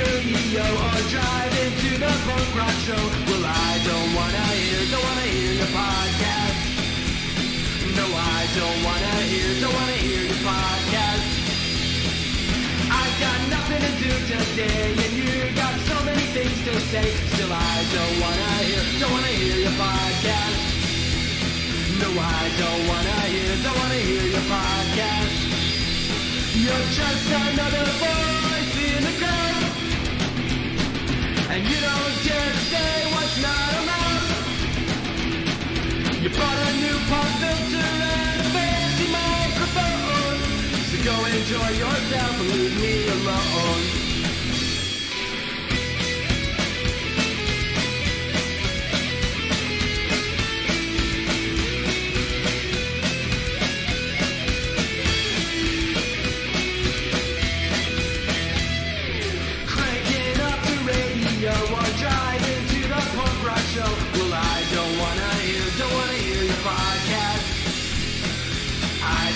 radio or driving to the punk rock show. Well, I don't wanna hear your podcast. No, I don't wanna hear your podcast. I've got nothing to do today, and you got so many things to say. Still, I don't wanna hear your podcast. No, I don't wanna hear your podcast. You're just another voice in the crowd, and you don't dare to say what's not allowed. You bought a new pop filter and a fancy microphone, so go enjoy yourself and leave me alone.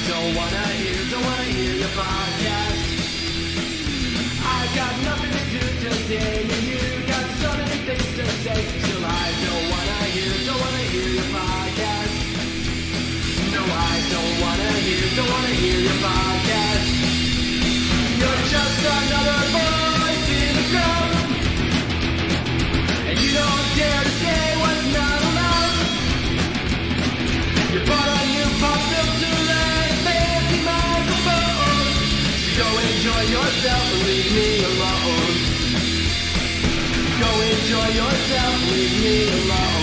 Don't wanna hear your podcast. I got nothing to do today, and you got so many things to say. Still, I don't wanna hear your podcast. No, I don't wanna hear your podcast. You're just another voice in the crowd, and you don't dare to say what's not allowed. You bought a new pop filter and a fancy microphone, so go enjoy yourself and leave me alone. Go enjoy yourself, leave me alone.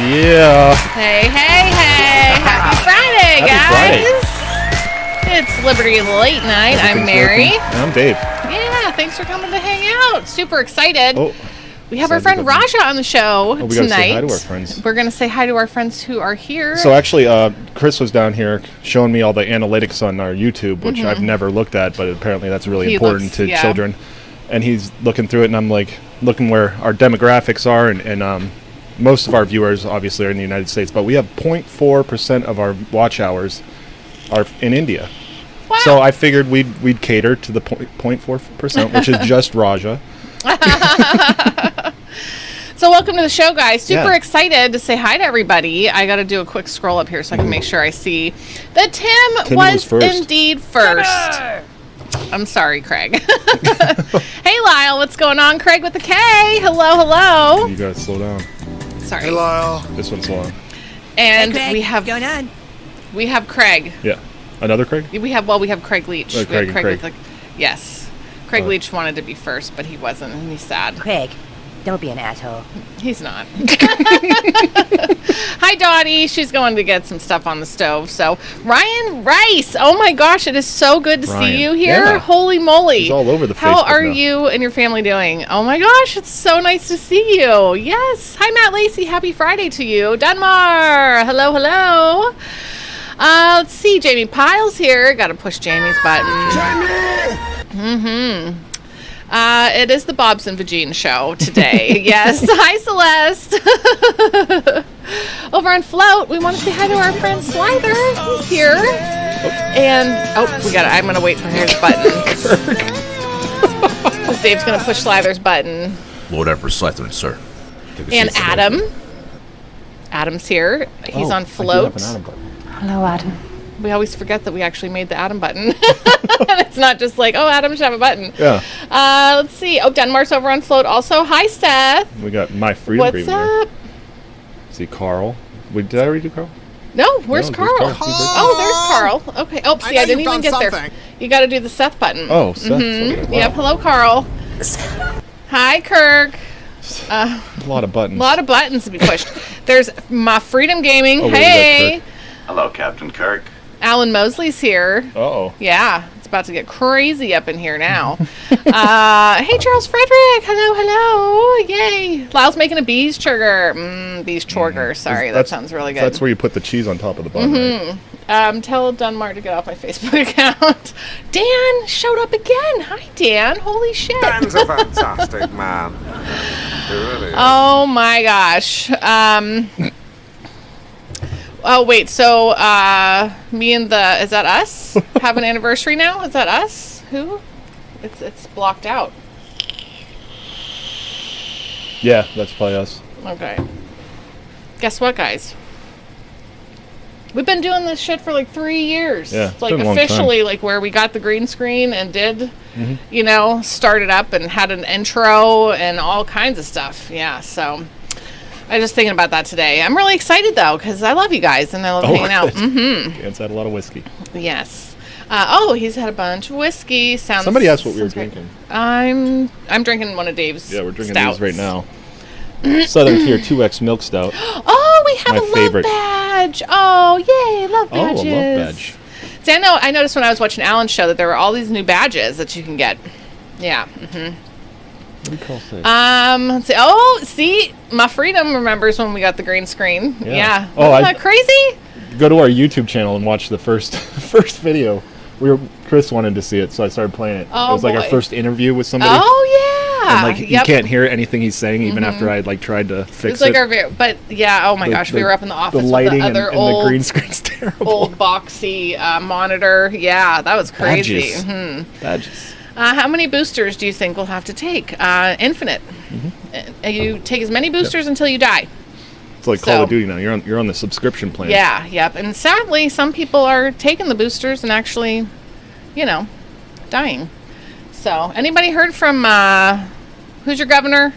Yeah. Hey. Happy Friday, guys. It's Liberty Late Night. I'm Mary. And I'm Dave. Yeah, thanks for coming to hang out. Super excited. Oh, we have our friend Raja on the show we tonight. Gotta say hi to our friends. We're going to say hi to our friends who are here. So actually, Chris was down here showing me all the analytics on our YouTube, which I've never looked at, but apparently that's really important to children. And he's looking through it, and I'm like looking where our demographics are, and most of our viewers obviously are in the United States, but we have 0.4% of our watch hours are in India. Wow. So I figured we'd cater to the 0.4%, which is just Raja. So welcome to the show, guys. Super excited to say hi to everybody. I got to do a quick scroll up here so I can make sure I see that Tim was indeed first. I'm sorry, Craig. Hey, Lyle, what's going on? Craig with the K. Hello. You gotta slow down. Sorry. Hey, Lyle. This one's long. And hey, Craig, we have what's going on? We have Craig. Yeah. Another Craig? We have Craig Leach. Oh, Craig and Craig. Yes. Craig Leach wanted to be first, but he wasn't, and he's sad. Craig, don't be an asshole. He's not. Hi, Dottie. She's going to get some stuff on the stove. So, Ryan Rice. Oh, my gosh. It is so good to see you here. Yeah. Holy moly. He's all over the How Facebook are now. you and your family doing? Oh, my gosh. It's so nice to see you. Yes. Hi, Matt Lacey. Happy Friday to you. Dunmar. Hello. Let's see. Jamie Piles here. Got to push Jamie's button. Jamie! It is the Bobs and Vagine show today. Yes. Hi, Celeste. Over on Float, we want to say hi to our friend Slither. He's here. And, I'm going to wait for his button. Because Dave's going to push Slither's button. Whatever, Slither, sir. And Adam. Adam's here. He's on Float. Hello, Adam. We always forget that we actually made the Adam button. And it's not just like, oh, Adam should have a button. Yeah. Let's see. Oh, Denmark's over on Float also. Hi, Seth. We got My Freedom What's up? See, Carl. Did I already do Carl? No, where's Carl? Oh, there's Carl. Okay. Oh, see, I didn't even get there. You got to do the Seth button. Oh, Seth. Mm-hmm. Wow. Yep. Hello, Carl. Hi, Kirk. A lot of buttons. A lot of buttons to be pushed. There's My Freedom Gaming. Oh, hey. Hello, Captain Kirk. Alan Mosley's here. Uh-oh. Yeah. It's about to get crazy up in here now. Hey, Charles Frederick. Hello. Yay. Lyle's making a bees churger. Bees chorger. Sorry, that sounds really good. That's where you put the cheese on top of the bun, right? Tell Dunmar to get off my Facebook account. Dan showed up again. Hi, Dan. Holy shit. Dan's a fantastic man. He really is. Oh, my gosh. Oh, wait. So, me and is that us? Have an anniversary now? Is that us? Who? It's blocked out. Yeah, that's probably us. Okay. Guess what, guys? We've been doing this shit for like 3 years. Yeah, it's like officially like where we got the green screen and did, started up and had an intro and all kinds of stuff. Yeah, so I was just thinking about that today. I'm really excited though because I love you guys and I love hanging out. Dan's had a lot of whiskey. Yes. He's had a bunch of whiskey. Somebody asked what we were drinking. I'm drinking one of Dave's. Yeah, we're drinking stouts. these right now. Southern Tier 2X Milk Stout. Oh, we have a favorite. love badge. Oh, yay, love badges. Oh, a love badge. See, I noticed when I was watching Alan's show that there were all these new badges that you can get. Yeah. Mm-hmm. What do you call this? Let's see. See, My Freedom remembers when we got the green screen. Yeah. Oh, Isn't that crazy? Go to our YouTube channel and watch the first video. Chris wanted to see it, so I started playing it. Oh, it was like our first interview with somebody. Oh, yeah. And you can't hear anything he's saying even after I tried to fix it. It's like oh my gosh, we were up in the office with the other and old the green screen's terrible. Old boxy monitor. Yeah, that was crazy. Badges. How many boosters do you think we'll have to take? Infinite. You take as many boosters until you die. It's like Call of Duty now. You're on the subscription plan. Yeah, yep. And sadly, some people are taking the boosters and actually, dying. So, anybody heard from who's your governor?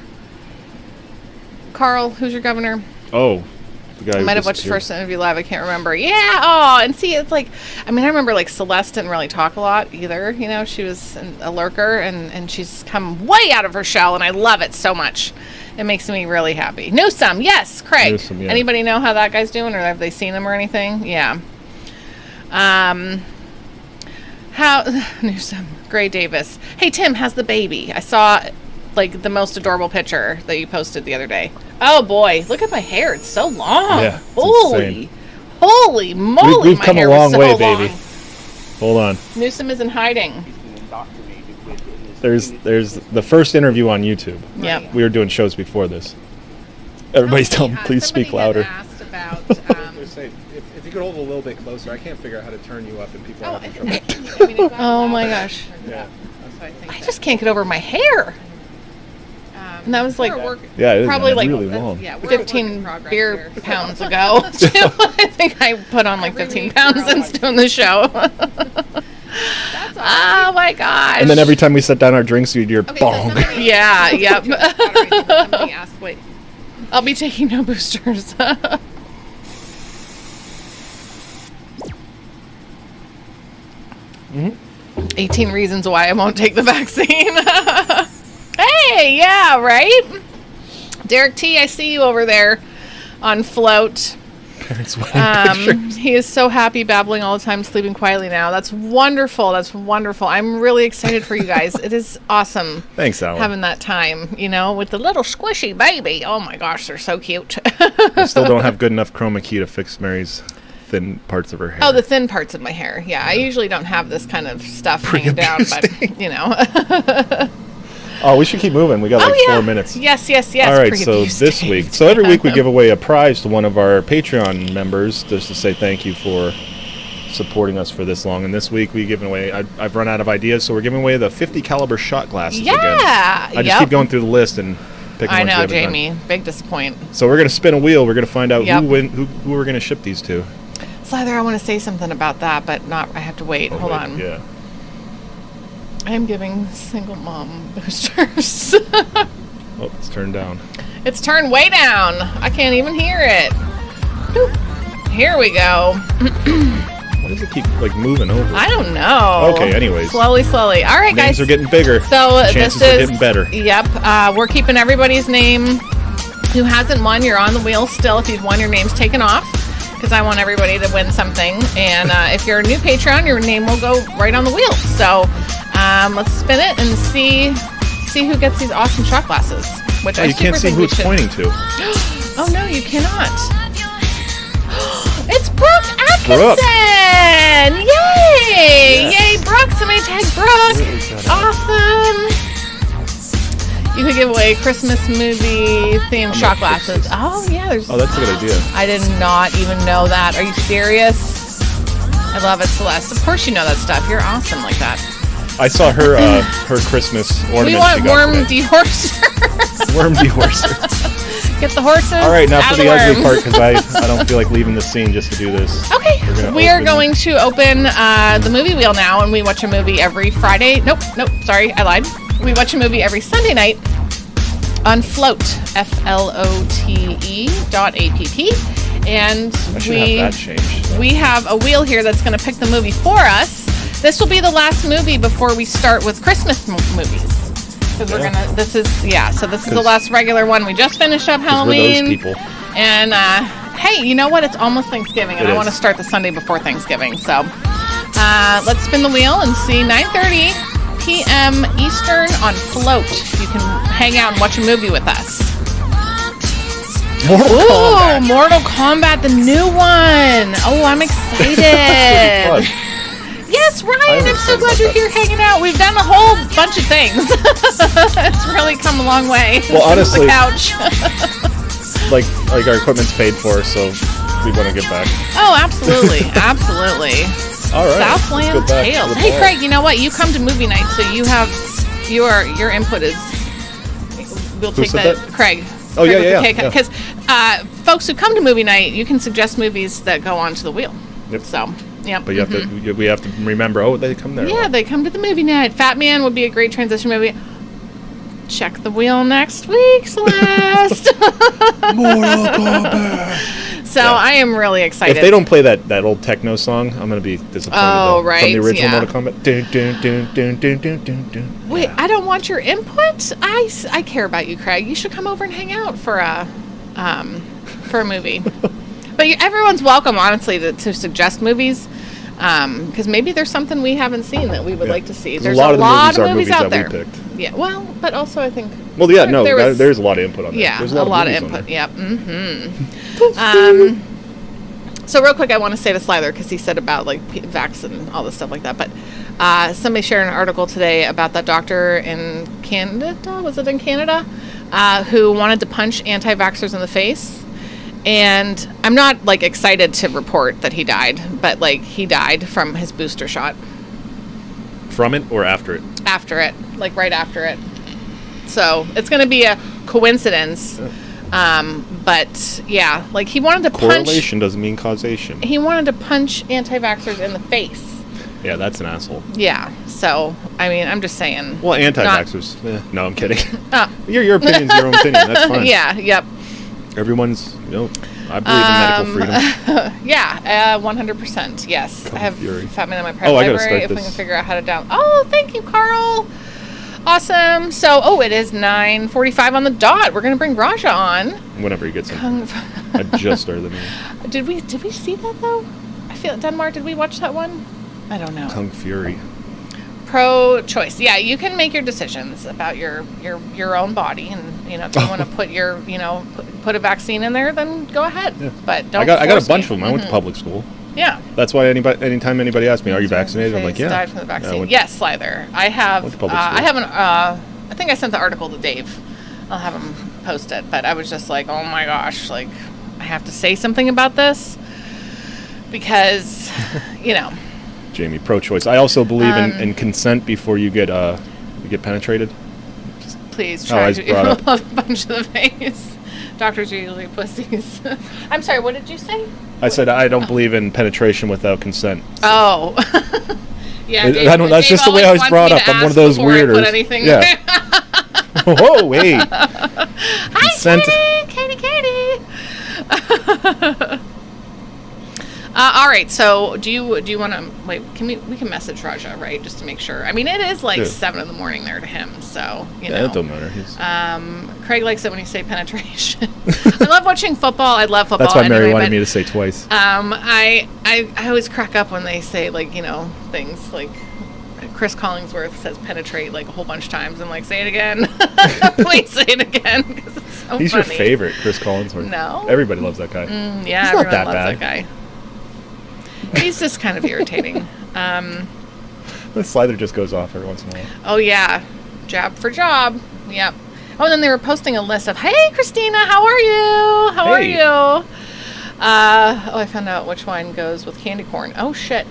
Carl, who's your governor? Oh, the guy. I might have watched the first interview live. I can't remember. Yeah. Oh, and see, it's like, I remember like Celeste didn't really talk a lot either. She was a lurker, and she's come way out of her shell, and I love it so much. It makes me really happy. Newsome, yes, Craig. Newsome, yeah. Anybody know how that guy's doing, or have they seen him or anything? Yeah. Newsome, Gray Davis. Hey, Tim, how's the baby? I saw like the most adorable picture that you posted the other day. Oh boy, look at my hair. It's so long. Yeah, it's holy moly, we've come a long way, baby. Hold on. Newsome is in hiding. There's the first interview on YouTube. Yep. We were doing shows before this. Everybody's telling me, please speak louder. Asked about, if you could hold it a little bit closer, I can't figure out how to turn you up and people are having trouble. Oh my gosh. Yeah. I just can't get over my hair. And that was like probably like really long. 15 beer pounds ago. I think I put on like 15 pounds since doing the show. Oh my gosh. And then every time we set down our drinks, you'd hear bong. Yeah, yep. Somebody asked, wait. I'll be taking no boosters. 18 reasons why I won't take the vaccine. Hey, yeah, right? Derek T, I see you over there on Float. He is so happy, babbling all the time, sleeping quietly now. That's wonderful. I'm really excited for you guys. It is awesome. Thanks, Alan. Having that time, with the little squishy baby. Oh my gosh, they're so cute. I still don't have good enough chroma key to fix Mary's thin parts of her hair. Oh, the thin parts of my hair. Yeah, I usually don't have this kind of stuff hanging down, but Oh, we should keep moving. We got 4 minutes. Yes. All right, so this week. So every week we give away a prize to one of our Patreon members just to say thank you for supporting us for this long. And this week we giving away, I've run out of ideas, so we're giving away the 50 caliber shot glasses again. I just keep going through the list and picking ones. I know, Jamie. Big disappoint. So we're going to spin a wheel. We're going to find out who we're going to ship these to. Slyther, I want to say something about that, but I have to wait. Hold on. Yeah. I am giving single mom boosters. Oh, it's turned down. It's turned way down. I can't even hear it. Boop. Here we go. Why does it keep moving over? I don't know. Okay, anyways. Slowly. All right, guys. Names are getting bigger. So chances are getting better. Yep. We're keeping everybody's name who hasn't won. You're on the wheel still. If you've won, your name's taken off. Because I want everybody to win something. And if you're a new Patreon, your name will go right on the wheel. So let's spin it and see who gets these awesome shot glasses. Which you can't see who it's pointing to. Oh, no, you cannot. It's Brooke Atkinson! Yay! Yes. Yay, Brooke. Somebody tag Brooke. Awesome. You could give away Christmas movie themed shot glasses. Oh, yeah. That's a good idea. I did not even know that. Are you serious? I love it, Celeste. Of course you know that stuff. You're awesome like that. I saw her Christmas ornament. We want Worm Dehorser. Worm Dehorser. Get the horses. All right, now for the ugly part, because I don't feel like leaving the scene just to do this. Okay, we are going to open the movie wheel now, and we watch a movie every Friday. Nope, sorry, I lied. We watch a movie every Sunday night on Flote, FLOTE.app, and we have a wheel here that's going to pick the movie for us. This will be the last movie before we start with Christmas movies. Because this is the last regular one. We just finished up Halloween. We're those people. And hey, you know what? It's almost Thanksgiving, and I want to start the Sunday before Thanksgiving. So let's spin the wheel and see 9:30 p.m. Eastern on Flote. You can hang out and watch a movie with us. Mortal Kombat, the new one. Oh, I'm excited. Yes, Ryan, I'm so glad you're here hanging out. We've done a whole bunch of things. It's really come a long way. Well, honestly, the couch. like our equipment's paid for, so we want to get back. Oh, absolutely. Absolutely. All right. Southland Tales. Hey, Craig, you know what? You come to movie night, so you have your input is. We'll take that. Craig. Oh, yeah. Because folks who come to movie night, you can suggest movies that go onto the wheel. Yep. So. Yep. But we have to remember. Oh, they come there. Yeah, they come to the movie night. Fat Man would be a great transition movie. Check the wheel next week, Celeste. Mortal Kombat. So I am really excited. If they don't play that old techno song, I'm gonna be disappointed. Oh, right. From the original Mortal Kombat. Dun, dun, dun, dun, dun, dun, dun, dun. Wait, I don't want your input. I care about you, Craig. You should come over and hang out for a movie. But everyone's welcome, honestly, to suggest movies. Because maybe there's something we haven't seen that we would like to see. There's a lot of movies out there. That we picked. Yeah, well, but also I think. Well, yeah, there's a lot of input on that. Yeah, there's a lot of input. Yep. So real quick, I want to say to Slyther, because he said about vax and all this stuff like that. But somebody shared an article today about that doctor in Canada. Was it in Canada? Who wanted to punch anti-vaxxers in the face. And I'm not excited to report that he died, but he died from his booster shot. From it or after it? After it, right after it. So it's going to be a coincidence. But yeah, he wanted to punch. Correlation doesn't mean causation. He wanted to punch anti-vaxxers in the face. Yeah, that's an asshole. Yeah. So I mean, I'm just saying. Well, anti-vaxxers. No, I'm kidding. Your opinion's your own opinion. That's fine. Yeah. Yep. Everyone's, I believe in medical freedom. Yeah, 100%. Yes. I have Fury. Fat Man in my private library. If we can figure out how to download. Oh, thank you, Carl. Awesome. So, it is 9:45 on the dot. We're gonna bring Raja on. Whenever he gets in. I just started the meeting. Did we see that though? I feel Denmark. Did we watch that one? I don't know. Kung Fury. Pro-choice. Yeah, you can make your decisions about your own body, and if you want to put your put a vaccine in there, then go ahead. Yeah. But don't. I got a bunch of them. I went to public school. Yeah. That's why anytime anybody asks me, "Are you vaccinated?" I'm like, "Yeah." Died from the vaccine. Yes, Slyther. I have. I have I think I sent the article to Dave. I'll have him post it. But I was just like, oh my gosh, like, I have to say something about this because, you know. Jamie, pro-choice. I also believe in consent before you get penetrated. Please try to love a bunch of the face. Doctors are usually pussies. I'm sorry, what did you say? I said I don't believe in penetration without consent. Oh. Yeah, Dave, I don't. That's just the way I was brought up. I'm one of those weirders. Yeah. Whoa, wait. Consent. Hi, Katie. All right. So, do you want to wait? We can message Raja, right? Just to make sure. I mean, it is like 7 a.m. there to him. So you know. It don't matter. Craig likes it when you say penetration. I love watching football. I love football. That's why Mary wanted me to say twice. I always crack up when they say, like, you know, things like Chris Collingsworth says penetrate like a whole bunch of times. I'm like, say it again. Please say it again. Because it's so He's funny. Your favorite, Chris Collingsworth. No. Everybody loves that guy. Yeah, He's everyone not that loves bad. that guy. He's just kind of irritating. The slider just goes off every once in a while. Oh, yeah. Job for job. Yep. Oh, and then they were posting a list of, hey, Christina, how are you? How are you? I found out which wine goes with candy corn. Oh, shit.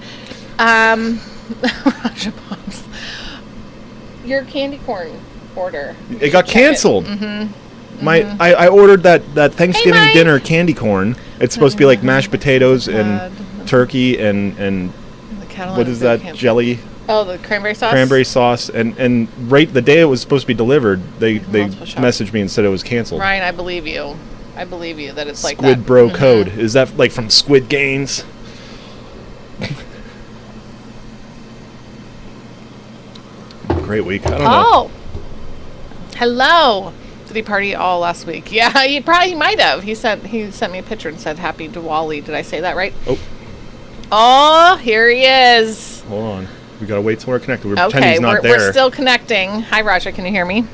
Raja Pops. Your candy corn order. It got canceled. I ordered that Thanksgiving dinner candy corn. It's supposed to be like mashed potatoes and turkey and what is that jelly? Oh, the cranberry sauce. Cranberry sauce, and right the day it was supposed to be delivered, they messaged me and said it was canceled. Ryan, I believe you. I believe you that it's like Squid that. Bro Code. Is that like from Squid Games? Great week. I don't know. Hello. Did he party all last week? Yeah, he might have. He sent me a picture and said Happy Diwali. Did I say that right? Oh, here he is. Hold on. We gotta wait till we're connected. We're pretending he's not there. We're still connecting. Hi, Raja. Can you hear me?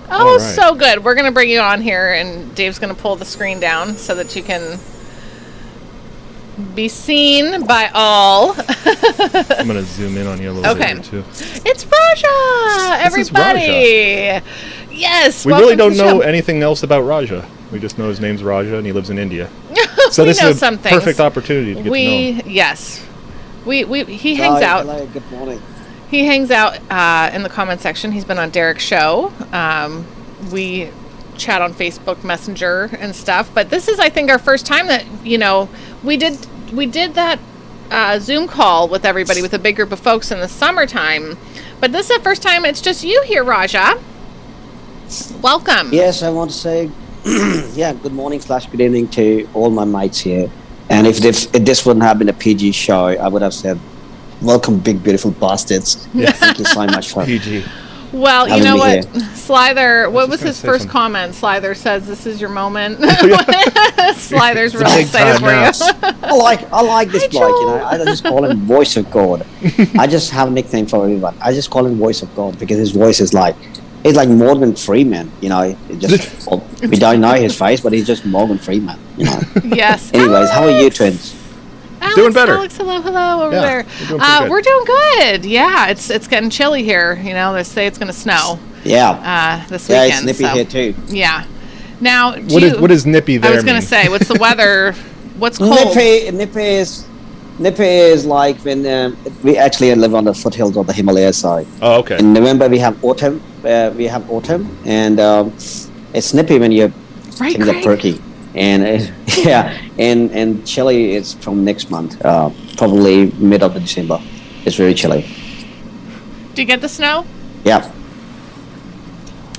Oh, right. So good. We're gonna bring you on here, and Dave's gonna pull the screen down so that you can be seen by all. I'm gonna zoom in on you a little bit here too. It's Raja, everybody. This is Raja. Yes. We really don't know anything else about Raja. We just know his name's Raja and he lives in India. So this is a perfect opportunity to get to know him. Yes. He hangs out. Hello, good morning. He hangs out in the comment section. He's been on Derek's show. We chat on Facebook Messenger and stuff. But this is, I think, our first time that, you know, we did that Zoom call with everybody, with a big group of folks in the summertime. But this is the first time it's just you here, Raja. Welcome. Yes, I want to say, good morning / good evening to all my mates here. And if this wouldn't have been a PG show, I would have said, welcome, big, beautiful bastards. Yeah. Thank you so much for PG. Well, you know what, Slither, what was his first comment? Slither says, this is your moment. Slither's really excited for you. I like this bloke, you know. I just call him Voice of God. I just have a nickname for everyone. I just call him Voice of God because his voice is like, he's like Morgan Freeman, you know. We don't know his face, but he's just Morgan Freeman, you know. Yes. Anyways, how are you, twins? Alex, doing better. Alex, hello over there. We're doing good. Yeah, it's getting chilly here. You know, they say it's going to snow. Yeah. This weekend. Yeah, it's nippy here too. Yeah. Now, what is nippy there? I was going to say, what's the weather? What's cold? Nippy is like when we actually live on the foothills of the Himalaya side. Oh, okay. In November we have autumn. And it's nippy when you things are perky. And and chilly is from next month, probably mid of December. It's very chilly. Do you get the snow? Yeah.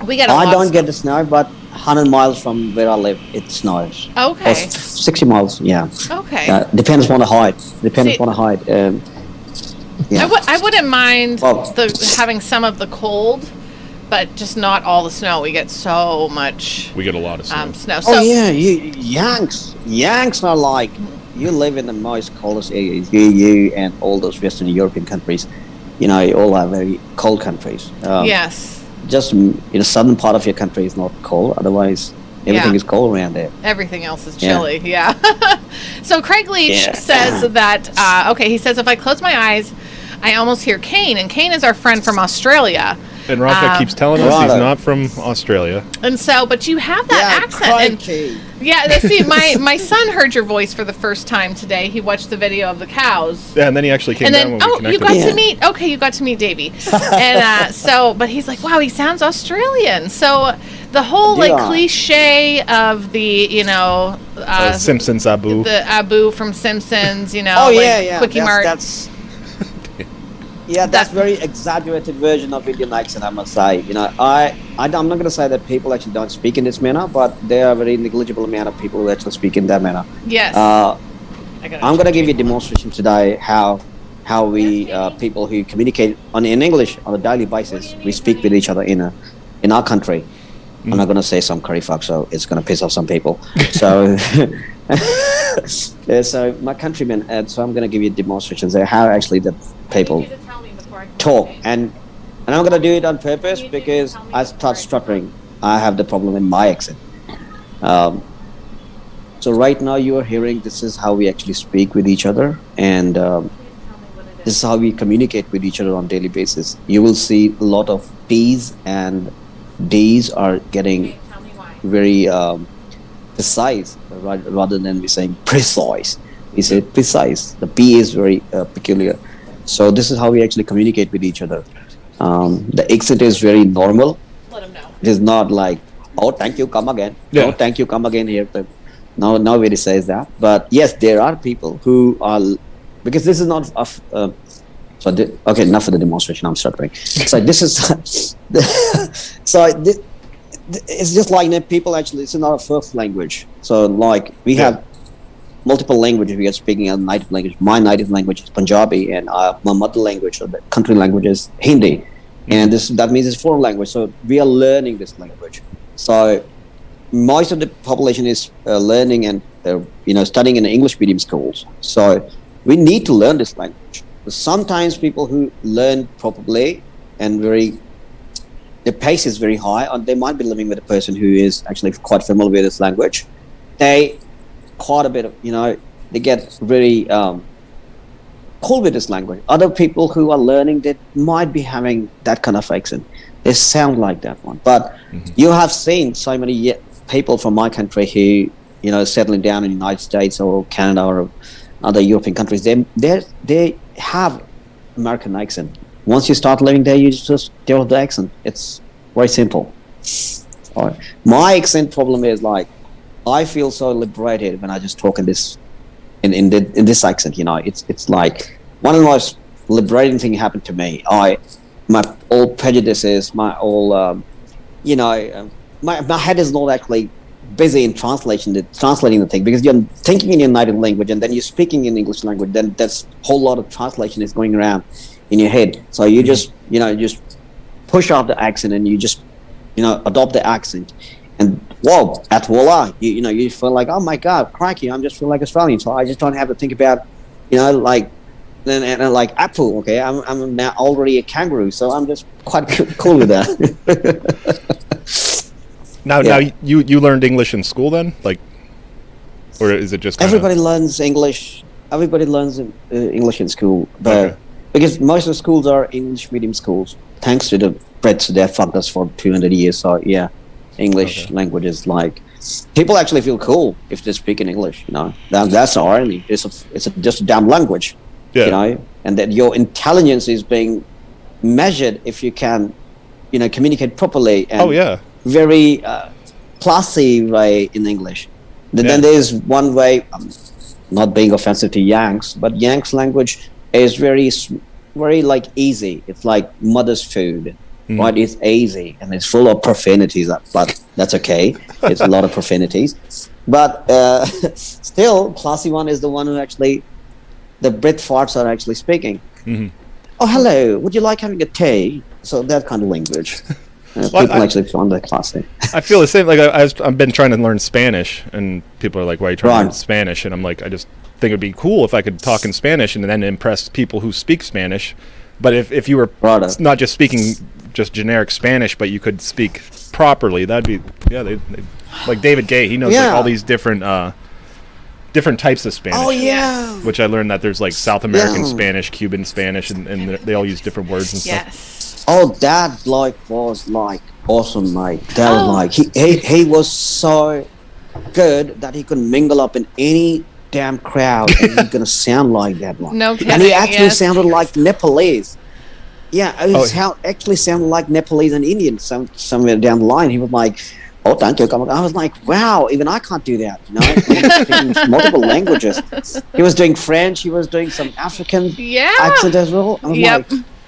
We get. I don't get the snow, but 100 miles from where I live, it snows. Okay. 60 miles, yeah. Okay. Depends on the height. Yeah. I wouldn't mind having some of the cold, but just not all the snow. We get so much. We get a lot of snow. So, Yanks are like, you live in the most coldest areas. You and all those Western European countries, you know, all are very cold countries. Yes. Just in the southern part of your country is not cold. Otherwise, everything is cold around there. Everything else is chilly. Yeah. So Craig Leach says that. He says if I close my eyes, I almost hear Kane, and Kane is our friend from Australia. And Roscoe keeps telling us he's not from Australia. And so, but you have that accent. See, my son heard your voice for the first time today. He watched the video of the cows. Yeah, and then he actually came down when we connected. You got to meet Davey. And but he's like, wow, he sounds Australian. So the whole cliche of the, Simpsons Abu. The Abu from Simpsons, Quickie Mart. That's very exaggerated version of Indian accent, I must say. I'm not going to say that people actually don't speak in this manner, but there are a very negligible amount of people who actually speak in that manner. Yes. I'm going to give you a demonstration today how we people who communicate in English on a daily basis, we speak with each other in our country. I'm not going to say some curry fuck, so it's going to piss off some people. So, so my countrymen, so I'm going to give you demonstrations there how actually the people talk, and I'm going to do it on purpose because I start stuttering. I have the problem in my accent. So right now you are hearing this is how we actually speak with each other, and this is how we communicate with each other on a daily basis. You will see a lot of P's and D's are getting very precise rather than we saying precise. We say precise. The P is very peculiar. So this is how we actually communicate with each other. The accent is very normal. Let them know. It is not like, oh, thank you, come again. Yeah. Oh, thank you, come again here. No, nobody says that. But yes, there are people who are, because this is not okay, enough for the demonstration. I'm stuttering. So this is it's just like people actually. It's not a first language. So like we have multiple languages we are speaking a native language. My native language is Punjabi, and my mother language or the country language is Hindi, and that means it's foreign language. So we are learning this language. So most of the population is learning and studying in English medium schools. So we need to learn this language. Sometimes people who learn properly and the pace is very high, and they might be living with a person who is actually quite familiar with this language. They quite a bit of, they get very cool with this language. Other people who are learning, they might be having that kind of accent. They sound like that one. But you have seen so many people from my country who, settling down in the United States or Canada or other European countries, they have American accent. Once you start living there, you just deal with the accent. It's very simple. All right. My accent problem is like, I feel so liberated when I just talk in this accent. It's like one of the most liberating thing happened to me. My old prejudices, my old my head is not actually busy in translating the thing, because you're thinking in your native language and then you're speaking in English language. Then that's a whole lot of translation is going around in your head. So you just just push off the accent and you just adopt the accent. And whoa, at voila, you feel like, oh my God, crikey, I'm just feel like Australian. So I just don't have to think about, like Apple. Okay, I'm now already a kangaroo, so I'm just quite cool with that. Now you learned English in school then, or is it just everybody learns English? Everybody learns English in school, but because most of the schools are English medium schools, thanks to the Brits, they fucked us for 200 years. So yeah. English language is like, people actually feel cool if they speak in English. That's the irony. It's just a damn language. And that your intelligence is being measured if you can, communicate properly and very classy way in English. Then there's one way. Not being offensive to Yanks, but Yanks language is very, very like easy. It's like mother's food. Right, it's easy and it's full of profanities, but that's okay. It's a lot of profanities, but still, classy one is the one who actually, the Brit farts are actually speaking. Oh, hello, would you like having a tea? So that kind of language. People actually find that classy. I feel the same. Like I've been trying to learn Spanish, and people are like, "Why are you trying to learn Spanish?" And I'm like, I just think it'd be cool if I could talk in Spanish and then impress people who speak Spanish. But if you were not just speaking just generic Spanish, but you could speak properly, that'd be they like David Gay. He knows like all these different different types of Spanish. Oh yeah. Which I learned that there's like South American Spanish, Cuban Spanish, and they all use different words and stuff. Oh, that like was like awesome, mate. That was like he was so good that he could mingle up in any damn crowd and he's gonna sound like that one. No kidding. And he actually sounded like Nepalese. Yeah, actually sounded like Nepalese and Indian. Somewhere down the line, he was like, "Oh, thank you." I was like, "Wow, even I can't do that." You know, he was speaking multiple languages. He was doing French. He was doing some African accent as well. I was like,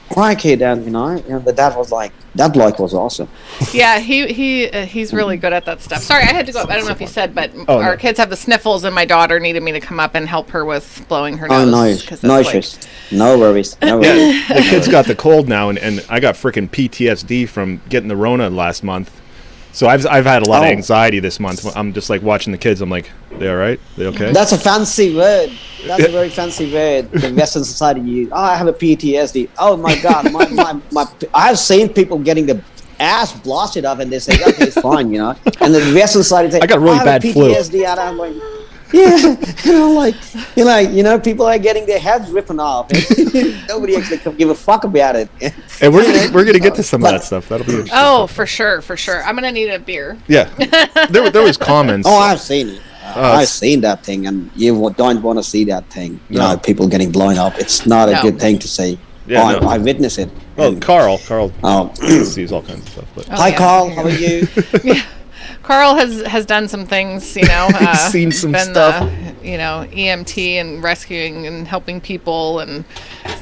crikey, Dan, you know, and that was like, that bloke was awesome. Yeah, he's really good at that stuff. Sorry, I had to go up. I don't know if you said, but our kids have the sniffles, and my daughter needed me to come up and help her with blowing her nose. No worries. No worries. Yeah, the kids got the cold now, and I got freaking PTSD from getting the Rona last month. So I've had a lot of anxiety this month. I'm just like watching the kids. I'm like, they all right? They okay? That's a fancy word. That's a very fancy word. The Western society use. Oh, I have a PTSD. Oh my God, my I've seen people getting the ass blasted up, and they say, okay, it's fine, you know. And the Western society say, I got really bad flu. PTSD, and I'm like, yeah, you know, people are getting their heads ripped off. Nobody actually can give a fuck about it. And we're gonna get to some of that stuff. That'll be interesting. Oh, for sure. I'm gonna need a beer. Yeah, there was comments. Oh, I've seen it. I've seen that thing, and you don't want to see that thing. You know, people getting blown up. It's not a good thing to see. Yeah, I witnessed it. Oh, Carl sees all kinds of stuff. But. Hi, Carl. How are you? Yeah. Carl has done some things, you know. Seen some stuff. You know, EMT and rescuing and helping people, and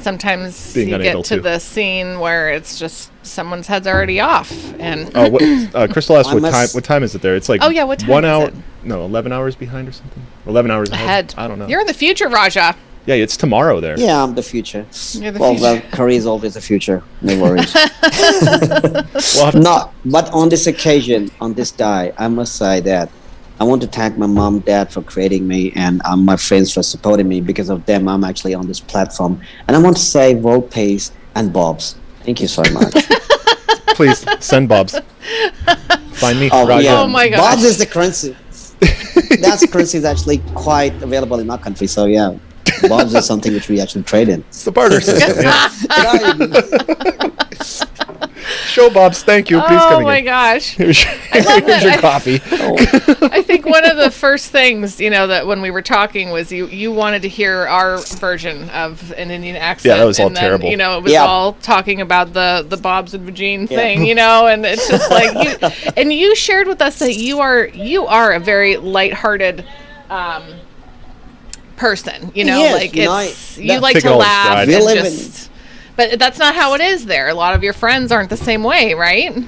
sometimes you get to the scene where it's just someone's head's already off. And Crystal asked what time is it there? It's like what time 1 hour? Is it? No, 11 hours behind or something. 11 hours ahead. I don't know. You're in the future, Raja. Yeah, it's tomorrow there. Yeah, I'm the future. You're the future. Well, Korea is always the future. No worries. But on this occasion, on this day, I must say that I want to thank my mom, dad for creating me, and my friends for supporting me. Because of them, I'm actually on this platform. And I want to say World Peace and Bob's. Thank you so much. Please send Bob's. Find me. Oh my gosh. Bob's is the currency. That currency is actually quite available in our country. So yeah. Bob's is something which we actually trade in. It's the barter system. Show Bob's, thank you. Please come in. Oh my gosh. Here's your coffee. I think one of the first things, you know, that when we were talking was you wanted to hear our version of an Indian accent. Yeah, that was all terrible. You know, it was all talking about the Bob's and Vagine thing, you know, and it's just like you shared with us that you are a very lighthearted person, you know, like you like to laugh and but that's not how it is there. A lot of your friends aren't the same way, right?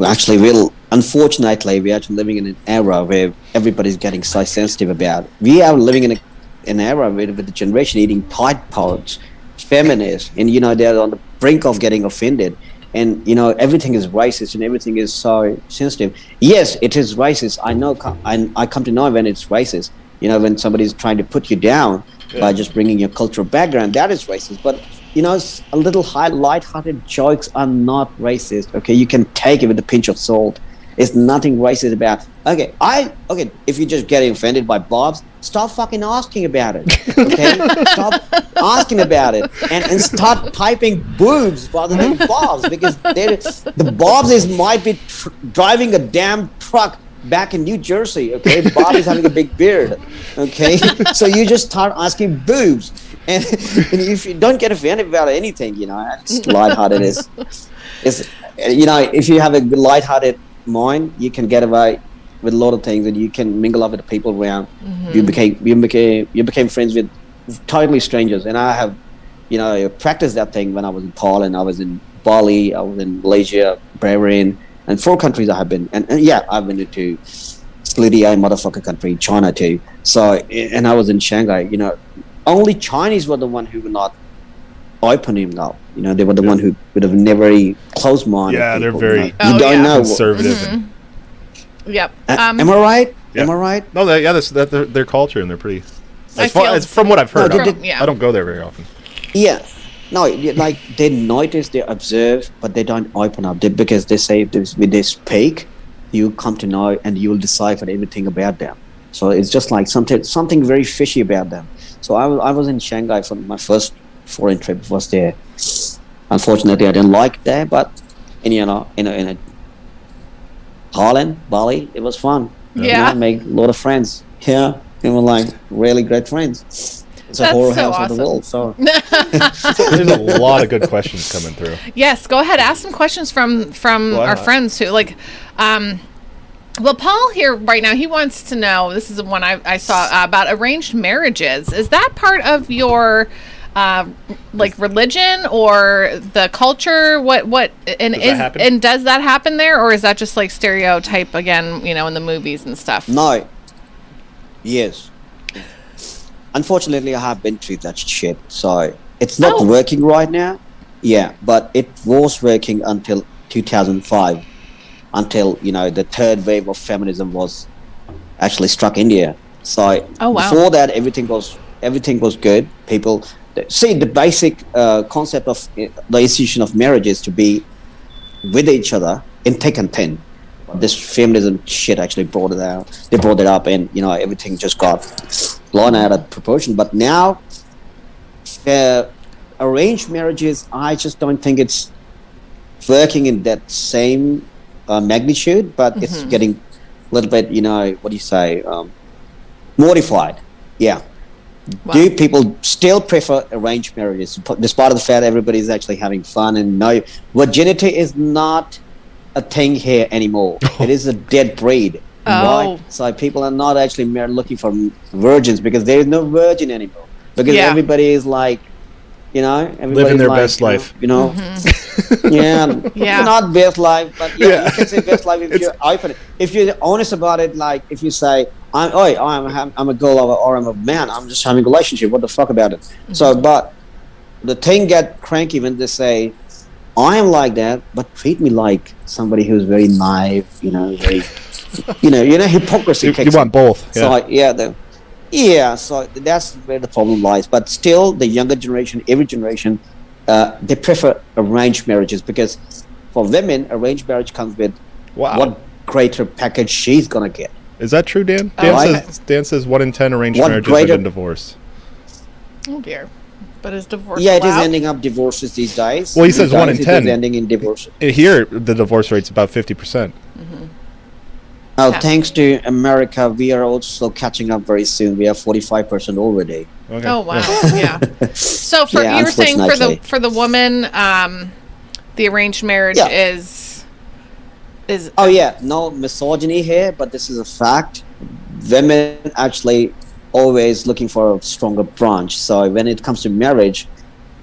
Actually, unfortunately, we're actually living in an era where everybody's getting so sensitive about it. We are living in an era with the generation eating Tide Pods, feminists, and, you know, they're on the brink of getting offended. And, you know, everything is racist and everything is so sensitive. Yes, it is racist. I know. I come to know when it's racist. You know, when somebody's trying to put you down by just bringing your cultural background, that is racist. But, you know, a little light-hearted jokes are not racist. Okay, you can take it with a pinch of salt. It's nothing racist about. Okay, if you're just getting offended by Bob's, stop fucking asking about it. Okay, stop asking about it and start typing boobs rather than Bob's, because the Bob's might be driving a damn truck back in New Jersey, okay? Bob is having a big beard, okay? So you just start asking boobs, and if you don't get offended about anything, you know, it's lighthearted. Is you know, if you have a lighthearted mind, you can get away with a lot of things, and you can mingle up with the people around. Mm-hmm. You became friends with totally strangers, and I have, you know, practiced that thing when I was in Thailand, I was in Bali, I was in Malaysia, Bahrain. And 4 countries I have been, and I've been to Slitty, motherfucker country, China too. So, and I was in Shanghai. You know, only Chinese were the one who were not opening up. You know, they were the one who would have never closed mind. Yeah, they're very know conservative. Mm-hmm. Yep. Am I right? Yeah. Am I right? No, that's their culture, and they're pretty. As from what I've heard, I don't go there very often. Yeah. No, like they notice, they observe, but they don't open up. Because they say when they speak, you come to know and you will decipher everything about them. So it's just like something very fishy about them. So I was in Shanghai for my first foreign trip. Was there. Unfortunately, I didn't like there, but in Thailand, Bali, it was fun. Yeah, make a lot of friends. Yeah, we were like really great friends. It's a horror house of the world. So there's a lot of good questions coming through. Yes, go ahead. Ask some questions from our friends who like. Well, Paul here right now, he wants to know. This is the one I saw about arranged marriages. Is that part of your like religion or the culture? What and does that happen there, or is that just like stereotype again? In the movies and stuff. No. Yes. Unfortunately, I have been through that shit, so it's not working right now. Yeah, but it was working until 2005, until the third wave of feminism was actually struck India. So before that, everything was good. People see the basic concept of the institution of marriage is to be with each other in thick and thin. This feminism shit actually brought it out. They brought it up, and everything just got blown out of proportion. But now, arranged marriages, I just don't think it's working in that same magnitude. But it's getting a little bit, what do you say, modified. Yeah. Wow. Do people still prefer arranged marriages, despite the fact everybody's actually having fun and virginity is not a thing here anymore. It is a dead breed, right? So people are not actually looking for virgins because there is no virgin anymore. Because everybody is like, living their best life. Not best life, but you can say best life if you're open. If you're honest about it, like if you say, I'm a girl or I'm a man, I'm just having a relationship. What the fuck about it? So, but the thing get cranky when they say, I am like that, but treat me like somebody who's very naive, very, hypocrisy. You want both. Yeah. So that's where the problem lies. But still, the younger generation, every generation, they prefer arranged marriages because for women, arranged marriage comes with what greater package she's gonna get. Is that true, Dan? Dan says 1 in 10 arranged marriages end in divorce. Oh dear. But is divorce it is ending up divorces these days. Well, he says 1 in 10. It is ending in divorce. Here, the divorce rate's about 50%. Thanks to America, we are also catching up very soon. We are 45% already. Okay. Oh wow! Yeah. So you were saying for the woman, the arranged marriage is. No misogyny here, but this is a fact. Women actually always looking for a stronger branch. So when it comes to marriage,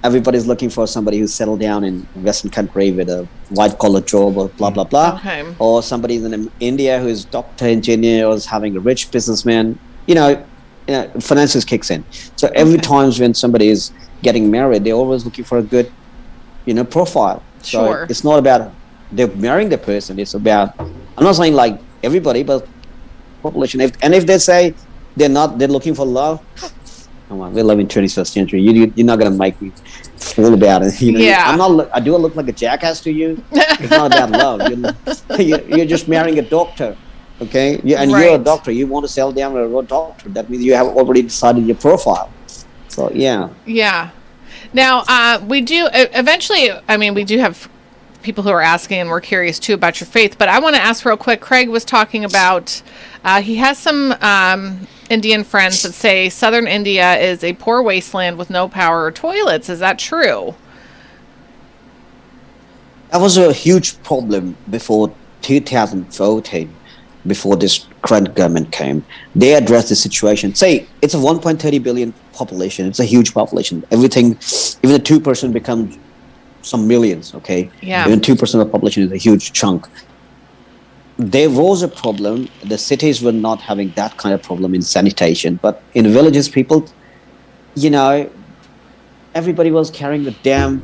everybody's looking for somebody who's settled down in Western country with a white collar job or blah blah blah, or somebody in India who's doctor, engineer, or is having a rich businessman. Finances kicks in. So every time when somebody is getting married, they're always looking for a good, profile. So it's not about they're marrying the person. It's about, I'm not saying like everybody, but population. If they say they're looking for love. Come on, we live in 21st century. You're not gonna make me fool about it. I'm not. I do look like a jackass to you. It's not about love. You're just marrying a doctor, okay? You're a doctor. You want to settle down with a doctor. That means you have already decided your profile. So yeah. Yeah. Now we do eventually. I mean, we do have people who are asking, and we're curious too about your faith. But I want to ask real quick. Craig was talking about. He has some Indian friends that say southern India is a poor wasteland with no power or toilets. Is that true? That was a huge problem before 2014, before this current government came. They addressed the situation. Say, it's a 1.30 billion population. It's a huge population. Everything, even a 2% becomes some millions, okay? Yeah. Even 2% of the population is a huge chunk. There was a problem. The cities were not having that kind of problem in sanitation, but in villages, people, everybody was carrying the damn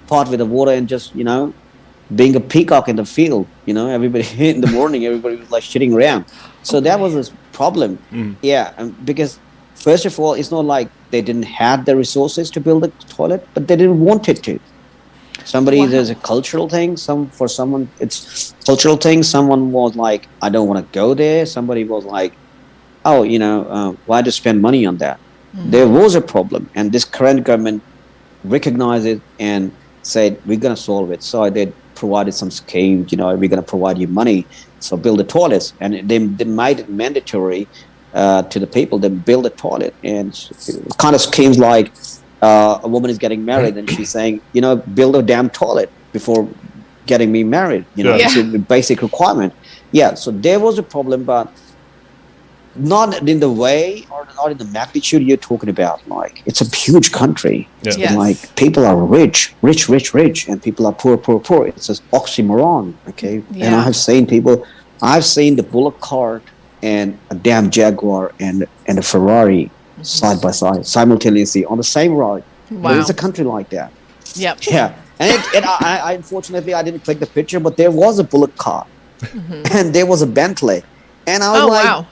pot with the water and just, being a peacock in the field. Everybody in the morning, everybody was like shitting around. So that was a problem. Yeah, because first of all, it's not like they didn't have the resources to build a toilet, but they didn't want it to. There's a cultural thing. For someone, it's cultural thing. Someone was like, I don't want to go there. Somebody was like, oh, why to spend money on that? There was a problem, and this current government recognized it and said, we're going to solve it. So they provided some schemes, we're going to provide you money, so build the toilets. And they made it mandatory to the people that build a toilet. And kind of schemes like a woman is getting married and she's saying, build a damn toilet before getting me married. It's a basic requirement. Yeah, so there was a problem, but not in the way or not in the magnitude you're talking about. Like, it's a huge country. Yeah. Yes. Like, people are rich, and people are poor. It's an oxymoron, okay? Yeah. And I've seen the bullock cart and a damn Jaguar and a Ferrari side by side, simultaneously on the same road. Wow. But it's a country like that. Yep. Yeah. And I unfortunately, I didn't click the picture, but there was a bullock cart and there was a Bentley. And I was wow.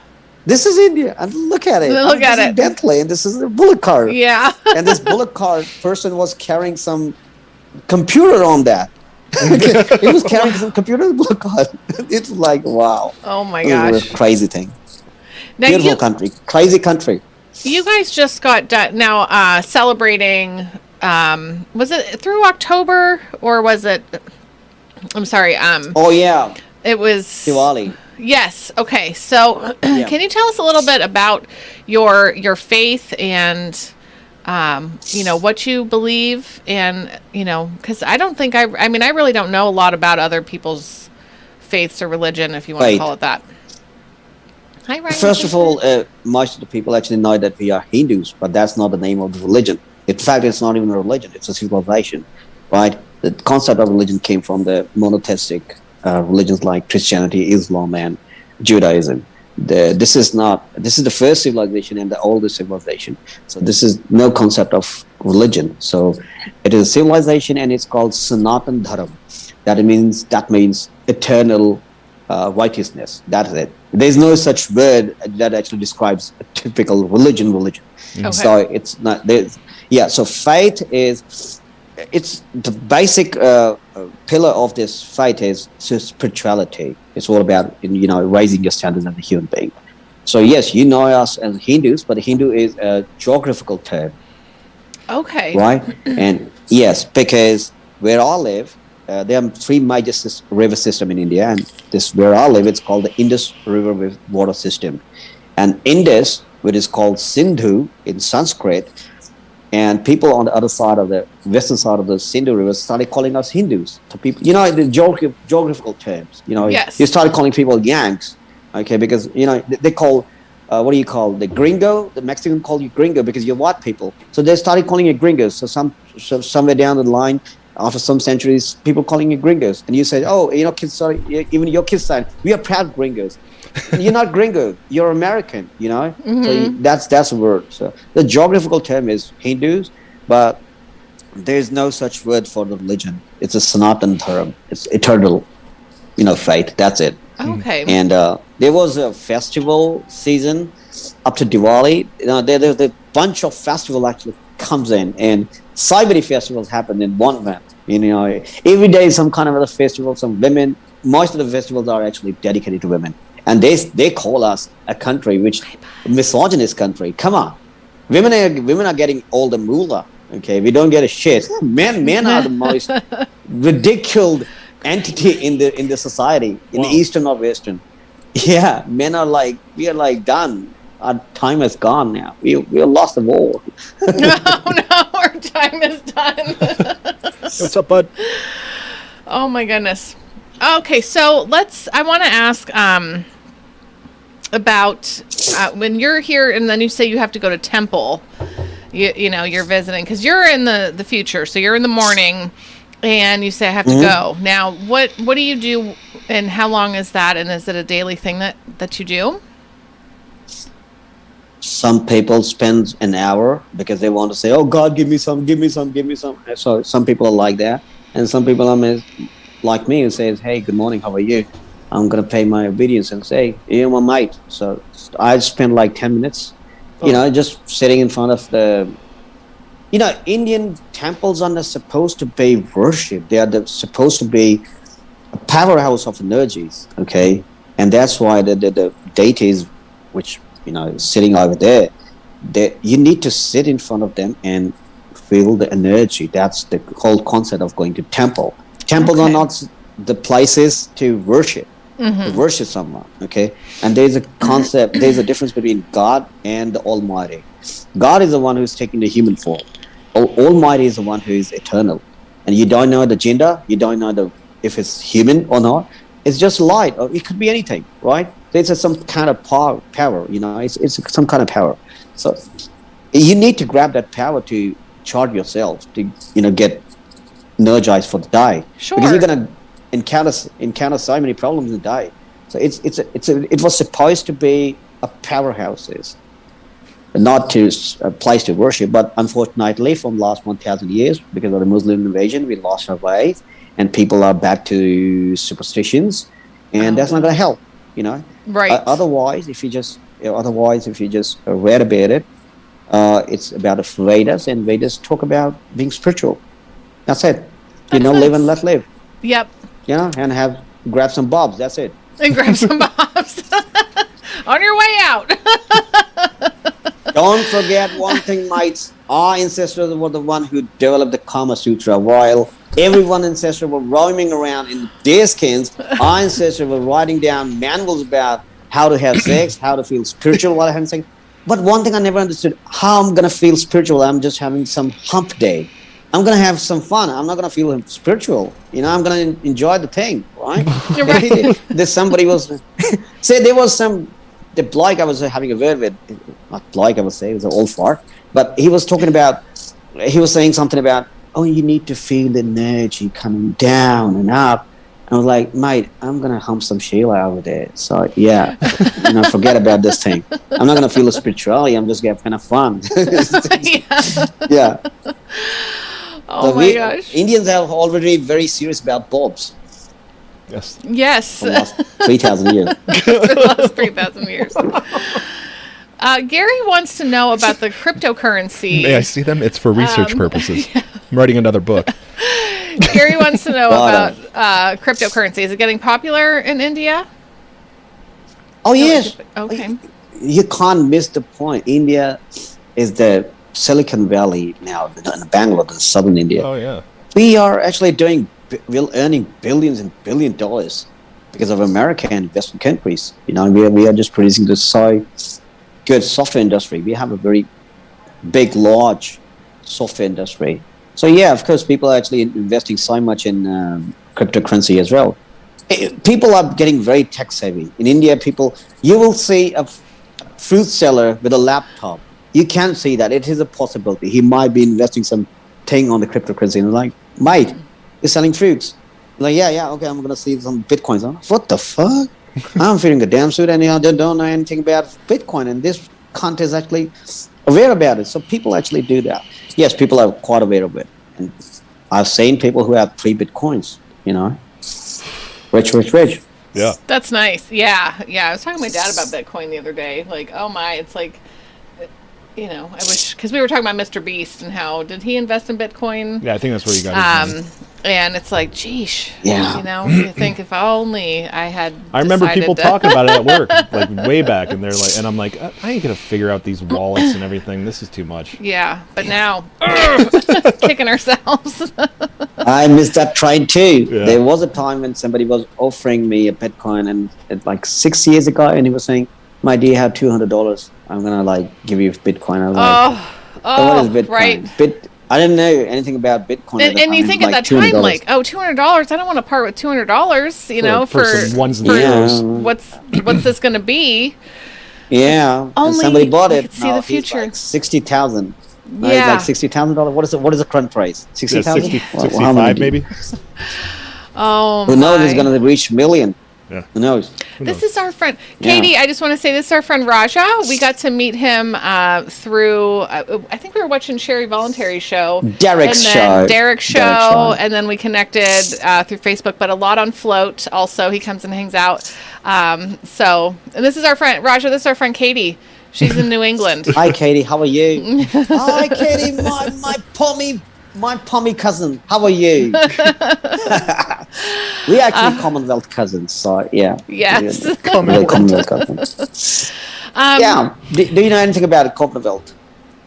this is India, and look at it. Look at this it. is Bentley, and this is a bullock cart. Yeah. And this bullock cart person was carrying some computer on that. He was carrying some computer on the bullock cart. It's like, wow. Oh my It was gosh. a crazy thing. Now Beautiful country, crazy country. You guys just got done now celebrating. Was it through October or was it? I'm sorry. Oh yeah, It was Diwali. Yes. Okay. So, can you tell us a little bit about your faith and, what you believe, and because I don't think I really don't know a lot about other people's faiths or religion, if you want to call it that. Hi, Ryan. First of all, most of the people actually know that we are Hindus, but that's not the name of the religion. In fact, it's not even a religion; it's a civilization, right? The concept of religion came from the monotheistic religions like Christianity, Islam, and Judaism. This is the first civilization and the oldest civilization. So this is no concept of religion. So it is a civilization, and it's called Sanatan Dharam. That means eternal righteousness. That's it. There's no such word that actually describes a typical religion. Okay. So it's not there. Yeah. So faith is. It's the basic pillar of this faith is spirituality. It's all about raising your standards as a human being. So yes, you know us as Hindus, but Hindu is a geographical term. Okay. Right? And yes, because where I live, there are three major river systems in India, and this where I live, it's called the Indus River water system, and Indus, which is called Sindhu in Sanskrit. And people on the other side of the western side of the Sindhu River started calling us Hindus. So people, the geographical terms. Yes. You started calling people Yanks, okay? Because they call what do you call the gringo? The Mexican call you gringo because you're white people. So they started calling you gringos. So somewhere down the line, after some centuries, people calling you gringos, and you said, oh, kids, sorry, even your kids said, we are proud gringos. You're not gringo, you're American, So that's a word. So the geographical term is Hindus, but there's no such word for the religion. It's a Sanatan Dharam. It's eternal, faith. That's it. Okay. And there was a festival season up to Diwali. There's a bunch of festival actually comes in, and so many festivals happen in one month. Every day some kind of other festival. Some women. Most of the festivals are actually dedicated to women. And they call us a country which misogynist country. Come on, women are getting all the moolah. Okay, we don't get a shit. Men are the most ridiculed entity in the society in the Eastern or Western. Yeah, men are like, we are like done. Our time is gone now. We lost the war. No, our time is done. What's up, bud? Oh my goodness. Okay, so I want to ask about when you're here and then you say you have to go to temple, you're visiting because you're in the future, so you're in the morning and you say I have to go. Now, what do you do and how long is that, and is it a daily thing that you do? Some people spend an hour because they want to say, oh God, give me some. So some people are like that, and some people are like me who says, hey, good morning, how are you? I'm going to pay my obedience and say, you're my mate. So I spend like 10 minutes, just sitting in front of the, Indian temples are not supposed to be worship. They are supposed to be a powerhouse of energies, okay? And that's why the deities, which sitting over there, you need to sit in front of them and feel the energy. That's the whole concept of going to temple. Temples are not the places to worship. To worship someone, okay? And there's a concept, there's a difference between God and the Almighty. God is the one who's taking the human form. Almighty is the one who is eternal. And you don't know the gender, you don't know if it's human or not. It's just light, or it could be anything, right? There's some kind of power, it's some kind of power. So you need to grab that power to charge yourself, to, get energized for the day. Sure. Because you're going to encounter so many problems in the day. So it was supposed to be a powerhouse, not to a place to worship. But unfortunately, from the last 1,000 years, because of the Muslim invasion, we lost our way, and people are back to superstitions, and that's not going to help. Right. Otherwise, if you just read about it, it's about the Vedas, and Vedas talk about being spiritual. That's it. Live and let live. Yep. And grab some bobs. That's it. And grab some bobs on your way out. Don't forget one thing, mates. Our ancestors were the one who developed the Kama Sutra. While everyone ancestors were roaming around in their skins, our ancestors were writing down manuals about how to have sex, how to feel spiritual while having sex. But one thing I never understood: how I'm gonna feel spiritual. I'm just having some hump day. I'm going to have some fun. I'm not going to feel spiritual. I'm going to enjoy the thing, right? You're right. There's somebody was, there was the bloke I was having a word with, not bloke I would say, it was an old fart, but he was saying something about, you need to feel the energy coming down and up. I was like, mate, I'm going to hump some Sheila over there. So, yeah, forget about this thing. I'm not going to feel the spirituality. I'm just going to have kind of fun. Yeah. Oh, my gosh. Indians are already very serious about bobs. Yes. For the last 3,000 years. For the last 3,000 years. Gary wants to know about the cryptocurrency. May I see them? It's for research purposes. Yeah. I'm writing another book. Gary wants to know about cryptocurrency. Is it getting popular in India? Oh, yes. Okay. You can't miss the point. India is the Silicon Valley now, in Bangalore, in southern India. Oh, yeah. We are actually we're earning billions and $billion because of America and Western countries. We are just producing this so good software industry. We have a very big, large software industry. So, yeah, of course, people are actually investing so much in cryptocurrency as well. People are getting very tech savvy. In India, you will see a fruit seller with a laptop. You can see that it is a possibility. He might be investing some thing on the cryptocurrency. And like, mate, you're selling fruits. Like, yeah, okay, I'm going to see some Bitcoins. What the fuck? I'm feeling a damn suit and I don't know anything about Bitcoin. And this cunt is actually aware about it. So people actually do that. Yes, people are quite aware of it. And I've seen people who have 3 Bitcoins, rich. Yeah. That's nice. Yeah. I was talking to my dad about Bitcoin the other day. Like, oh my, it's like, I wish, because we were talking about Mr. Beast and how, did he invest in Bitcoin? Yeah, I think that's where you got it. And it's like, geesh. Yeah. You think if only I had I remember people talking about it at work, like way back, and they're like, and I'm like, I ain't going to figure out these wallets and everything. This is too much. Yeah, but now, kicking ourselves. I missed that train too. Yeah. There was a time when somebody was offering me a Bitcoin, and like 6 years ago, and he was saying, my dear, have $200. I'm going to give you Bitcoin. I was what is Bitcoin? Right. I didn't know anything about Bitcoin. And you think at that time, like, $200, I don't want to part with $200, for some ones and zeros. What's this going to be? Yeah. Only and somebody bought it. See the future. Like 60,000. Yeah. It's like $60,000. What is the current price? 60,000? 65 maybe? Oh, who knows? It's going to reach million. Yeah. Who knows? This is our friend Katie. I just want to say this is our friend Raja. We got to meet him through. I think we were watching Sherry Voluntary's show, Derek's show, and then we connected through Facebook. But a lot on Float. Also, he comes and hangs out. And this is our friend Raja. This is our friend Katie. She's in New England. Hi, Katie. How are you? Hi, Katie. My pommy cousin. How are you? We are actually Commonwealth cousins, so yeah. Yes. Commonwealth cousins. Yeah. Do you know anything about Commonwealth?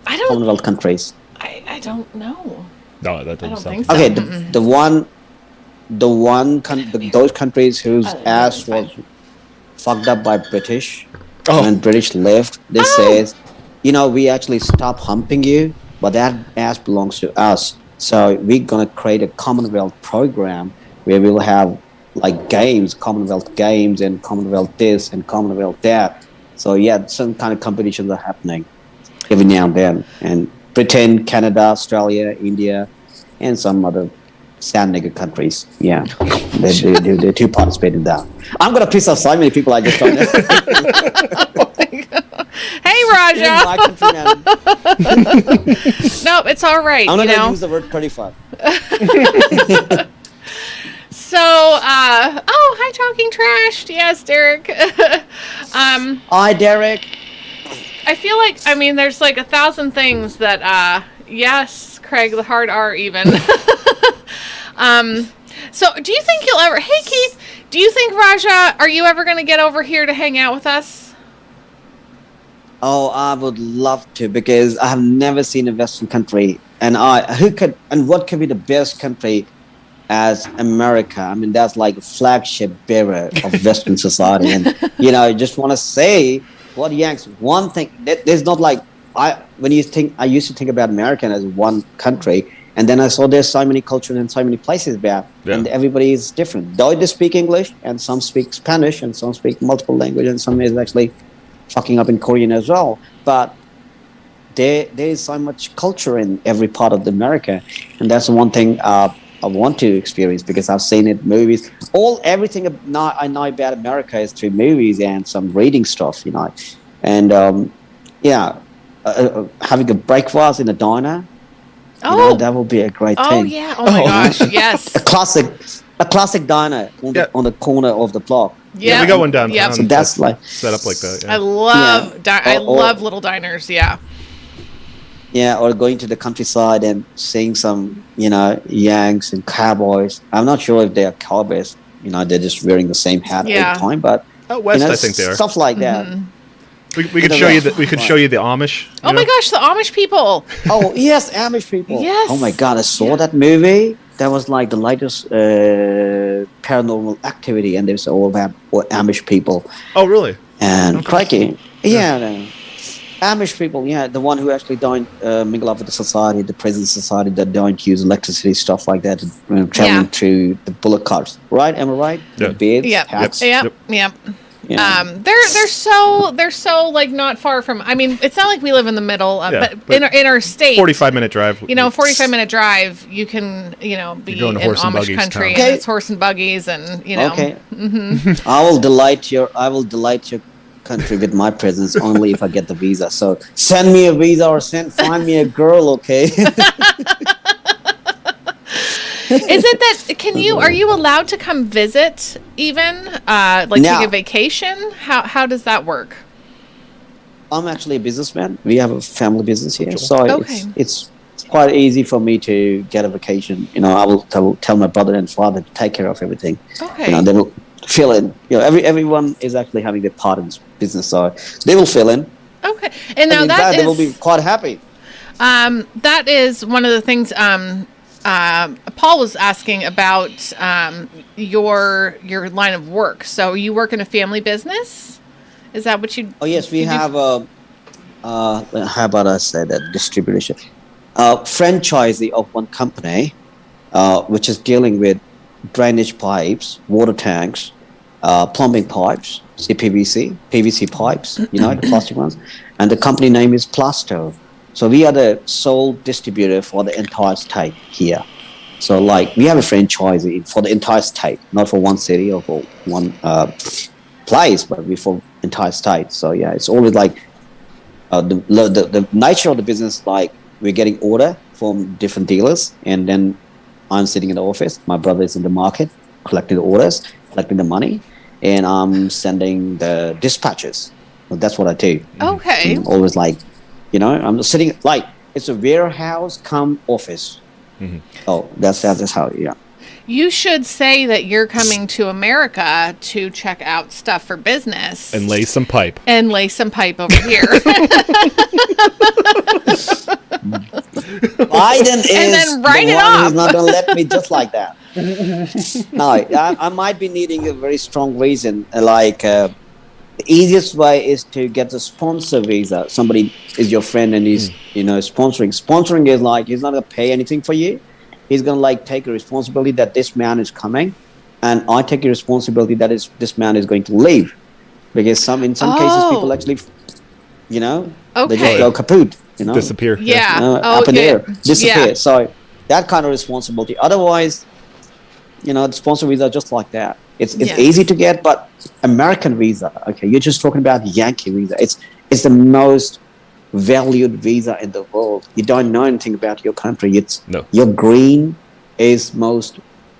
I don't. Commonwealth countries. I don't know. No, that doesn't sound. So. Okay, those countries whose ass was fucked up by British. When British left, they says, we actually stop humping you, but that ass belongs to us. So we're gonna create a Commonwealth program where we'll have like games, Commonwealth games, and Commonwealth this and Commonwealth that. So yeah, some kind of competitions are happening every now and then. And Britain, Canada, Australia, India, and some other sand nigger countries. Yeah, they do participate in that. I'm gonna piss off so many people. I just don't know. Hey, Raja. My country now. No, it's all right. I'm not gonna use the word 35. So, hi, Talking Trash. Yes, Derek. Hi, Derek. I feel like, there's like 1,000 things that, yes, Craig, the hard R even. So do you think you'll ever, hey, Keith, do you think, Raja, are you ever going to get over here to hang out with us? Oh, I would love to, because I have never seen a Western country, and what could be the best country as America? That's like a flagship bearer of Western society, and I just want to say, what Yanks, one thing, there's not like, I used to think about America as one country, and then I saw there's so many cultures and so many places there, and everybody is different. Though they speak English, and some speak Spanish, and some speak multiple languages, and some is actually fucking up in Korean as well. But there is so much culture in every part of America, and that's the one thing I want to experience, because I've seen it movies. Everything I know about America is through movies and some reading stuff, and having a breakfast in a diner. That would be a great thing. Oh yeah! Oh my gosh! Yes. A classic diner on the corner of the block. Yeah, we got one downtown. Yep. So that's like set up like that. Yeah. I love I love little diners. Yeah. Yeah, or going to the countryside and seeing some, Yanks and cowboys. I'm not sure if they are cowboys. They're just wearing the same hat all the time. But out west, I think they are. Stuff like that. We could show you the Amish. Oh my gosh, the Amish people. Oh yes, Amish people. Yes. Oh my God, I saw that movie. That was like the latest paranormal activity, and it was all about Amish people. Oh really? And crikey, Amish people, the one who actually don't mingle up with the society, the present society, that don't use electricity, stuff like that, traveling through the bullock carts. Right? Am I right? Yeah. The beards, hats. Yep. Yeah. They're so like not far from. It's not like we live in the middle, but in our state, 45-minute drive. 45-minute drive, you can be in Amish country, and it's horse and buggies, and Okay. Mm-hmm. I will delight your country with my presence only if I get the visa. So send me a visa or find me a girl, okay? Is it that are you allowed to come visit even take a vacation? How does that work? I'm actually a businessman. We have a family business here, so it's quite easy for me to get a vacation. I will tell my brother and father to take care of everything. Okay. They will fill in. Everyone is actually having their part in this business, so they will fill in. Okay, and now they will be quite happy. That is one of the things. Paul was asking about your line of work. So you work in a family business? Is that what you? Oh yes, we have how about I say that distribution, franchisee of one company, which is dealing with drainage pipes, water tanks, plumbing pipes, CPVC, PVC pipes, the plastic ones, and the company name is Plasto. So we are the sole distributor for the entire state here. So we have a franchisee for the entire state, not for one city or for one place, but we for entire state. So yeah, it's always like the nature of the business. Like we're getting order from different dealers, and then I'm sitting in the office. My brother is in the market collecting the orders, collecting the money, and I'm sending the dispatches. So that's what I do. Okay. Always I'm just sitting it's a warehouse come office. Mm-hmm. Oh, that's how. Yeah. You should say that you're coming to America to check out stuff for business. And lay some pipe. And lay some pipe over here. Biden is and then write the it one off. who's not going to let me just like that. No, I might be needing a very strong reason. The easiest way is to get the sponsor visa. Somebody is your friend and he's sponsoring. Sponsoring is like he's not going to pay anything for you. He's going to like take a responsibility that this man is coming, and I take a responsibility that this man is going to leave, because in some cases people actually, they just go kaput, disappear. Yeah, up in the air, disappear. Yeah. So that kind of responsibility. Otherwise, the sponsor visa are just like that. It's easy to get, but American visa. Okay, you're just talking about Yankee visa. It's the most valued visa in the world. You don't know anything about your country. Your green is most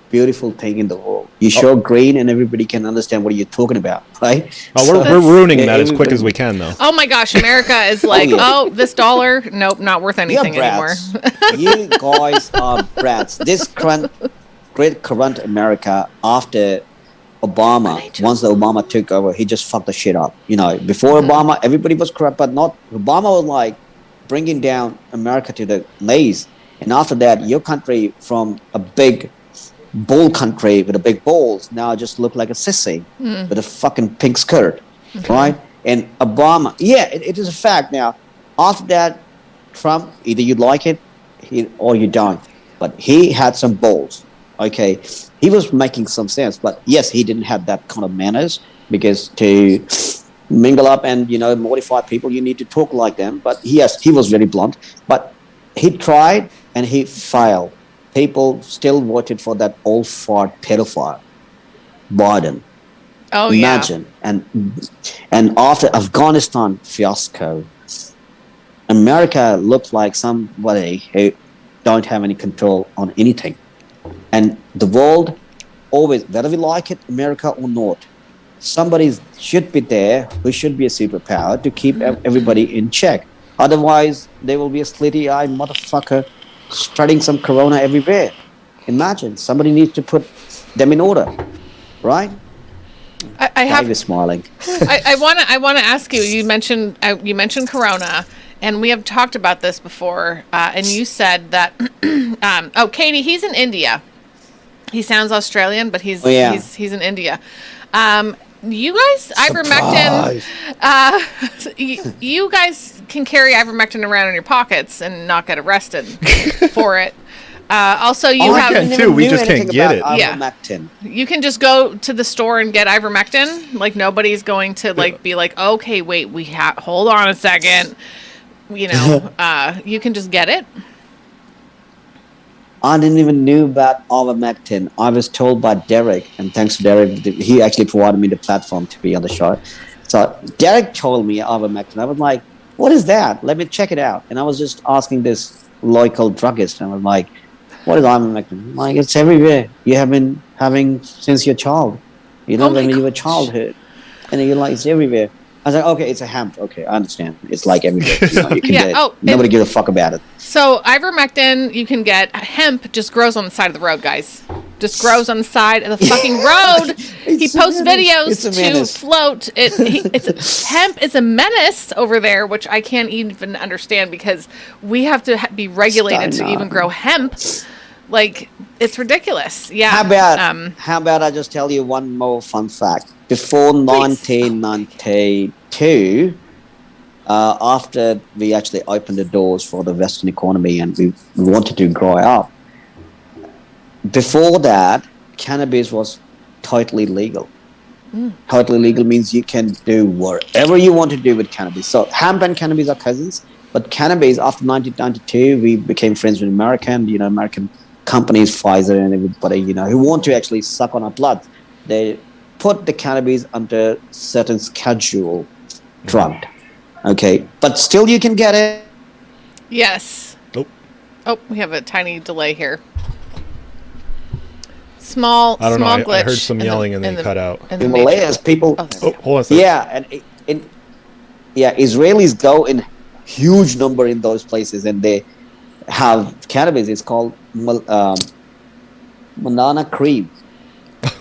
beautiful thing in the world. You show green and everybody can understand what you're talking about, right? We're ruining that as quick as we can, though. Oh my gosh, America is like, this dollar, nope, not worth anything anymore. You guys are brats. This great current America after Obama, once Obama took over, he just fucked the shit up. Before Obama, everybody was corrupt, but not Obama was like bringing down America to the knees. And after that, your country from a big bull country with a big balls now just look like a sissy with a fucking pink skirt, right? And Obama, it is a fact now. After that, Trump, either you like it or you don't, but he had some balls. Okay, he was making some sense, but yes, he didn't have that kind of manners, because to mingle up and mortify people, you need to talk like them. But yes, he was very blunt, but he tried and he failed. People still voted for that old fart pedophile, Biden. Oh, imagine. And after Afghanistan fiasco, America looked like somebody who don't have any control on anything. And the world always, whether we like it, America or not, somebody should be there who should be a superpower to keep everybody in check. Otherwise, there will be a slitty-eyed motherfucker spreading some corona everywhere. Imagine, somebody needs to put them in order, right? I have. Dave is smiling. I want to ask you. You mentioned corona. And we have talked about this before, and you said that. Katie, he's in India. He sounds Australian, but he's in India. You guys, ivermectin. You guys can carry ivermectin around in your pockets and not get arrested for it. Also, you have. Can too. We just can't get it. Ivermectin. You can just go to the store and get ivermectin. Like nobody's going to be like, okay, wait, hold on a second. You can just get it. I didn't even knew about ivermectin. I was told by Derek, and thanks to Derek, he actually provided me the platform to be on the show. So Derek told me ivermectin. I was like, what is that? Let me check it out. And I was just asking this local druggist, and I was like, what is ivermectin? I'm like, it's everywhere. You have been having since your child. When you were childhood. And you're like, it's everywhere. I was like, okay, it's a hemp. Okay, I understand. It's like everywhere. You can get it. Nobody gives a fuck about it. So ivermectin, you can get. Hemp just grows on the side of the road, guys. Just grows on the side of the fucking road. He posts videos to float. Hemp is a menace over there, which I can't even understand, because we have to be regulated to even grow hemp. Like, it's ridiculous. Yeah. How about I just tell you one more fun fact? Before 1992, after we actually opened the doors for the Western economy and we wanted to grow up, before that, cannabis was totally legal. Totally legal means you can do whatever you want to do with cannabis. So hemp and cannabis are cousins, but cannabis, after 1992, we became friends with American companies, Pfizer and everybody, who want to actually suck on our blood. They put the cannabis under certain schedule drugged. Okay, but still you can get it. Yes. Oh, we have a tiny delay here. Small glitch. I heard some yelling and then cut out. In the Himalayas, people. Hold on a second. Yeah, and Israelis go in huge number in those places, and they have cannabis. It's called banana cream.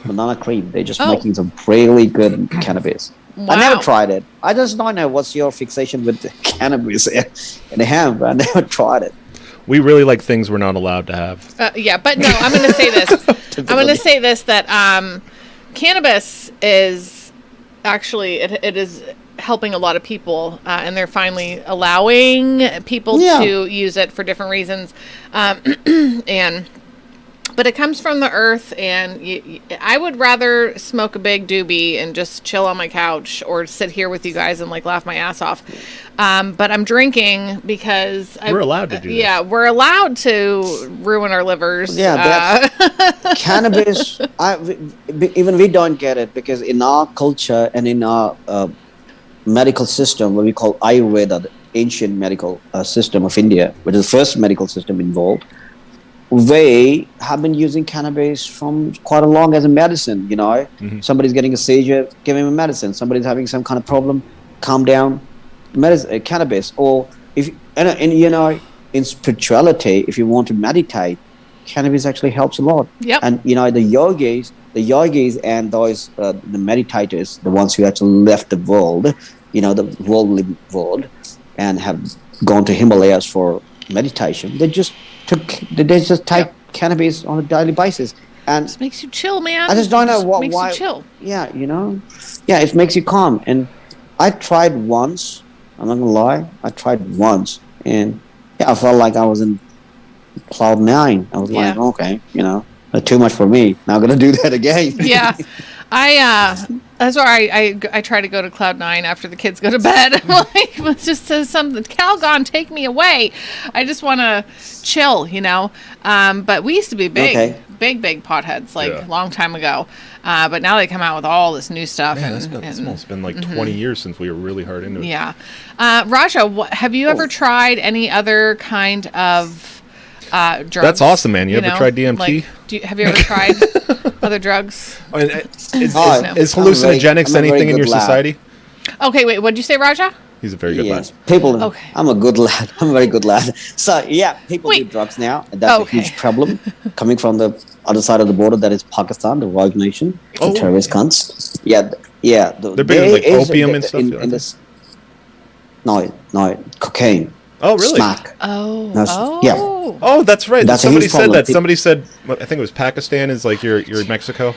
Banana cream. They're just making some really good cannabis. Wow. I never tried it. I just don't know what's your fixation with the cannabis and hemp. I never tried it. We really like things we're not allowed to have. Yeah, but no, I'm going to say this. That cannabis is actually, it is helping a lot of people, and they're finally allowing people to use it for different reasons. But it comes from the earth, and I would rather smoke a big doobie and just chill on my couch or sit here with you guys and like laugh my ass off. But I'm drinking because we're allowed to do this. Yeah, we're allowed to ruin our livers. Yeah, cannabis. Even we don't get it because in our culture and in our medical system, what we call Ayurveda, the ancient medical system of India, which is the first medical system involved. They have been using cannabis from quite a long as a medicine, you know. Mm-hmm. Somebody's getting a seizure, give him a medicine. Somebody's having some kind of problem, calm down, cannabis. Or if and you know, in spirituality, if you want to meditate, cannabis actually helps a lot. Yep. And you know, the yogis and those the meditators, the ones who actually left the world, you know, the worldly world, and have gone to Himalayas for meditation. They just take cannabis on a daily basis, and it makes you chill, man. I just don't know why. You chill. Yeah, you know, it makes you calm. And I tried once. I'm not gonna lie. I tried once, and I felt like I was in cloud 9. I was like, okay, you know, too much for me. Not gonna do that again. Yeah, that's why I try to go to cloud 9 after the kids go to bed. I'm like, let's just say something. Calgon, take me away. I just want to chill, you know. But we used to be big potheads, like a long time ago. But now they come out with all this new stuff. Man, it's almost been like 20 years since we were really hard into it. Yeah. Raja, have you ever tried any other kind of drugs? That's awesome, man. You ever tried DMT? Like, have you ever tried other drugs? Is hallucinogenics anything in your society? Okay, wait. What did you say, Raja? He's a very good lad. People. Okay. I'm a good lad. I'm a very good lad. So people do drugs now, and that's a huge problem coming from the other side of the border. That is Pakistan, the rogue nation, the terrorist cunts. Yeah. They're big like opium and stuff. No, cocaine. Oh, really? Smack. Yeah. Oh, that's right. Somebody said that. Somebody said, I think it was Pakistan is like your Mexico.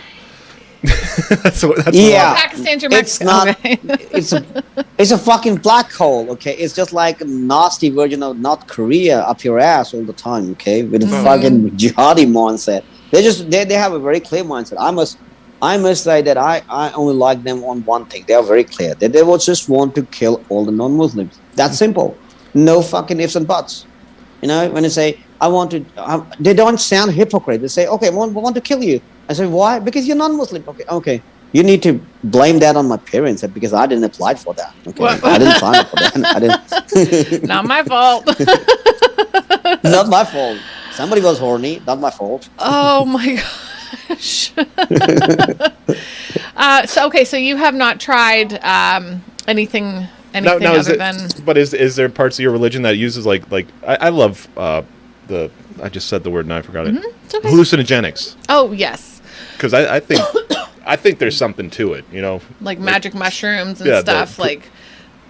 that's Pakistan's your Mexico. It's not. It's a fucking black hole. Okay, it's just like a nasty version of North Korea up your ass all the time. Okay, with a fucking jihadi mindset. They have a very clear mindset. I must say that I only like them on one thing. They are very clear that they will just want to kill all the non-Muslims. That's simple. No fucking ifs and buts. You know, when they say, I want to, they don't sound hypocrite. They say, okay, I want to kill you. I say, why? Because you're non-Muslim. Okay. You need to blame that on my parents because I didn't apply for that. Okay. I didn't sign up for that. Not my fault. Not my fault. Somebody was horny. Not my fault. Oh my gosh. So you have not tried anything other than... But is there parts of your religion that uses like I love I just said the word and I forgot it. It's okay. Hallucinogenics. Oh yes. Because I think there's something to it, you know. Like magic mushrooms and stuff. Like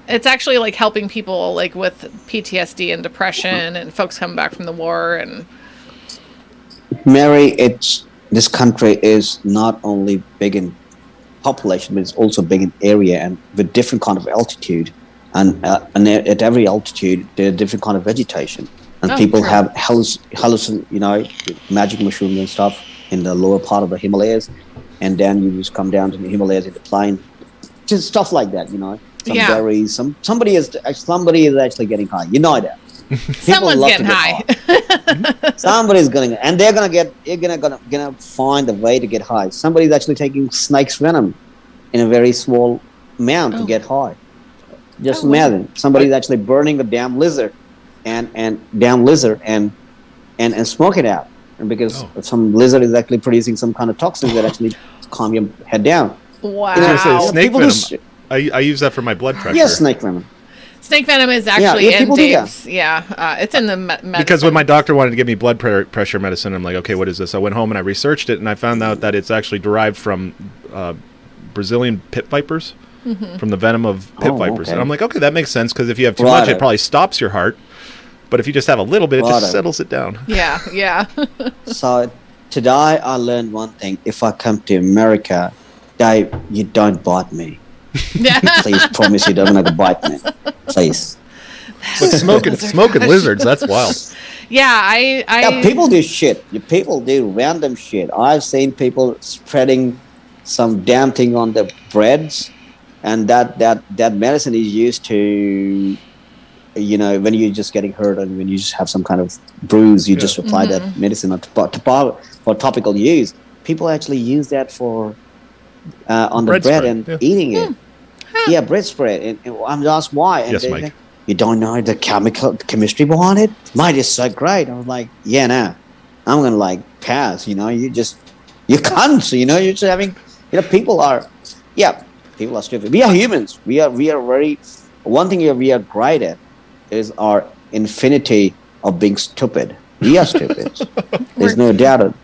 it's actually like helping people like with PTSD and depression and folks coming back from the war and. Mary, this country is not only big in population, but it's also big in area and with different kind of altitude, and at every altitude there are different kind of vegetation, and people have magic mushrooms and stuff in the lower part of the Himalayas, and then you just come down to the Himalayas in the plain, just stuff like that, you know. Some berries, somebody is actually getting high, you know that. Someone's getting high. Somebody's gonna find a way to get high. Somebody's actually taking snake's venom in a very small amount to get high. Just imagine somebody's actually burning a damn lizard and smoke it out, and because some lizard is actually producing some kind of toxins that actually calm your head down. Wow. Snake venom. I use that for my blood pressure. Yes, snake venom. Snake venom is actually in Dave's. Yeah, it's in the medicine. Because when my doctor wanted to give me blood pressure medicine, I'm like, okay, what is this? I went home and I researched it, and I found out that it's actually derived from Brazilian pit vipers, from the venom of pit vipers. Okay. And I'm like, okay, that makes sense, because if you have too much, it probably stops your heart. But if you just have a little bit, it just settles it down. Yeah. So today I learned one thing. If I come to America, Dave, you don't bite me. Please promise you don't bite me. Please. But smoking lizards, that's wild. Yeah, people do shit. People do random shit. I've seen people spreading some damn thing on the breads, and that medicine is used to, when you're just getting hurt and when you just have some kind of bruise, you just apply that medicine for topical use. People actually use that for on the bread and eating it. Yeah, bread spread. And I'm asked why. And yes, Mike. You don't know the chemistry behind it? Mine is so great. I was like, yeah, nah. I'm going to pass, you can't, you're just having, people are stupid. We are humans. We are very, one thing we are great at is our infinity of being stupid. We are stupid. There's no doubt.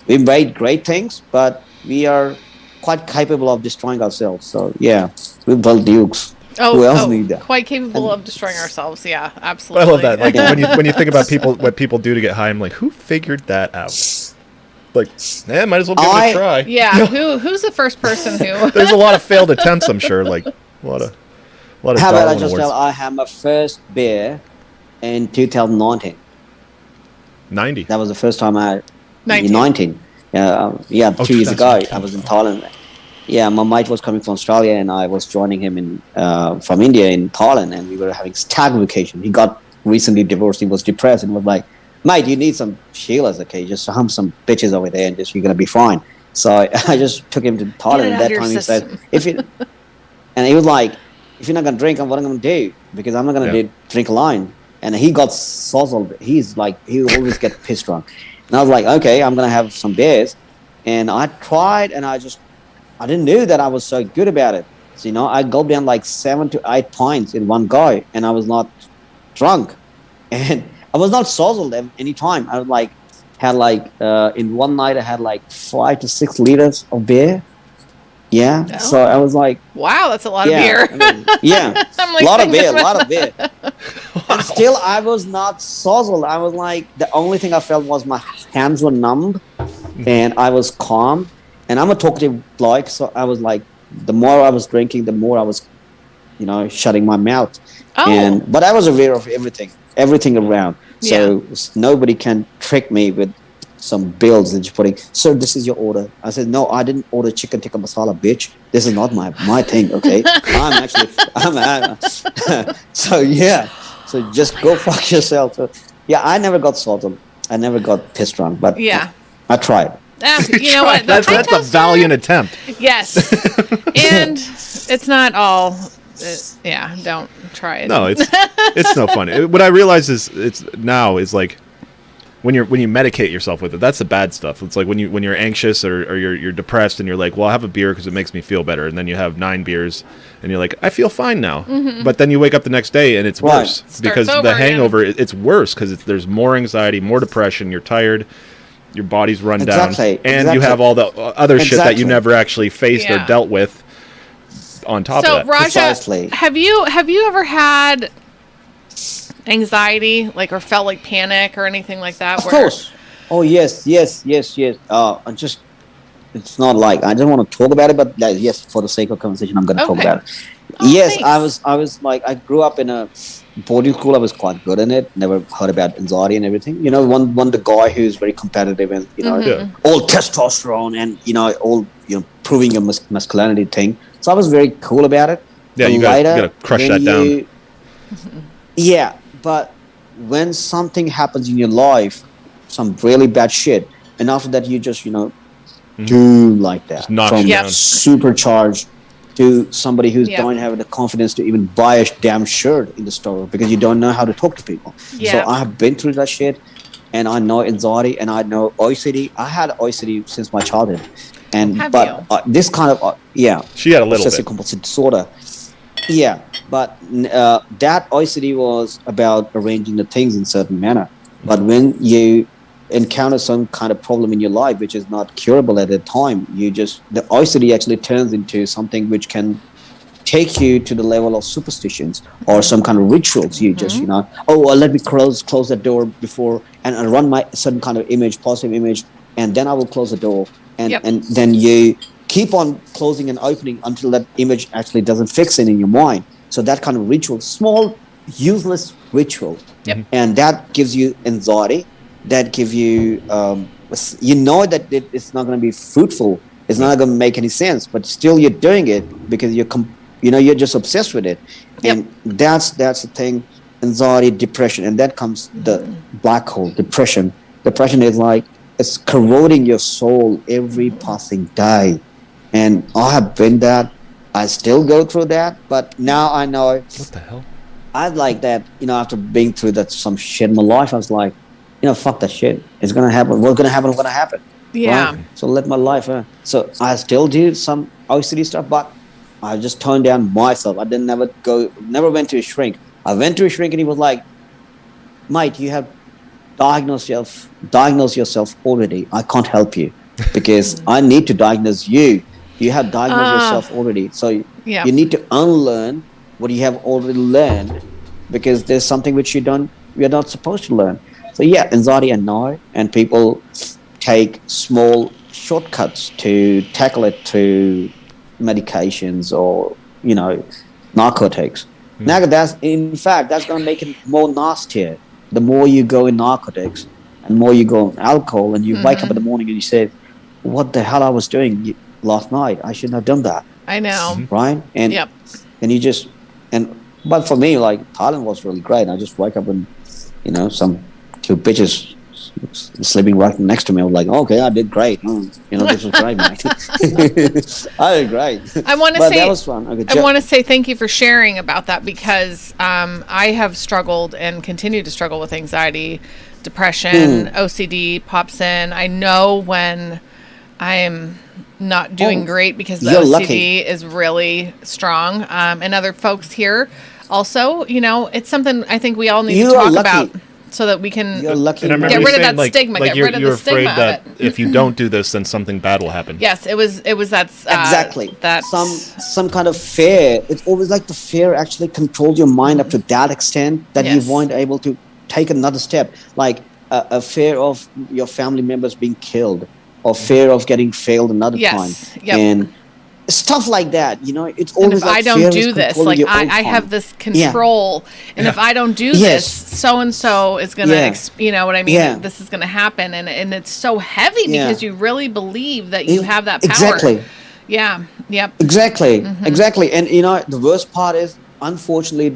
We made great things, but we are quite capable of destroying ourselves. So yeah, we built dukes. Who else need that? Quite capable of destroying ourselves. Yeah, absolutely. I love that. Like when you think about what people do to get high, I'm like, who figured that out? Like, might as well give it a try. Yeah, who's the first person who? There's a lot of failed attempts, I'm sure. Like a lot of. How about I just tell? I had my first beer in 2019. 90. That was the first time I. 19. 2 years ago, I was in Thailand. Yeah, my mate was coming from Australia, and I was joining him from India in Thailand, and we were having stag vacation. He got recently divorced. He was depressed and was like, "Mate, you need some Sheilas, okay? Just hump some bitches over there, and you're gonna be fine." So I just took him to Thailand. At that time, he said, and he was like, "If you're not gonna drink, what am I gonna do? Because I'm not gonna drink alone." And he got sozzled. He's like, he always get pissed drunk. And I was like, okay, I'm gonna have some beers. And I tried, and I didn't know that I was so good about it. So, I gulped down like 7 to 8 pints in one go, and I was not drunk. And I was not sozzled any time. I was in one night I had 5 to 6 liters of beer. Yeah. Oh. So I was like, wow, that's a lot of beer. Yeah. A lot of beer. And still I was not sozzled. I was like, the only thing I felt was my hands were numb and I was calm. And I'm a talkative bloke, so I was like, the more I was drinking, the more I was, shutting my mouth. Oh. But I was aware of everything around. So nobody can trick me with some bills that you're putting. So this is your order. I said, no, I didn't order chicken tikka masala, bitch. This is not my thing, okay? So yeah. So just go fuck yourself. So, yeah, I never got salted. I never got pissed drunk, but I tried. You know what? That's a valiant attempt. Yes. And it's not all. Don't try it. No, it's no fun. What I realize is like when you medicate yourself with it, that's the bad stuff. It's like when you're anxious or you're depressed and you're like, well, I'll have a beer because it makes me feel better, and then you have 9 beers and you're like, I feel fine now. Mm-hmm. But then you wake up the next day and it's worse because the hangover it's worse because there's more anxiety, more depression. You're tired. Your body's run down, and you have all the other shit that you never actually faced or dealt with. On top of that, Raja, have you ever had anxiety, or felt like panic or anything like that? Of course. Oh yes. It's not like I don't want to talk about it, but yes, for the sake of conversation, I'm going to talk about it. Oh, yes, thanks. I was like, I grew up in a boarding school. I was quite good in it. Never heard about anxiety and everything. One the guy who's very competitive and all testosterone and all proving your masculinity thing. So I was very cool about it. Yeah, you got to crush that down. Yeah, but when something happens in your life, some really bad shit, and after that you just do like that from supercharged to somebody who don't have the confidence to even buy a damn shirt in the store because you don't know how to talk to people. So I have been through that shit, and I know anxiety, and I know OCD. I had OCD since my childhood, and this kind of she had a little obsessive compulsive disorder. Yeah, but that OCD was about arranging the things in certain manner. But when you encounter some kind of problem in your life which is not curable at that time, the OCD actually turns into something which can take you to the level of superstitions or some kind of rituals. You just, let me close the door before and run my certain kind of image, positive image, and then I will close the door. And then you keep on closing and opening until that image actually doesn't fix it in your mind. So that kind of ritual, small, useless ritual. Yep. And that gives you anxiety. That gives you, that it's not going to be fruitful. It's not going to make any sense, but still you're doing it because you're just obsessed with it. Yep. And that's the thing, anxiety, depression. And that comes the black hole, depression. Depression is like, it's corroding your soul every passing day. And I have been that. I still go through that, but now I know. What the hell? I like that, after being through some shit in my life, I was like, fuck that shit. It's going to happen. What's going to happen? What's going to happen? Yeah. Right? So let my life. So I still do some OCD stuff, but I just toned down myself. I never went to a shrink. I went to a shrink and he was like, mate, you have diagnosed yourself already. I can't help you because I need to diagnose you. You have diagnosed yourself already. So you need to unlearn what you have already learned because there's something which you're not supposed to learn. So anxiety and now, and people take small shortcuts to tackle it through medications or, narcotics. Now that's going to make it more nastier. The more you go in narcotics and more you go in alcohol and you wake up in the morning and you say, what the hell I was doing last night? I shouldn't have done that. I know. Right? And and you just, but for me, like Thailand was really great. I just wake up and, some two bitches sleeping right next to me. I was like, okay, I did great. This was great, mate. I did great. I want to but say that was fun. I want to say thank you for sharing about that because I have struggled and continue to struggle with anxiety, depression, OCD pops in. I know when I'm not doing great because the OCD lucky. is really strong. And other folks here also, it's something I think we all need to talk about. So that we can get rid of that stigma. Get rid of the stigma. You're afraid that if you don't do this, then something bad will happen. Yes, it was that. Exactly. That some kind of fear. It's always like the fear actually controls your mind up to that extent that you weren't able to take another step. Like a fear of your family members being killed, or fear of getting failed another time, and stuff like that. It's always and if like I don't do this, like I have this control, and if I don't do this, so and so is gonna, you know what I mean? Yeah. This is gonna happen, and it's so heavy because you really believe that you have that power. Exactly. Yeah. Yep. Exactly. Exactly. And the worst part is, unfortunately,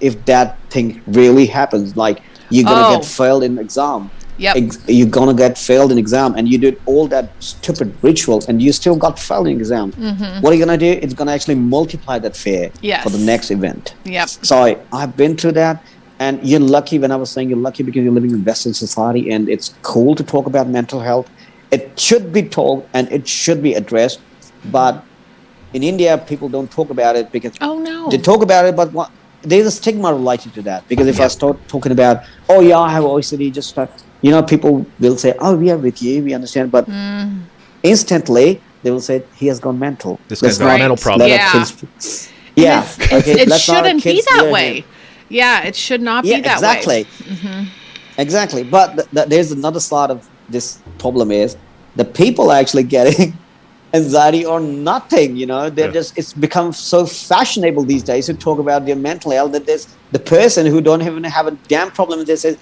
if that thing really happens, like you're gonna get failed in exam. Yep. You're gonna get failed in exam, and you did all that stupid ritual, and you still got failed in exam. What are you gonna do? It's gonna actually multiply that fear for the next event. Yep. So I've been through that, and you're lucky. When I was saying you're lucky because you're living in Western society, and it's cool to talk about mental health. It should be talked and it should be addressed, but in India, people don't talk about it because they talk about it, but there's a stigma related to that. Because if I start talking about, I have OCD, just start. People will say, we are with you, we understand. But instantly, they will say, he has gone mental. This guy's got a mental problem. It shouldn't be that way. Yeah, it should not be that way. Exactly. But there's another side of this problem is the people are actually getting anxiety or nothing. They're just, it's become so fashionable these days to talk about their mental health that there's the person who don't even have a damn problem and they say,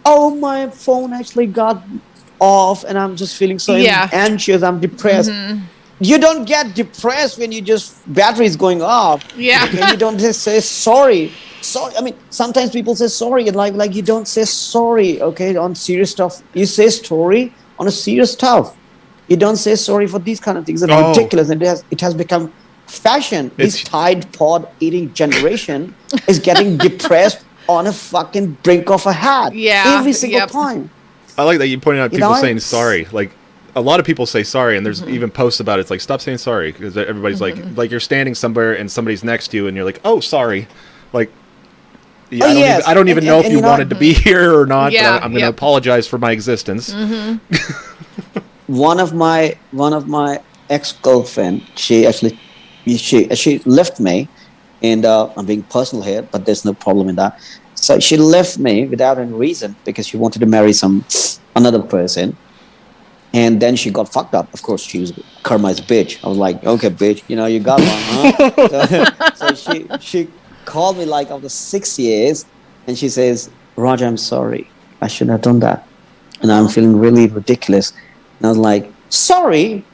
my phone actually got off and I'm just feeling so anxious, I'm depressed. You don't get depressed when battery is going off. Yeah. And you don't just say sorry. I mean, sometimes people say sorry and like you don't say sorry, okay, on serious stuff. You say sorry on a serious stuff. You don't say sorry for these kind of things. It's ridiculous. And it has become fashion. This Tide Pod eating generation is getting depressed on a fucking brink of a hat. Yeah. Every single time. I like that you pointed out people saying sorry. Like, a lot of people say sorry, and there's even posts about it. It's like, stop saying sorry, because everybody's like you're standing somewhere and somebody's next to you, and you're like, oh, sorry, like. Yeah, I don't even know if you wanted to be here or not. Yeah, but I'm going to apologize for my existence. One of my ex-girlfriend, she left me, and I'm being personal here, but there's no problem in that. So she left me without any reason because she wanted to marry another person, and then she got fucked up. Of course, she was karma's bitch. I was like, okay, bitch, you got one, huh? so she called me like after 6 years, and she says, Roger, I'm sorry. I shouldn't have done that. And I'm feeling really ridiculous. And I was like, sorry?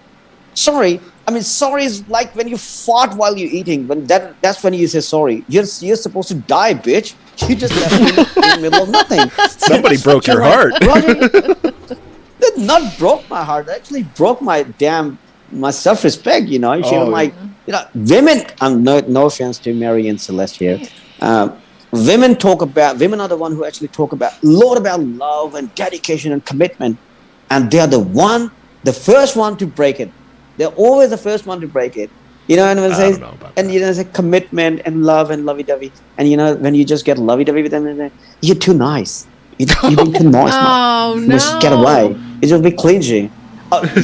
I mean, sorry is like when you fart while you're eating. That's when you say sorry. You're supposed to die, bitch. You just left me in the middle of nothing. Somebody broke your heart. Roger, that not broke my heart. It actually broke my self-respect, She was like, women, no offense to Mary and Celeste here. Women are the one who actually talk about a lot about love and dedication and commitment. And they're the first one to break it. They're always the first one to break it. And when they say commitment and love and lovey-dovey. And when you just get lovey-dovey with them, you're too nice. You're being too nice. Oh, no. You must get away. It's just be clingy.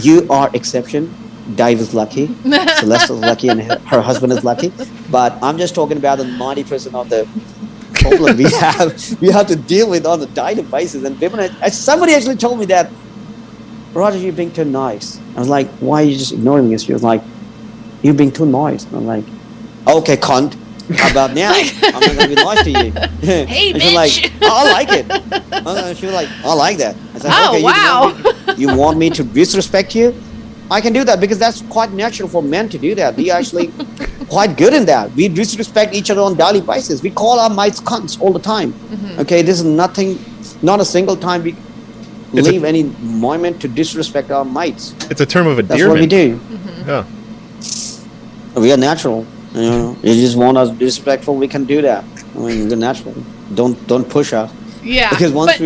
You are exception. Dave is lucky, Celeste is lucky, and her husband is lucky. But I'm just talking about the 90% of the problem we have to deal with on a daily basis. And somebody actually told me that, Roger, you're being too nice. I was like, why are you just ignoring me? She was like, you're being too nice. I'm like, okay, cunt. How about now? I'm not going to be nice to you. Hey, and bitch. she's like, I like it. She was like, I like that. I said, Oh, okay, wow. You want me to disrespect you? I can do that because that's quite natural for men to do that. We actually quite good in that. We disrespect each other on daily basis. We call our mates cunts all the time. Okay, this is not a single time we leave any moment to disrespect our mates. It's a term of endearment. That's what we do. Yeah. We are natural. You just want us disrespectful, we can do that. I mean, we're natural. Don't push us. Yeah. Because once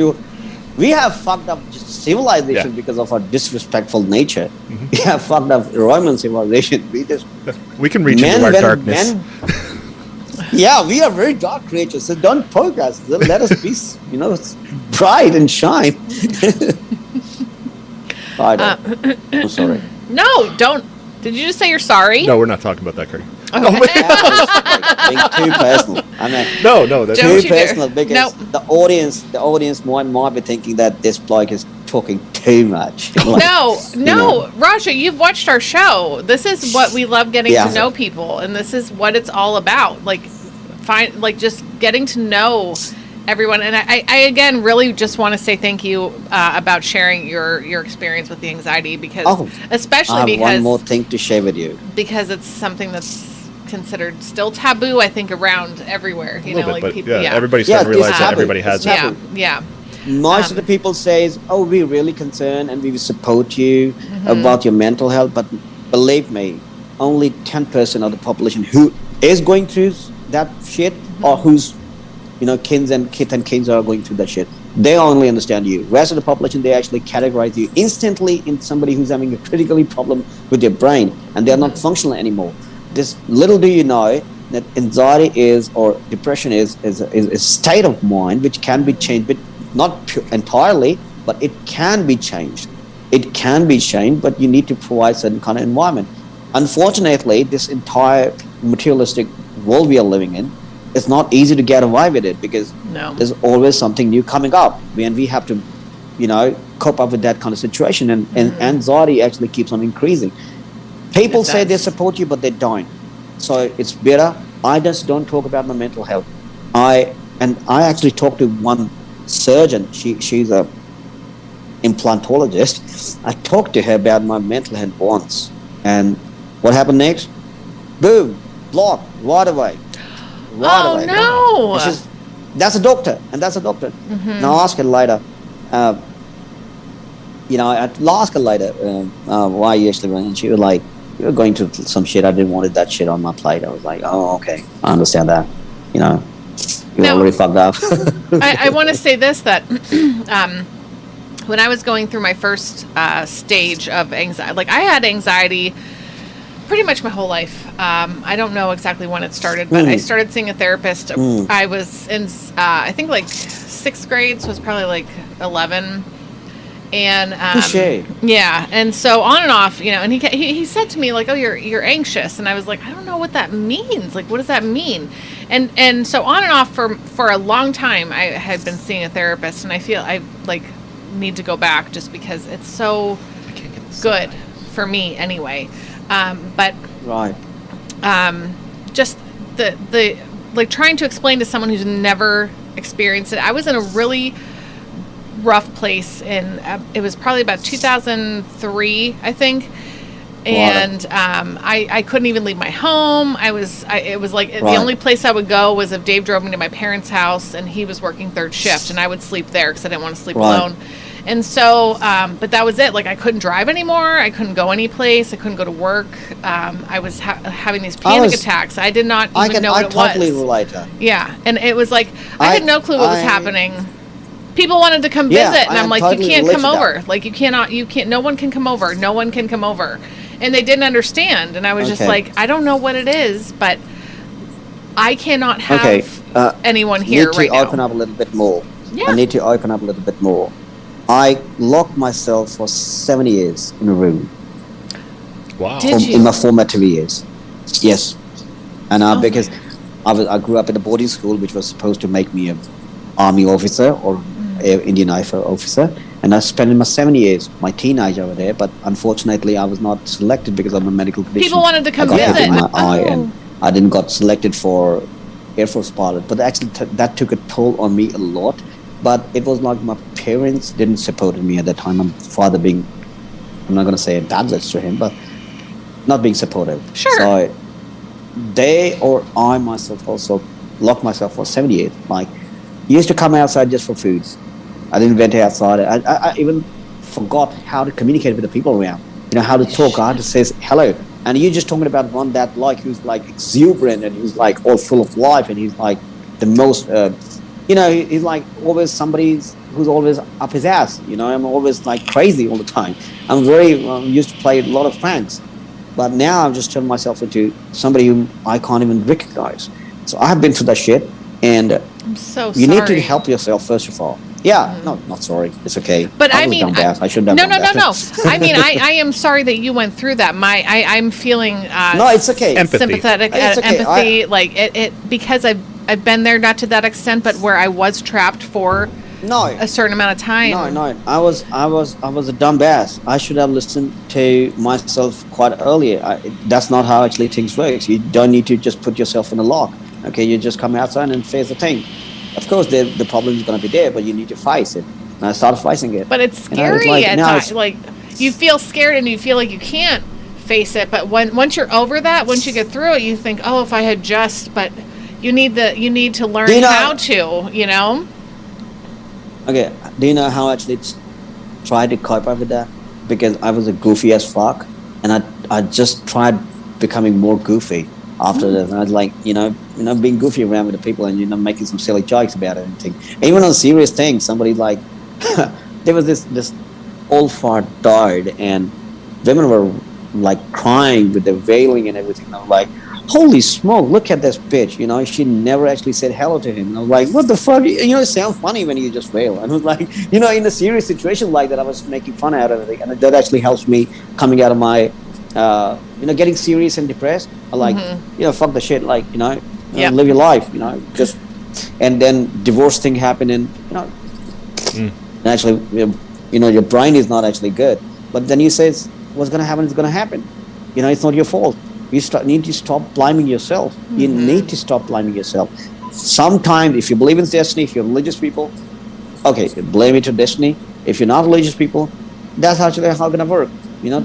we have fucked up civilization because of our disrespectful nature. We have fucked up Roman civilization. We can reach into our darkness. Yeah, we are very dark creatures. So don't poke us. Let us be, bright and shine. I'm sorry. No, don't. Did you just say you're sorry? No, we're not talking about that, Craig. Okay. Being too personal. I mean, no, that's too personal because the audience might be thinking that this bloke is talking too much. No, Raja, you've watched our show. This is what we love getting to know people, and this is what it's all about. Just getting to know everyone. And I again really just want to say thank you about sharing your experience with the anxiety because especially because I have one more thing to share with you because it's something that's considered still taboo, I think, around everywhere. People. Yeah, everybody's starting to realize that everybody has it. Yeah. Most of the people says, "Oh, we're really concerned and we will support you about your mental health." But believe me, only 10% of the population who is going through that shit or who's kith and kins are going through that shit. They only understand you. Rest of the population, they actually categorize you instantly in somebody who's having a critically problem with their brain and they're not functional anymore. This little do you know that anxiety or depression is a state of mind which can be changed, but not entirely, but it can be changed. It can be changed, but you need to provide certain kind of environment. Unfortunately, this entire materialistic world we are living in, it's not easy to get away with it because there's always something new coming up and we have to, cope up with that kind of situation and anxiety actually keeps on increasing. People say they support you, but they don't. So it's better. I just don't talk about my mental health. I actually talked to one surgeon. She's a implantologist. I talked to her about my mental health once. And what happened next? Boom, block, right away. Right away. No! That's a doctor. And I'll ask her later. I'll ask her later why you actually went. And she was like, you're going through some shit. I didn't want that shit on my plate. I was like, oh, okay. I understand that. You're already fucked up. I want to say this, that when I was going through my first stage of anxiety, like I had anxiety pretty much my whole life. I don't know exactly when it started, but I started seeing a therapist. I was in, I think like 6th grade, so it was probably like 11. And yeah, and so on and off, you know. And he said to me like, "Oh, you're anxious," and I was like, "I don't know what that means. Like, what does that mean?" And so on and off for a long time, I had been seeing a therapist, and I feel I like need to go back just because it's so good for me anyway. But just the like trying to explain to someone who's never experienced it. I was in a really rough place in it was probably about 2003, I think, and I couldn't even leave my home. It was like the only place I would go was if Dave drove me to my parents' house and he was working 3rd shift, and I would sleep there because I didn't want to sleep alone. And so but that was it. Like I couldn't drive anymore. I couldn't go any place. I couldn't go to work. I was having these panic attacks. I did not even know what it was. I totally relate to. Yeah, and it was like I had no clue what was happening. People wanted to come visit, and I'm like, totally, you can't come over. Like you can't. No one can come over. No one can come over. And they didn't understand. And I was just like, I don't know what it is, but I cannot have anyone here right now. I need to open up a little bit more. Yeah. I need to open up a little bit more. I locked myself for 7 years in a room. Wow. Did you? In my formative years. Yes. And because I grew up in a boarding school which was supposed to make me an army officer or Indian Rifle officer, and I spent my 7 years, my teenage over there, but unfortunately I was not selected because of my medical condition. People wanted to come visit. I got hit in my eye, and I didn't got selected for Air Force pilot, but actually that took a toll on me a lot. But it was like my parents didn't support me at that time. My father being, I'm not going to say a dadless to him, but not being supportive. Sure. So they or I myself also locked myself for 7 years. Like, used to come outside just for food. I didn't venture outside. I even forgot how to communicate with the people around. You know, how to talk, how to say hello. And you're just talking about one that like who's like exuberant and who's like all full of life, and he's like the most, you know, he's like always somebody who's always up his ass. You know, I'm always like crazy all the time. I'm very used to play a lot of pranks, but now I'm just turning myself into somebody who I can't even recognize. So I have been through that shit, and I'm so you sorry. need to help yourself first of all. Yeah, no, not sorry. It's okay. But I mean, I shouldn't have done that. No. I mean, I am sorry that you went through that. I'm feeling no, it's okay. Sympathetic, empathy, like it because I've been there, not to that extent, but where I was trapped for a certain amount of time. No, I was a dumbass. I should have listened to myself quite earlier. That's not how actually things work. You don't need to just put yourself in a lock. Okay, you just come outside and face the thing. Of course, the problem is going to be there, but you need to face it. And I started facing it. But it's scary at times. Like, you feel scared and you feel like you can't face it. But once you're over that, once you get through it, you think, oh, if I had just. But you need to learn how to. You know. Okay. Do you know how I actually tried to cope up with that? Because I was a goofy as fuck, and I just tried becoming more goofy. After that, and I was like, you know, being goofy around with the people and, making some silly jokes about everything. Even on serious things, somebody like, there was this old fart died, and women were like crying with the wailing and everything. And I was like, holy smoke, look at this bitch. You know, she never actually said hello to him. And I was like, what the fuck? You know, it sounds funny when you just wail. And I was like, you know, in a serious situation like that, I was making fun out of everything. And that actually helps me coming out of my, getting serious and depressed. I like, fuck the shit, like, live your life, just, and then divorce thing happened, and, actually, your brain is not actually good. But then you say, what's going to happen is going to happen. It's not your fault. You need to stop blaming yourself. You need to stop blaming yourself. Sometimes, if you believe in destiny, if you're religious people, okay, blame it to destiny. If you're not religious people, that's actually how it's going to work.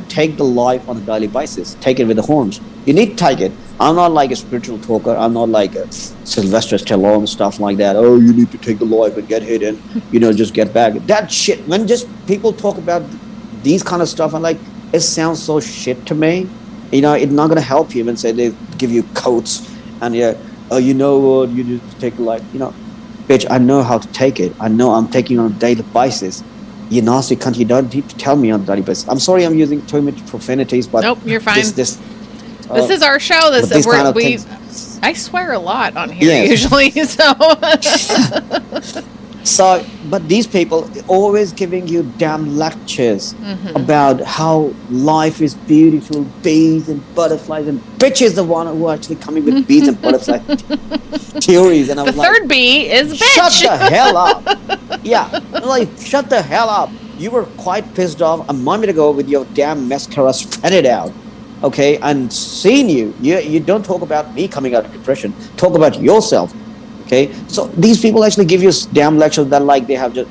Take the life on a daily basis. Take it with the horns. You need to take it. I'm not like a spiritual talker. I'm not like a Sylvester Stallone, stuff like that. Oh, you need to take the life and get hit and, just get back. That shit, when just people talk about these kind of stuff, I'm like, it sounds so shit to me. It's not going to help you when say they give you coats and you know what, you need to take the life. Bitch, I know how to take it. I know I'm taking it on a daily basis. you nasty cunt, you don't need to tell me on a daily basis. I'm sorry I'm using too much profanities, but nope, you're fine. This is our show. I swear a lot on here usually, so. So, but these people always giving you damn lectures about how life is beautiful, bees and butterflies, and bitch is the one who actually coming with bees and butterfly theories. And I was the third bee is bitch. Shut the hell up! Yeah, like shut the hell up. You were quite pissed off a moment ago with your damn mascara spread it out. Okay, and seeing you don't talk about me coming out of depression. Talk about yourself. Okay, so these people actually give you damn lectures that like they have just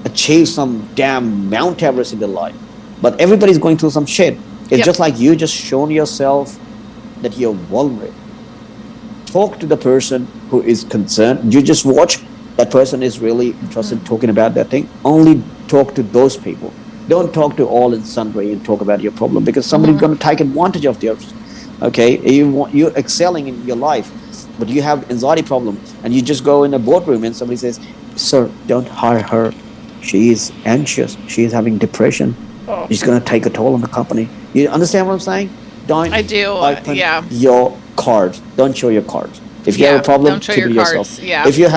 achieved some damn Mount Everest in their life. But everybody's going through some shit. It's just like you just shown yourself that you're vulnerable. Talk to the person who is concerned. You just watch that person is really interested in talking about that thing. Only talk to those people. Don't talk to all and sundry and talk about your problem, because somebody's going to take advantage of yours. Okay, you're excelling in your life, but you have anxiety problem, and you just go in a boardroom and somebody says, "Sir, don't hire her. She is anxious. She is having depression. She's going to take a toll on the company." You understand what I'm saying? Don't. I do. Open your cards. Don't show your cards. If you have a problem, don't show keep your it cards. yourself. Yeah. If you're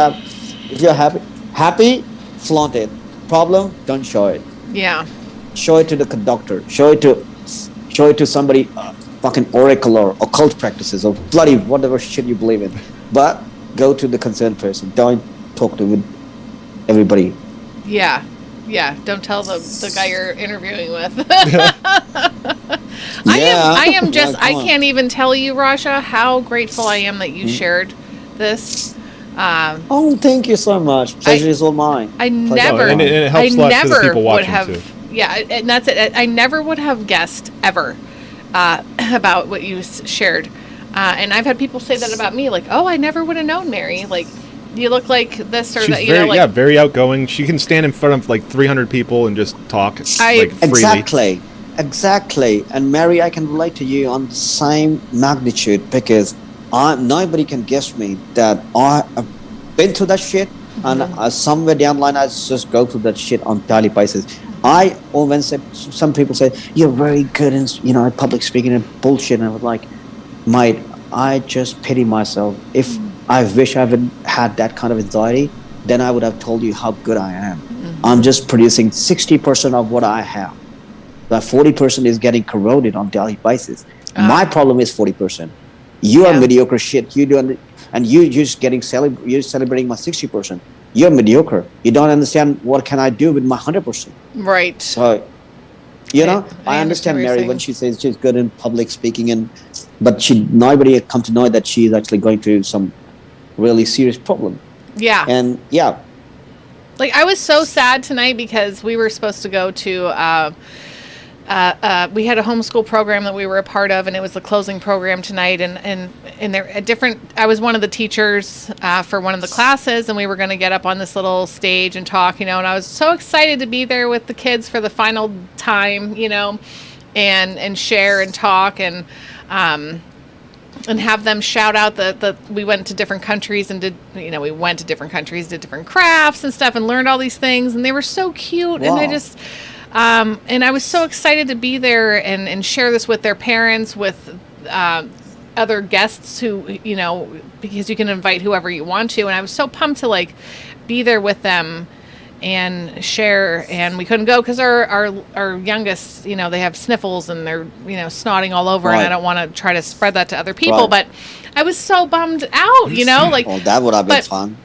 happy, flaunt it. Problem, don't show it. Yeah. Show it to the conductor. Show it to somebody, fucking oracle or occult practices or bloody whatever shit you believe in. But go to the concerned person. Don't talk to everybody. Yeah. Yeah. Don't tell the guy you're interviewing with. I can't even tell you, Raja, how grateful I am that you shared this. Thank you so much. Pleasure is all mine. I never would have. Too. Yeah, and that's it. I never would have guessed ever about what you shared. And I've had people say that about me, like, "Oh, I never would have known, Mary. Like, you look like this or She's that." Very, very outgoing. She can stand in front of like 300 people and just talk freely. Exactly. And Mary, I can relate to you on the same magnitude, because nobody can guess me that I've been through that shit, and somewhere down the line I just go through that shit on daily basis. I always say, some people say, "You're very good in public speaking," and bullshit, and I was like, mate, I just pity myself. If I wish I haven't had that kind of anxiety, then I would have told you how good I am. I'm just producing 60% of what I have. That 40% is getting corroded on daily basis. My problem is 40%. You are mediocre shit. You do, and you're just you're celebrating my 60%. You're mediocre. You don't understand what can I do with my 100%. Right. So, I understand Mary when she says she's good in public speaking, but nobody come to know that she's actually going through some really serious problem. Yeah. And like, I was so sad tonight because we were supposed to go to. We had a homeschool program that we were a part of, and it was the closing program tonight. And there I was one of the teachers for one of the classes, and we were going to get up on this little stage and talk, and I was so excited to be there with the kids for the final time, and share and talk and have them shout out that we went to different countries and did different crafts and stuff and learned all these things, and they were so cute. Wow. And I just. And I was so excited to be there and share this with their parents, with other guests who, because you can invite whoever you want to. And I was so pumped to be there with them and share. And we couldn't go because our youngest, they have sniffles and they're, snotting all over. Right. And I don't want to try to spread that to other people. Right. But I was so bummed out, Well, that would have been fun.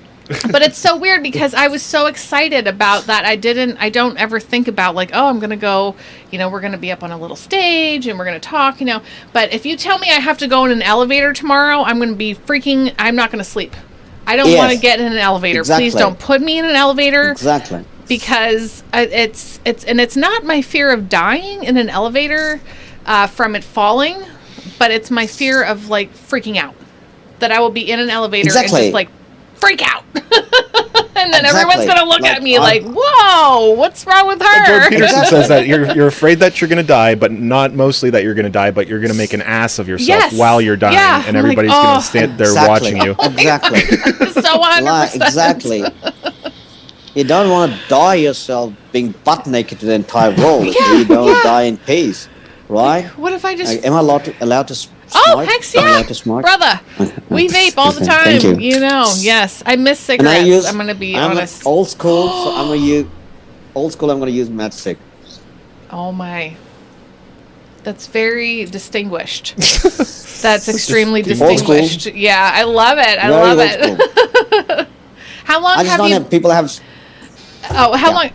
But it's so weird because I was so excited about that. I don't ever think about I'm going to go, we're going to be up on a little stage and we're going to talk, But if you tell me I have to go in an elevator tomorrow, I'm going to be I'm not going to sleep. I don't want to get in an elevator. Exactly. Please don't put me in an elevator. Exactly. Because it's not my fear of dying in an elevator from it falling, but it's my fear of freaking out. That I will be in an elevator and just freak out. And then everyone's going to look at me whoa, what's wrong with her? Jordan Peterson says that you're afraid that you're going to die, but not mostly that you're going to die, but you're going to make an ass of yourself while you're dying, and everybody's going to stand there watching you. Exactly. So 100%. Exactly. You don't want to die yourself being butt naked to the entire world. You don't die in peace, right? What if I just... am I allowed to smoke? Oh, heck yeah, brother. We vape all the time. Thank you. You know, yes. I miss cigarettes. I'm going to be honest. Old school, so I'm going to use matchstick. Oh, my. That's very distinguished. That's extremely distinguished. Yeah, I love it. I love it. How long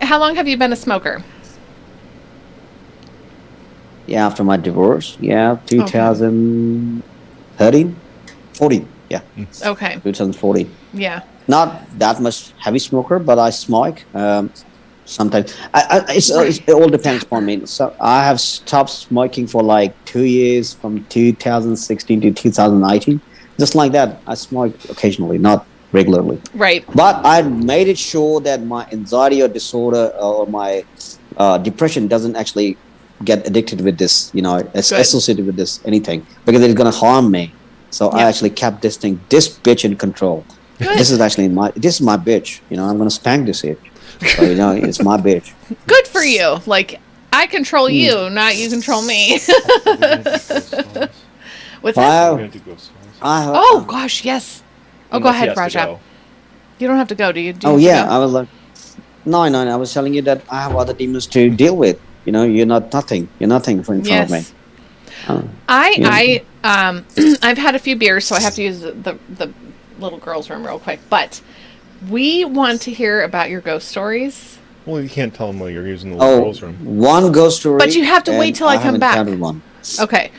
how long have you been a smoker? Yeah, after my divorce. Yeah, 2013, 14. Yeah. Okay. 2014. Yeah. Not that much heavy smoker, but I smoke. Sometimes it all depends upon me. So I have stopped smoking for like 2 years, from 2016 to 2019. Just like that, I smoke occasionally, not regularly. Right. But I made it sure that my anxiety or disorder or my depression doesn't actually get addicted with this, associated with this anything, because it's gonna harm me. So I actually kept this bitch in control. Good. This is my bitch. I'm gonna spank this bitch. So, it's my bitch. Good for you. Like, I control you, not you control me. What's that? Oh, gosh, yes. Oh, go ahead, Raja. You don't have to go, do you? I was like, no, I was telling you that I have other demons to deal with. You're nothing. You're nothing in front of me. I've had a few beers, so I have to use the little girls' room real quick, but we want to hear about your ghost stories. Well, you can't tell them while you're using the little girls' room. One ghost story. But you have to wait till I come back. One. Okay.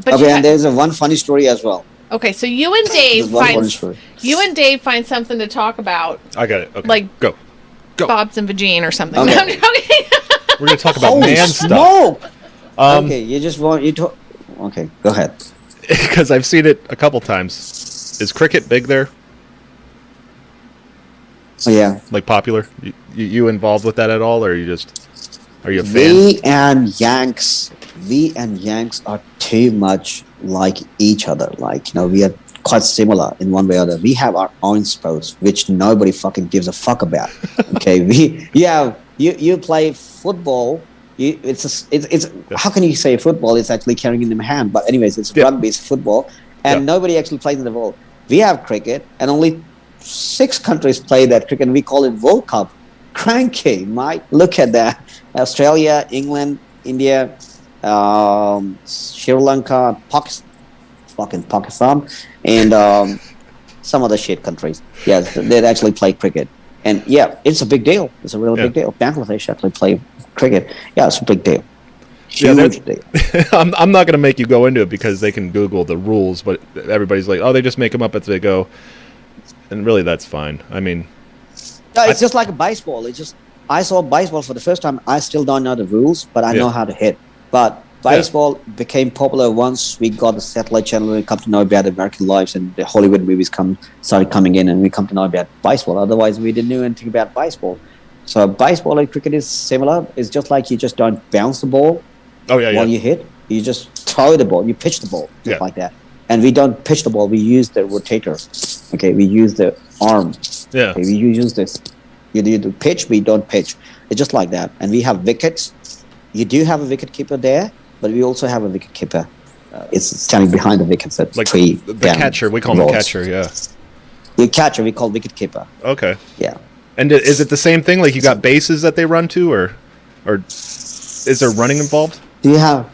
And there's one funny story as well. Okay, so you and Dave find something to talk about. I got it. Okay. Like go. Bob's and Vagine or something. Okay. No, okay. We're gonna talk about man smoke. stuff. Okay, you talk. Okay, go ahead. Because I've seen it a couple times. Is cricket big there? Oh, yeah. Like popular? You involved with that at all, or are you a fan? We and Yanks are too much like each other. Like, we are quite similar in one way or other. We have our own sports, which nobody fucking gives a fuck about. Okay, you play football. It's how can you say football? It's actually carrying in the hand. But anyways, it's rugby, it's football, and nobody actually plays in the ball. We have cricket, and only 6 countries play that cricket, and we call it World Cup. Cranky, Mike. Look at that. Australia, England, India, Sri Lanka, Pakistan, and some other shit countries. Yeah, they actually play cricket. And yeah, it's a big deal. It's a really big deal. Bangladesh actually play cricket. Yeah, it's a big deal. Huge deal. I'm not going to make you go into it because they can Google the rules, but everybody's like, oh, they just make them up as they go. And really, that's fine. I mean... No, it's just like a baseball. I saw baseball for the first time. I still don't know the rules, but I know how to hit. But baseball became popular once we got the satellite channel and we come to know about American lives, and the Hollywood movies started coming in, and we come to know about baseball. Otherwise, we didn't know anything about baseball. So baseball and cricket is similar. It's just like you just don't bounce the ball while you hit. You just throw the ball. You pitch the ball, just like that. And we don't pitch the ball. We use the rotator. Okay, we use the arm. Yeah. Okay, we use this. You do pitch, we don't pitch. It's just like that. And we have wickets. You do have a wicket keeper there, but we also have a wicket keeper. It's standing behind the wickets at like 3 the catcher. We call him the catcher, yeah. The catcher, we call wicket keeper. Okay. Yeah. And is it the same thing? Like you got bases that they run to, or is there running involved? Do you have...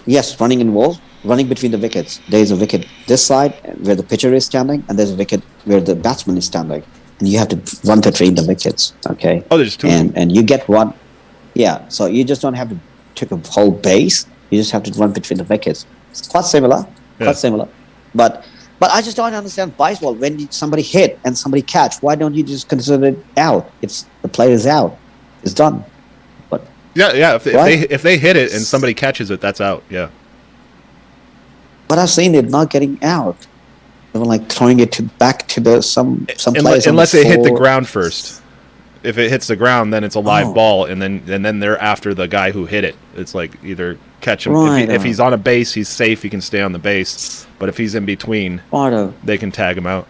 Yes, running involved. Running between the wickets. There's a wicket this side where the pitcher is standing, and there's a wicket where the batsman is standing. And you have to run between the wickets, okay? Oh, there's 2. And you get one. Yeah, so you just don't have to take a whole base. You just have to run between the wickets. It's quite similar. But I just don't understand baseball. When somebody hit and somebody catch, why don't you just consider it out? It's the player is out. It's done. But if they hit it and somebody catches it, that's out. Yeah. But I've seen it not getting out. They were like throwing it back to some players. Unless it hit the ground first. If it hits the ground, then it's a live ball, and then they're after the guy who hit it. It's like either catch him. If he's on a base, he's safe. He can stay on the base. But if he's in between, they can tag him out.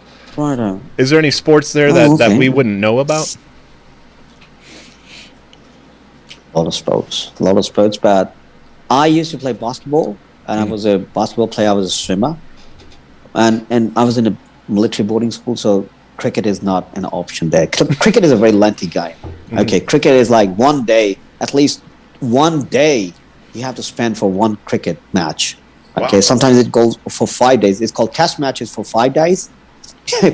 Is there any sports there that we wouldn't know about? A lot of sports. But I used to play basketball, and I was a basketball player. I was a swimmer, and I was in a military boarding school, so cricket is not an option there. Cricket is a very lengthy game. Okay, cricket is like one day, at least one day, you have to spend for one cricket match. Okay, sometimes it goes for 5 days. It's called test matches for 5 days.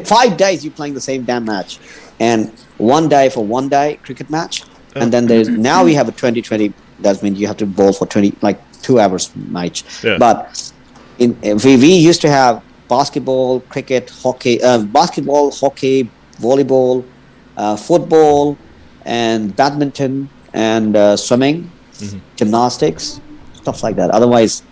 5 days you're playing the same damn match, and 1 day for 1 day cricket match. And then now we have a 2020. That means you have to bowl for 2 hours match. Yeah. But we used to have basketball, cricket, hockey, volleyball, football, and badminton, and swimming, gymnastics, stuff like that. Otherwise,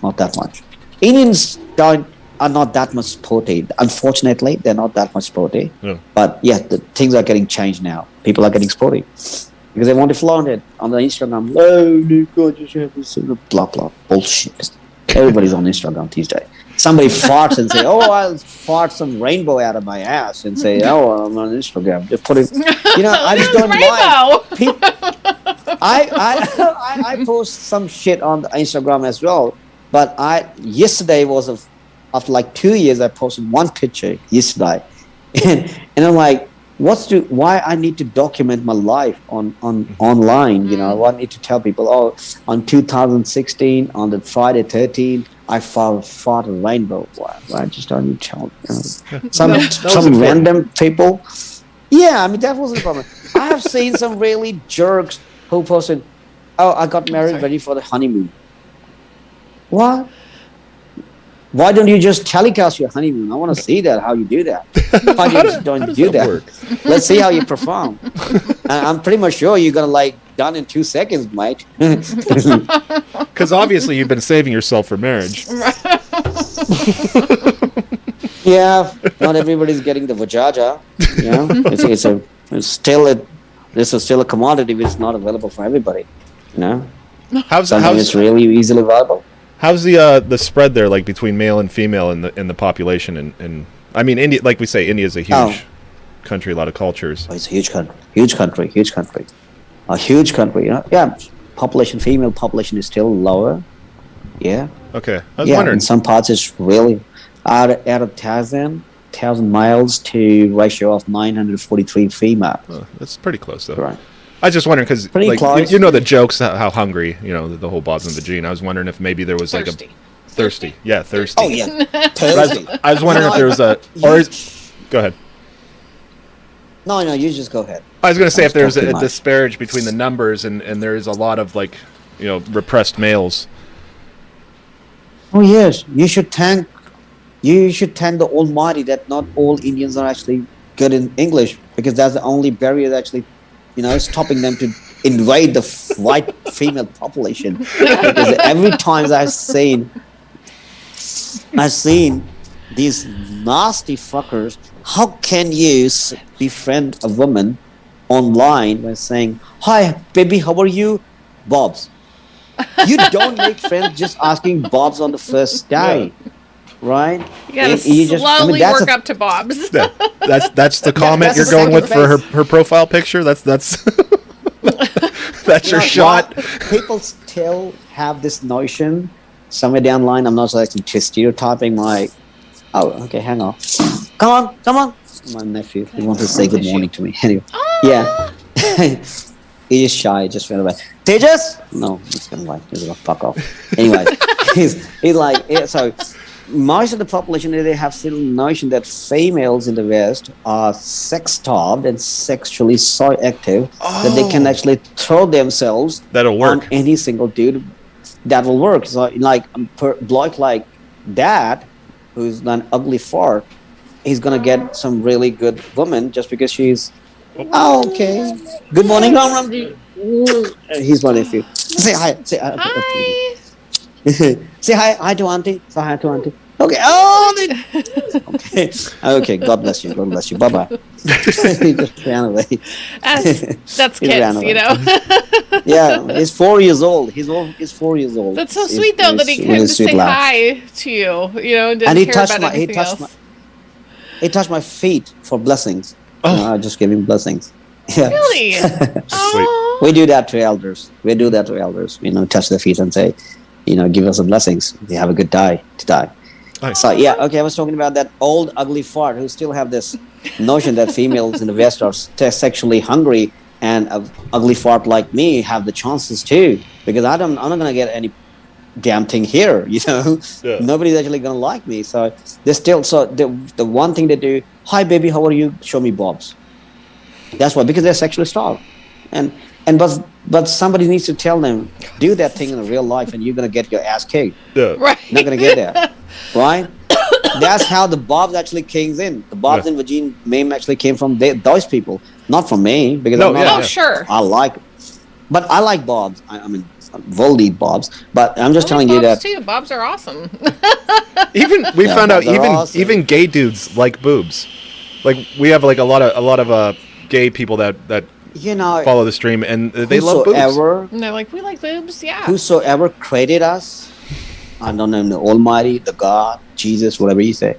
not that much. Indians are not that much sporty. Unfortunately, they're not that much sporty. Yeah. But the things are getting changed now. People are getting sporty because they want to flaunt it on the Instagram. Oh, God, you should have this blah blah bullshit. Everybody's on Instagram these days. Somebody farts and say, "Oh, I'll fart some rainbow out of my ass," and say, "Oh, I'm on Instagram." Just put it. I just don't like people. I post some shit on Instagram as well. But yesterday was after like 2 years, I posted one picture yesterday, and I'm like, why I need to document my life on online? I need to tell people, on 2016 on the Friday 13th, I fought a rainbow. I just don't need to tell some random people. Yeah, I mean that wasn't a problem. I have seen some really jerks who posted, "Oh, I got married ready for the honeymoon." What? Why don't you just telecast your honeymoon? I want to see that, how you do that. Why don't you do that? Let's see how you perform. I'm pretty much sure you're going to done in 2 seconds, mate. Because obviously you've been saving yourself for marriage. Yeah, not everybody's getting the vajaja. This is still a commodity which is not available for everybody. It's really easily available. How's the spread there, between male and female in the population? And I mean, India, like we say, India is a huge country, a lot of cultures. It's a huge country, a huge country. Female population is still lower. Yeah. Okay, I was wondering. In some parts, it's really out of 1,000 miles to ratio of 943 female. Oh, that's pretty close, though. Right. I was just wondering because, the jokes, how hungry, the whole Boston vagine. I was wondering if maybe there was thirsty. Yeah, thirsty. Oh yeah, thirsty. I was wondering if there was go ahead. No, you just go ahead. I was going to say if there's a disparage between the numbers and there is a lot of repressed males. Oh yes, you should thank the Almighty that not all Indians are actually good in English, because that's the only barrier that actually stopping them to invade the white female population. Because every time I've seen these nasty fuckers. How can you befriend a woman online by saying, "Hi, baby, how are you, Bobs"? You don't make friends just asking Bobs on the first day. Right? You gotta slowly work up to Bob's. That's the comment you're going with for her profile picture. That's that's your shot. People still have this notion somewhere down the line. I'm not actually stereotyping my. Oh, okay, hang on. Come on. My nephew, he wants to say good morning to me. Anyway, yeah. He is shy, just ran away. Tejas? No, he's gonna fuck off. Anyway, he's like, so. Most of the population, they have still notion that females in the West are sex-starved and sexually so active that they can actually throw themselves on any single dude that will work. So, bloke like that, who's an ugly fart, he's gonna get some really good woman just because she's. Oh, okay. Good morning, Ramji. He's my nephew. Say hi. Say hi. Say hi to auntie. Say hi to auntie. Okay. Oh, okay. God bless you. Bye bye. He just ran away. That's kids, Yeah, he's 4 years old. He's 4 years old. That's so sweet though that he came to say hi to you. And didn't care about anything else. He touched my feet for blessings. I just gave him blessings. Yeah. Really? Oh. We do that to elders. Touch their feet and say, give us the blessings. You have a good day today. Nice. So yeah, okay. I was talking about that old ugly fart who still have this notion that females in the West are sexually hungry, and an ugly fart like me have the chances too, because I'm not gonna get any damn thing here. Nobody's actually gonna like me. So they still. So the one thing they do, hi baby, how are you? Show me bobs. That's why, because they're sexually starved, but somebody needs to tell them, do that thing in real life, and you're gonna get your ass kicked. Yeah. Right. Not gonna get there, right? That's how the bobs actually came in. The bobs and vagine meme actually came from those people, not from me, because I'm not. Oh, sure. I like bobs. I mean, we'll eat bobs, but I'm just telling you that. Too. Bobs are awesome. We found out even gay dudes like boobs. Like we have like a lot of gay people that follow the stream, and they love boobs. And they're like, we like boobs, yeah. Whosoever created us, I don't know, the Almighty, the God, Jesus, whatever you say,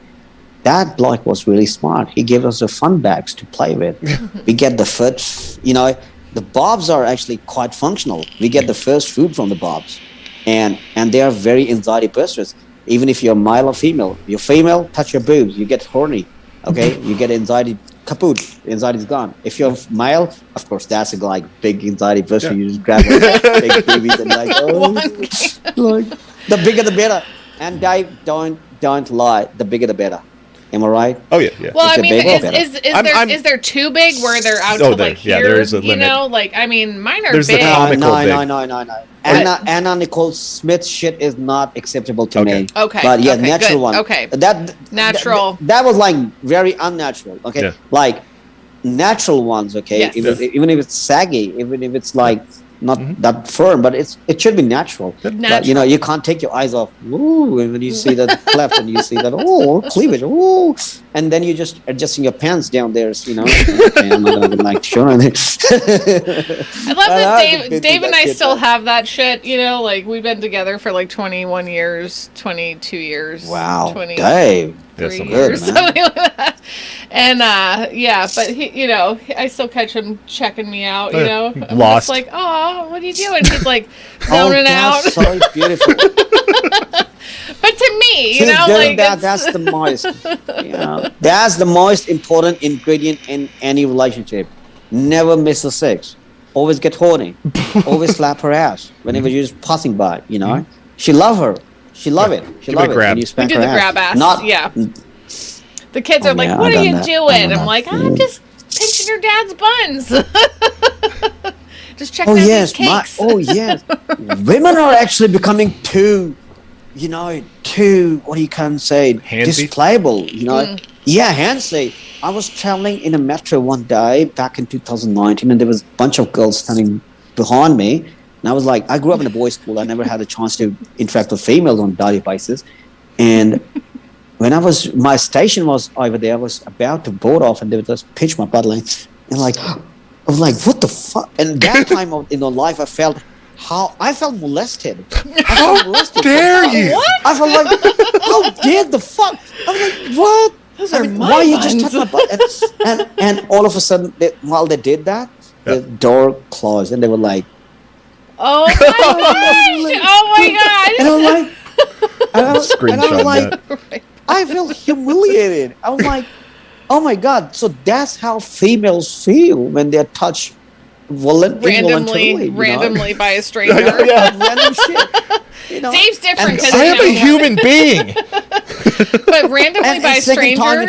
that bloke was really smart. He gave us the fun bags to play with. We get the first, the bobs are actually quite functional. We get the first food from the bobs, and they are very anxiety busters. Even if you're male or female, you're female, touch your boobs, you get horny. Okay, you get anxiety. Kaput, anxiety's gone. If you're male, of course, that's a big anxiety buster. You just grab a big babies and the bigger the better. And don't lie. The bigger the better. Am I right? Oh yeah. Well, I mean, is there too big where they're out to like here? Yeah, there is a limit. Mine are There's big. No. Anna Nicole Smith's shit is not acceptable to me. Okay. But yeah, natural good. one. Okay. Natural. That was very unnatural. Okay. Yeah. Like natural ones. Okay. Yes. Even if it's saggy, even if it's like not that firm, but it should be natural. But you can't take your eyes off. Ooh, and when you see that cleft and you see that cleavage, and then you're just adjusting your pants down there. I'm not gonna like show anything. I love that Dave and I still have that shit. We've been together for like 21 years, 22 years. Wow, 20, Dave. 3 years, something like that. And but he, I still catch him checking me out. I'm lost. just like, oh, what are you doing? He's like zoning out. So beautiful. But to me, that's the most. That's the most important ingredient in any relationship. Never miss a sex. Always get horny. Always slap her ass whenever you're just passing by. She love her. She love it. She love it. When you spank we do her the grab ass. The kids are like, "What are you doing?" I'm like, "I'm just pinching your dad's buns." Just checking out these cakes. Yes. Women are actually becoming too what you can say, displayable. Yeah, handsy. I was traveling in a metro one day back in 2019, and there was a bunch of girls standing behind me. And I was like, I grew up in a boys' school. I never had a chance to interact with females on a daily basis. And when my station was over there, I was about to board off, and they would just pinch my butt line. And I was like, what the fuck? And that time in my life, I felt molested. How dare you? What? I felt like, how dare the fuck? I was like, what? Those are my why you just touch my butt? And all of a sudden, while they did that, the door closed, and they were like, oh my gosh! Oh my god! And I was like, I feel humiliated. I was like, oh my god! So that's how females feel when they're touched randomly by a stranger. Random shit. Dave's different because I am a human being. But randomly by a stranger.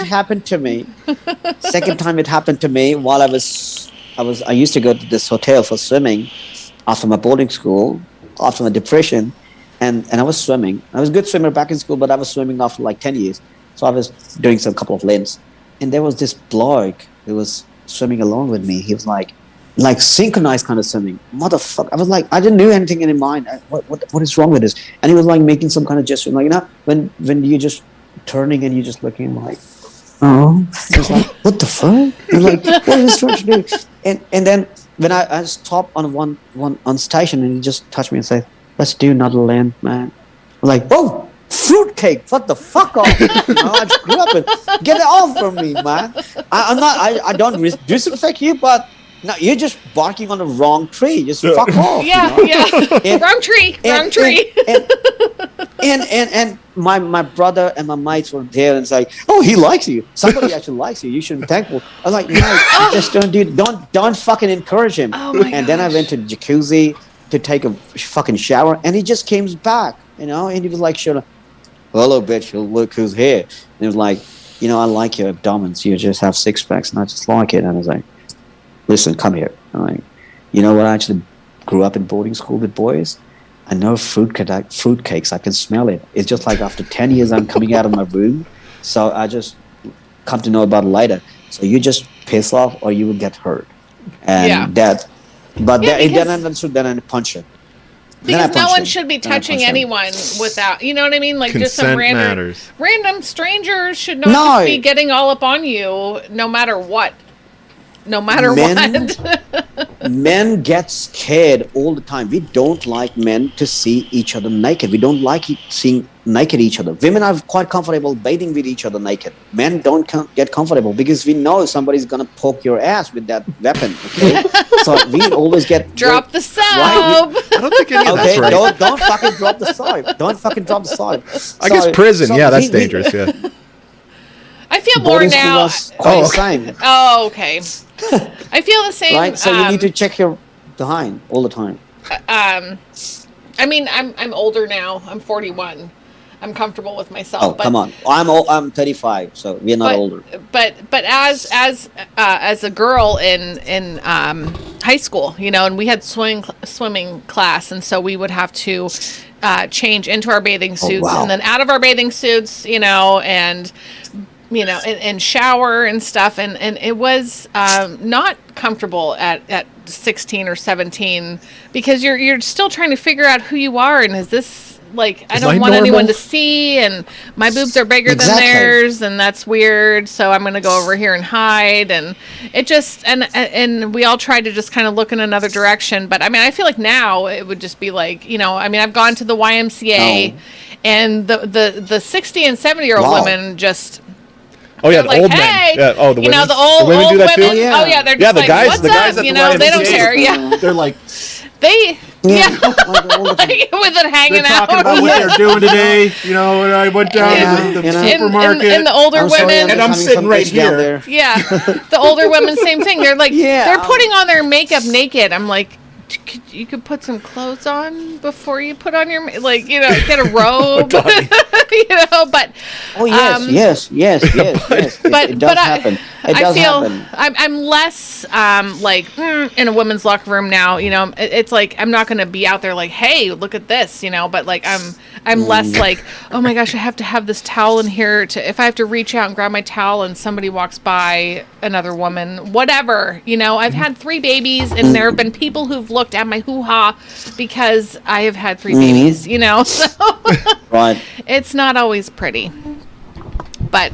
Second time it happened to me while I used to go to this hotel for swimming after my boarding school, after my depression, and I was swimming. I was a good swimmer back in school, but I was swimming after like 10 years. So I was doing some couple of lanes, and there was this bloke who was swimming along with me. He was like synchronized kind of swimming. Motherfucker. I was like, I didn't know anything in mind. What is wrong with this? And he was like making some kind of gesture, like, when you're just turning and you're just looking like, oh, I was like, what the fuck? I'm like, what is this trying to do? And then when I stopped on one on station, and he just touched me and said, let's do another land, man. I'm like, whoa, fruitcake, fuck the fuck off. I grew up with, get it off from me, man. I don't disrespect you, but no, you're just barking on the wrong tree. Just fuck off. Yeah, wrong tree. And my brother and my mates were there, and it's like, oh, he likes you. Somebody actually likes you. You should be thankful. I was like, no, just don't fucking encourage him. Oh my and then I went to the jacuzzi to take a fucking shower, and he just came back, and he was like, shut up. Hello, bitch. Look who's here. And he was like, I like your abdomens. You just have six packs, and I just like it. And I was like, listen, come here. I'm like, you know what? I actually grew up in boarding school with boys. I know fruitcakes. I can smell it. It's just like after 10 years, I'm coming out of my room. So I just come to know about it later. So you just piss off or you will get hurt. And then I punch it. Because no one should be touching anyone without, you know what I mean? Like consent just some random strangers should not be getting all up on you no matter what. No matter what. Men get scared all the time. We don't like men to see each other naked. We don't like seeing naked each other. Women are quite comfortable bathing with each other naked. Men don't get comfortable because we know somebody's going to poke your ass with that weapon. Okay? So we always get... Drop the soap! I don't think any of that's right. Don't fucking drop the soap. Don't fucking drop the soap. I guess prison. That's dangerous, yeah. I feel more now. Quite the same. Oh, okay. I feel the same. Right, so you need to check your behind all the time. I mean, I'm older now. I'm 41. I'm comfortable with myself. Oh, come on! I'm 35, so we're not older. But as a girl in high school, and we had swimming class, and so we would have to change into our bathing suits and then out of our bathing suits, and shower and stuff. And it was not comfortable at 16 or 17 because you're still trying to figure out who you are. And is this like, I don't want anyone to see, and my boobs are bigger than theirs, and that's weird. So I'm going to go over here and hide. And it just, and we all tried to just kind of look in another direction. But I mean, I feel like now it would just be like, I've gone to the YMCA and the 60 and 70-year-old women just... Oh yeah, the like, old hey, men. Yeah. Oh, the women. The old women do that women. too? Yeah. Oh yeah, they're just the like, guys, what's the guys up? At the They don't care. Yeah, they're like, with it hanging out. Talking about what they're doing today. When I went down to the supermarket. And the older women, and I'm sitting right here. Yeah, the older women, same thing. They're like, they're putting on their makeup naked. I'm like, you could put some clothes on before you put on your get a robe. But yes. But it does happen. It does happen. I'm less in a women's locker room now. It's like I'm not going to be out there like, hey, look at this. But like I'm less like, oh my gosh, I have to have this towel in here if I have to reach out and grab my towel and somebody walks by, another woman, whatever. I've had 3 babies and there have been people who've looked at my hoo-ha because I have had 3 babies, so right. It's not always pretty. But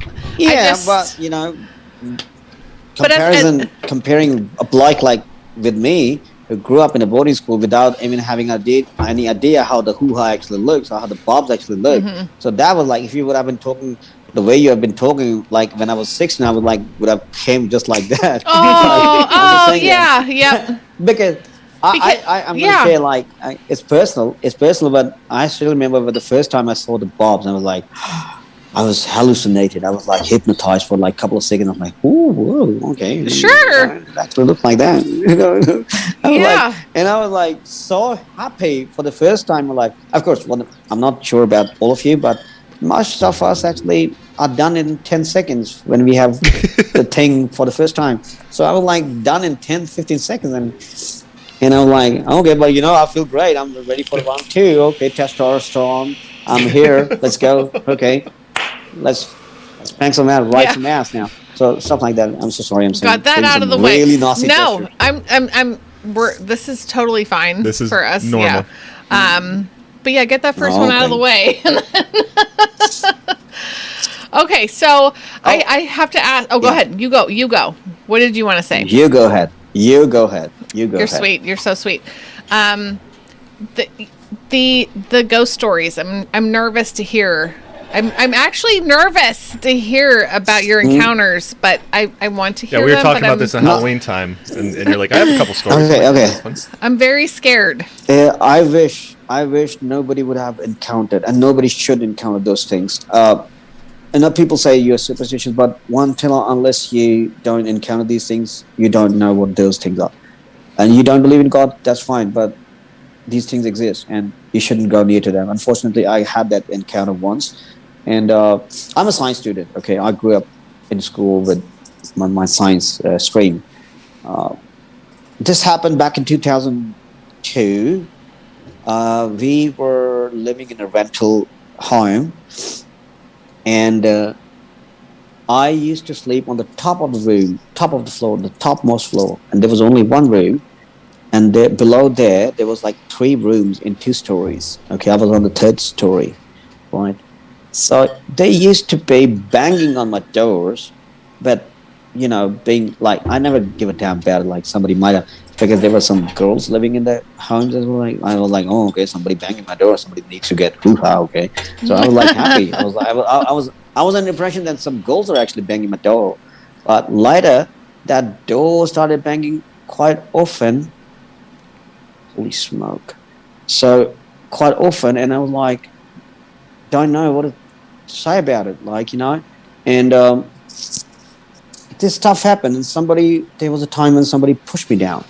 comparing a bloke like with me who grew up in a boarding school without even having any idea how the hoo-ha actually looks or how the bobs actually look. So that was like, if you would have been talking the way you have been talking, like when I was 16, I would have came just like that. Yeah. Because I'm gonna say like it's personal, but I still remember the first time I saw the bobs, and I was like, I was hallucinated. I was like hypnotized for like a couple of seconds. I'm like, ooh, whoa, okay, sure, it actually looked like that. I was like so happy for the first time. Like, of course, I'm not sure about all of you, but most of us actually are done in 10 seconds when we have the thing for the first time. So I was like done in 10-15 seconds, and I'm like, okay, but I feel great. I'm ready for round 2. Okay, testosterone. I'm here. Let's go. Okay, let's bang some ass, some ass now. So stuff like that. I'm so sorry. I'm saying got that out of the really way. Nasty no, gestures. This is totally fine. This is for us. normal. Yeah. But yeah, get that first one out of the way. Okay, so I have to ask. Oh, go ahead. You go. What did you want to say? You go ahead. You're sweet. You're so sweet. The ghost stories. I'm nervous to hear I'm actually nervous to hear about your encounters, but I want to hear them. Yeah, we were talking about this at Halloween time, and you're like, I have a couple stories. Okay. I'm very scared. I wish nobody would have encountered, and nobody should encounter those things. People say you're superstitious, but unless you don't encounter these things, you don't know what those things are. And you don't believe in God, that's fine, but these things exist, and you shouldn't go near to them. Unfortunately, I had that encounter once, and I'm a science student. Okay, I grew up in school with my science stream. This happened back in 2002. We were living in a rental home, and I used to sleep on the top of the room, top of the floor, the topmost floor, and there was only one room. And below there was like 3 rooms in 2 stories. Okay, I was on the 3rd story, right? So they used to be banging on my doors, but being like, I never give a damn about it. Like somebody might have, because there were some girls living in the homes as well. Like, I was like, oh, okay, somebody banging my door. Somebody needs to get hoo-ha. Okay, so I was like happy. I was under the impression that some girls are actually banging my door, but later that door started banging quite often. Holy smoke! So quite often, and I was like, don't know what to say about it, and this stuff happened, and there was a time when somebody pushed me down,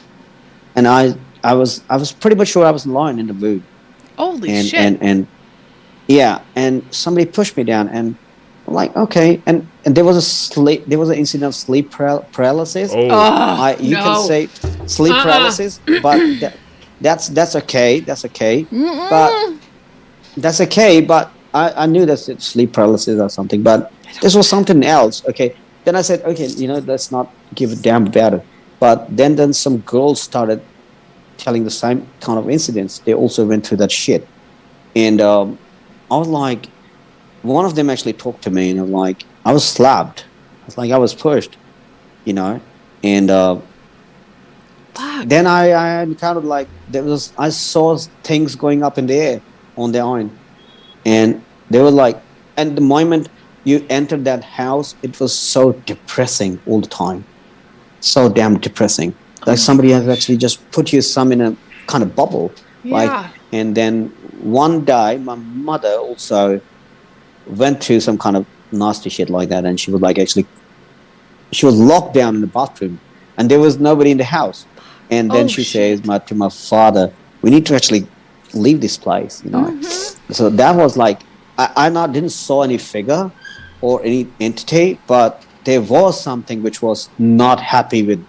and I was pretty much sure I was lying in the room. Holy shit! And somebody pushed me down, and I'm like, okay, and there was an incident of sleep paralysis. You can say sleep paralysis, but that's okay. That's okay. But that's okay. But I knew that's sleep paralysis or something. But this was something else. Okay. Then I said, okay, let's not give a damn about it. But then some girls started telling the same kind of incidents. They also went through that shit. And I was like, one of them actually talked to me, and I'm like, I was slapped. It's like I was pushed, and then I encountered I saw things going up in the air on their own, and they were like, and the moment you entered that house, it was so depressing all the time, so damn depressing. Like somebody has actually just put you in a kind of bubble, and then one day my mother also went through some kind of nasty shit like that, and she was she was locked down in the bathroom, and there was nobody in the house. And then she says to my father, we need to actually leave this place, So that was like, I didn't saw any figure or any entity, but there was something which was not happy with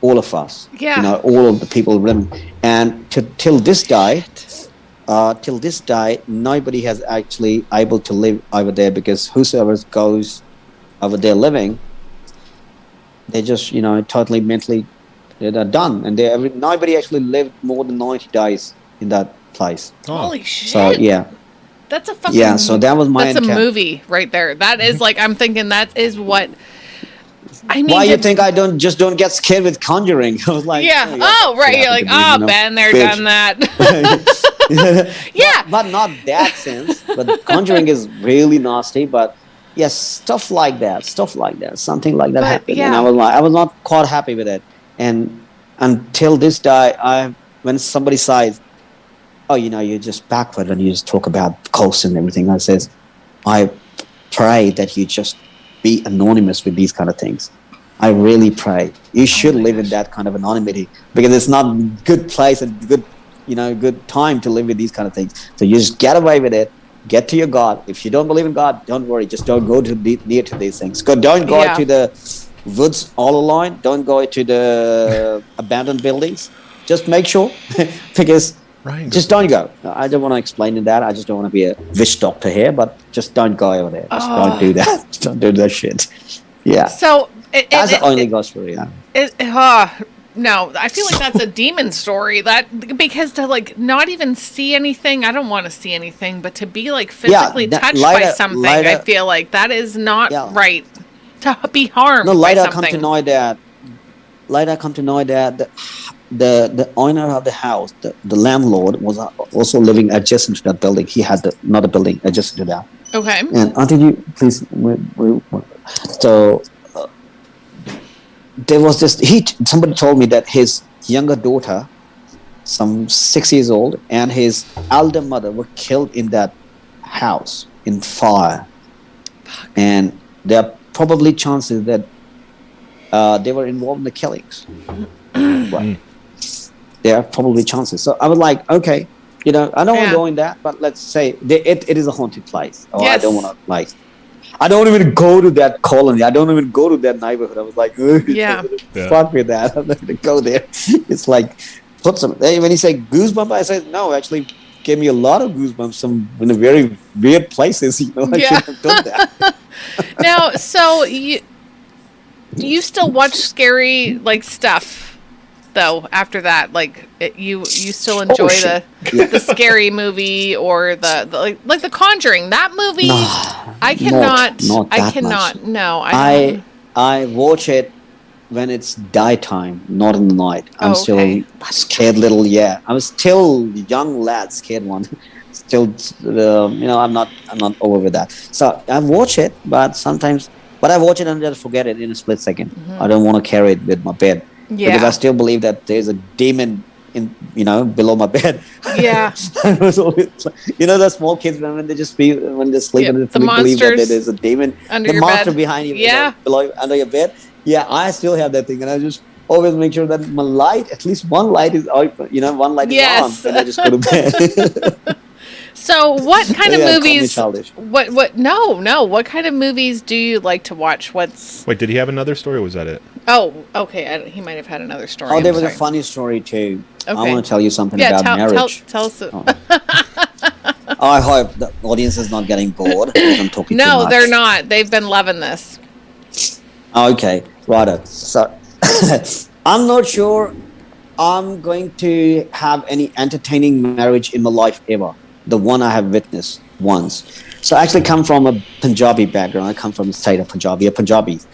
all of us, all of the people living. And till this day, nobody has actually able to live over there, because whosoever goes over there living, they just, totally mentally, they're done, and nobody actually lived more than 90 days in that place. Holy shit! So yeah, that's a fucking So that was my. That's a movie right there. That is like, I'm thinking that is what. I mean, why you think I don't get scared with Conjuring? I was like, right. You're like, been there, done that. But not that sense. But Conjuring is really nasty. But yes, stuff like that, something like that happened, and I was not quite happy with it. And until this day, when somebody says, "Oh, you're just backward and you just talk about cults and everything," I says, I pray that you just be anonymous with these kind of things. I really pray you should live in that kind of anonymity, because it's not a good place and good time to live with these kind of things. So you just get away with it. Get to your God. If you don't believe in God, don't worry. Just don't go near to these things. Don't go to the woods all alone. Don't go to the abandoned buildings. Just make sure, because just don't go. I don't want to explain that. I just don't want to be a witch doctor here, but just don't go over there. Just don't do that. Just don't do that shit. Yeah. So that's the only ghost story. No, I feel like that's a demon story. Because to not even see anything, I don't want to see anything, but to be physically touched by something, I feel like that is not right. To be harmed. No, later I come to know that the owner of the house, the landlord, was also living adjacent to that building. He had another building adjacent to that. Okay. And until you please, so there was this. Somebody told me that his younger daughter, some 6 years old, and his elder mother were killed in that house in fire. Fuck. And there are probably chances that they were involved in the killings. Right. There are probably chances. So I was like, okay, I don't want to go in that, but let's say it is a haunted place. Oh, yes. I don't want to I don't even go to that colony. I don't even go to that neighborhood. I was like, fuck with that. I'm not going to go there. It's like, when you say goosebumps, I said, no, actually gave me a lot of goosebumps. Some in very weird places, I should have done that. Now, so do you still watch scary stuff though? After that, you still enjoy the scary movie or the The Conjuring? That movie, I cannot. Not I cannot. Much. No, I watch it when it's daytime, not in the night. I'm still scared little. Yeah, I'm still young lad, scared one. Still, I'm not over with that. So I watch it, but sometimes. But I watch it and just forget it in a split second. Mm-hmm. I don't want to carry it with my bed because I still believe that there's a demon below my bed. Yeah. The small kids when they sleep and they believe that there's a demon, under the monster bed. behind you, below under your bed. Yeah, I still have that thing, and I just always make sure that my light, at least one light is out. One light is on, and I just go to bed. So what kind of movies? What? No. What kind of movies do you like to watch? Wait, did he have another story or was that it? Oh, okay. He might have had another story. Oh, there was a funny story too. Okay. I want to tell you something about marriage. Tell us. I hope the audience is not getting bored because I'm talking too much. No, they're not. They've been loving this. Okay, righto. So I'm not sure I'm going to have any entertaining marriage in my life ever. The one I have witnessed once. So I actually come from a Punjabi background. I come from the state of Punjabi. Punjabis,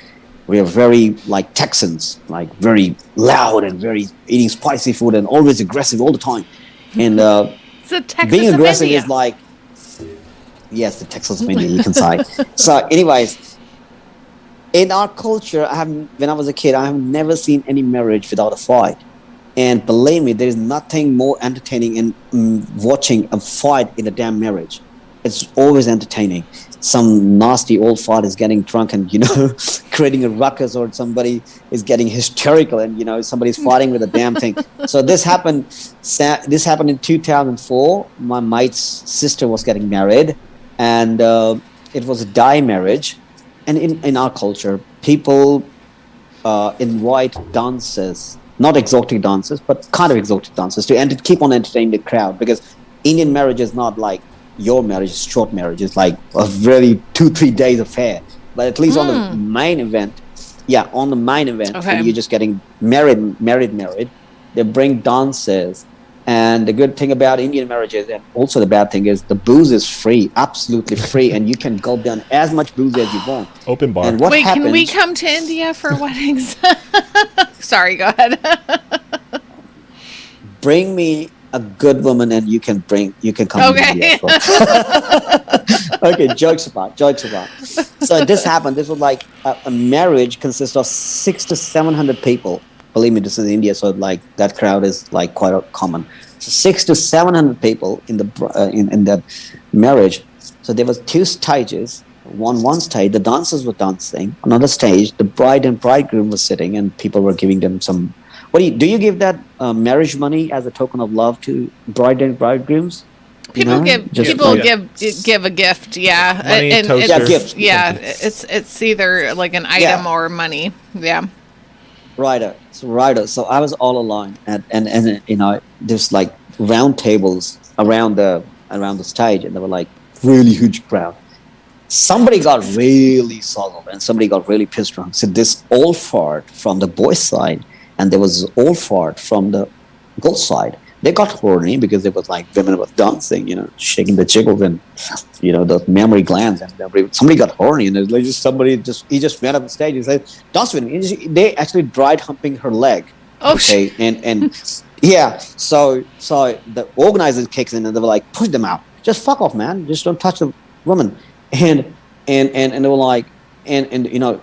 we are very like Texans, like very loud and very eating spicy food and always aggressive all the time. And being aggressive is like, yes, the Texas of India, you can say. So anyways, in our culture, when I was a kid, I have never seen any marriage without a fight. And believe me, there is nothing more entertaining in watching a fight in a damn marriage. It's always entertaining. Some nasty old fart is getting drunk and, creating a ruckus, or somebody is getting hysterical and, somebody's fighting with a damn thing. So this happened in 2004. My mate's sister was getting married, and it was a dye marriage. And in our culture, people invite dancers, not exotic dancers, but kind of exotic dancers to keep on entertaining the crowd, because Indian marriage is not like your marriage, is short marriage. It's like a really 2-3 days affair. But at least on the main event, when you're just getting married, they bring dancers. And the good thing about Indian marriages, and also the bad thing, is the booze is free, absolutely free, and you can gulp down as much booze as you want. Open bar. And wait, can we come to India for weddings? Sorry, go ahead. Bring me a good woman, and you can come to India as well. Okay, jokes apart. So this happened. This was like a marriage consists of 600 to 700 people. Believe me, this is India, so like that crowd is like quite common. So 600 to 700 people in the in that marriage. So there was 2 stages. One stage, the dancers were dancing. Another stage, the bride and bridegroom were sitting, and people were giving them some. Do you give that marriage money as a token of love to bride and bridegrooms? People give a gift, yeah. Money, and toasters. It's either like an item or money, yeah. Righto. So I was all alone, and there's like round tables around the stage, and there were like really huge crowd. Somebody got really soiled, and somebody got really pissed drunk. So this all fart from the boys' side, and there was all fart from the girls' side. They got horny because it was like women were dancing, shaking the jiggles and, the mammary glands. And somebody got horny, and it was like he just went up the stage and said, dance with me. They actually tried humping her leg. Oh, okay, and yeah, so the organizers kicks in and they were like, push them out. Just fuck off, man. Just don't touch the woman. And they were like, and you know,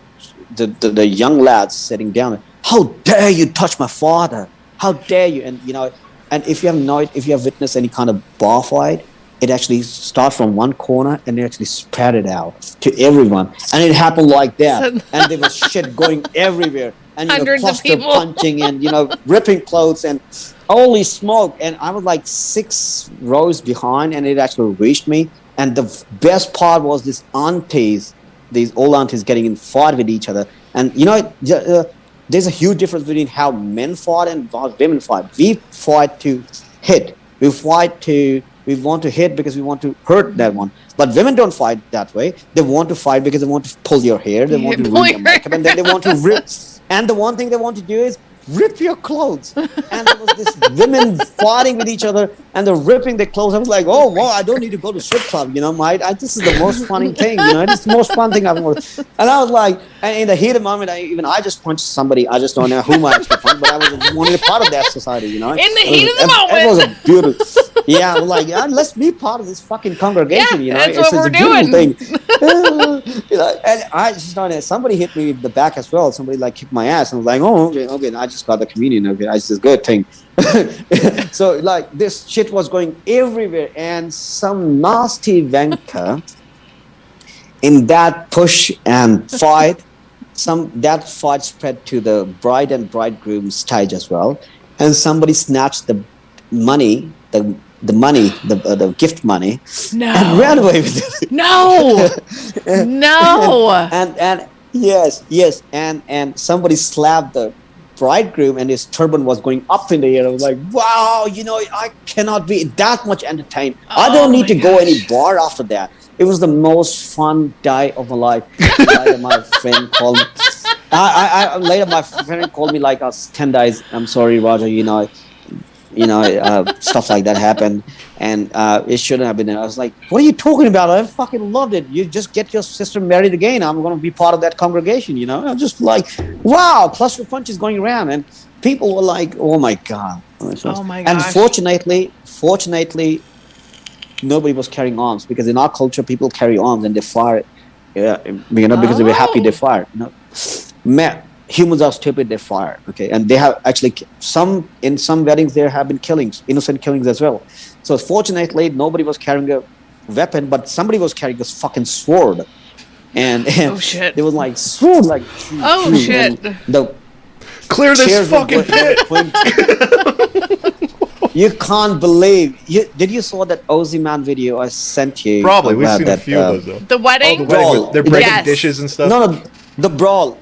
the young lads sitting down, how dare you touch my father? How dare you? And you know, and if you have witnessed any kind of bar fight, it actually starts from one corner and it actually spread it out to everyone. And it happened like that. And there was shit going everywhere. And, you know, cluster punching and, you know, ripping clothes and holy smoke. And I was like 6 rows behind and it actually reached me. And the best part was these old aunties getting in fight with each other. And, you know, there's a huge difference between how men fight and how women fight. We fight to hit. We want to hit because we want to hurt that one. But women don't fight that way. They want to fight because they want to pull your hair. They want to ruin your makeup. And then they want to rip. And the one thing they want to do is rip your clothes. And there was this women fighting with each other and they're ripping their clothes. I was like, oh, wow, I don't need to go to strip club. You know, this is the most funny thing. You know, it's the most fun thing I've ever. And I was like, and in the heat of the moment, I just punched somebody. I just don't know whom I actually punched, but I was wanting a part of that society, you know. In the heat of the moment. It was a beautiful. Yeah, I was like, let's be part of this fucking congregation, you know. That's what we're doing. Thing. You know, and I just know somebody hit me in the back as well. Somebody like kicked my ass, and I was like, oh, okay, and I just got the communion. Okay, it's a good thing. So like this shit was going everywhere, and some nasty wanker in that push and fight. That fight spread to the bride and bridegroom stage as well, and somebody snatched the money, the gift money, and ran away with it. No. And yes, and somebody slapped the bridegroom, and his turban was going up in the air. I was like, wow, you know, I cannot be that much entertained. I don't need to go any bar after that. It was the most fun day of my life. Later, my friend called me. Later, my friend called me like, 10 days. I'm sorry, Roger. You know, stuff like that happened, and it shouldn't have been there. I was like, what are you talking about? I fucking loved it. You just get your sister married again. I'm going to be part of that congregation, you know. I'm just like, wow, cluster punches going around, and people were like, oh my god. Oh my gosh. And fortunately, nobody was carrying arms, because in our culture, people carry arms and they fire, you know, because they were happy they fired. You know, humans are stupid, they fire. Okay, and they have actually in some weddings there have been killings, innocent killings as well. So fortunately, nobody was carrying a weapon, but somebody was carrying a fucking sword, and oh shit, they was like sword, like oh shit. Clear this fucking pit. You can't believe. Did you saw that Ozzy Man video I sent you? Probably, we've seen a few of those though. The wedding? Brawl. They're breaking dishes and stuff. No, the brawl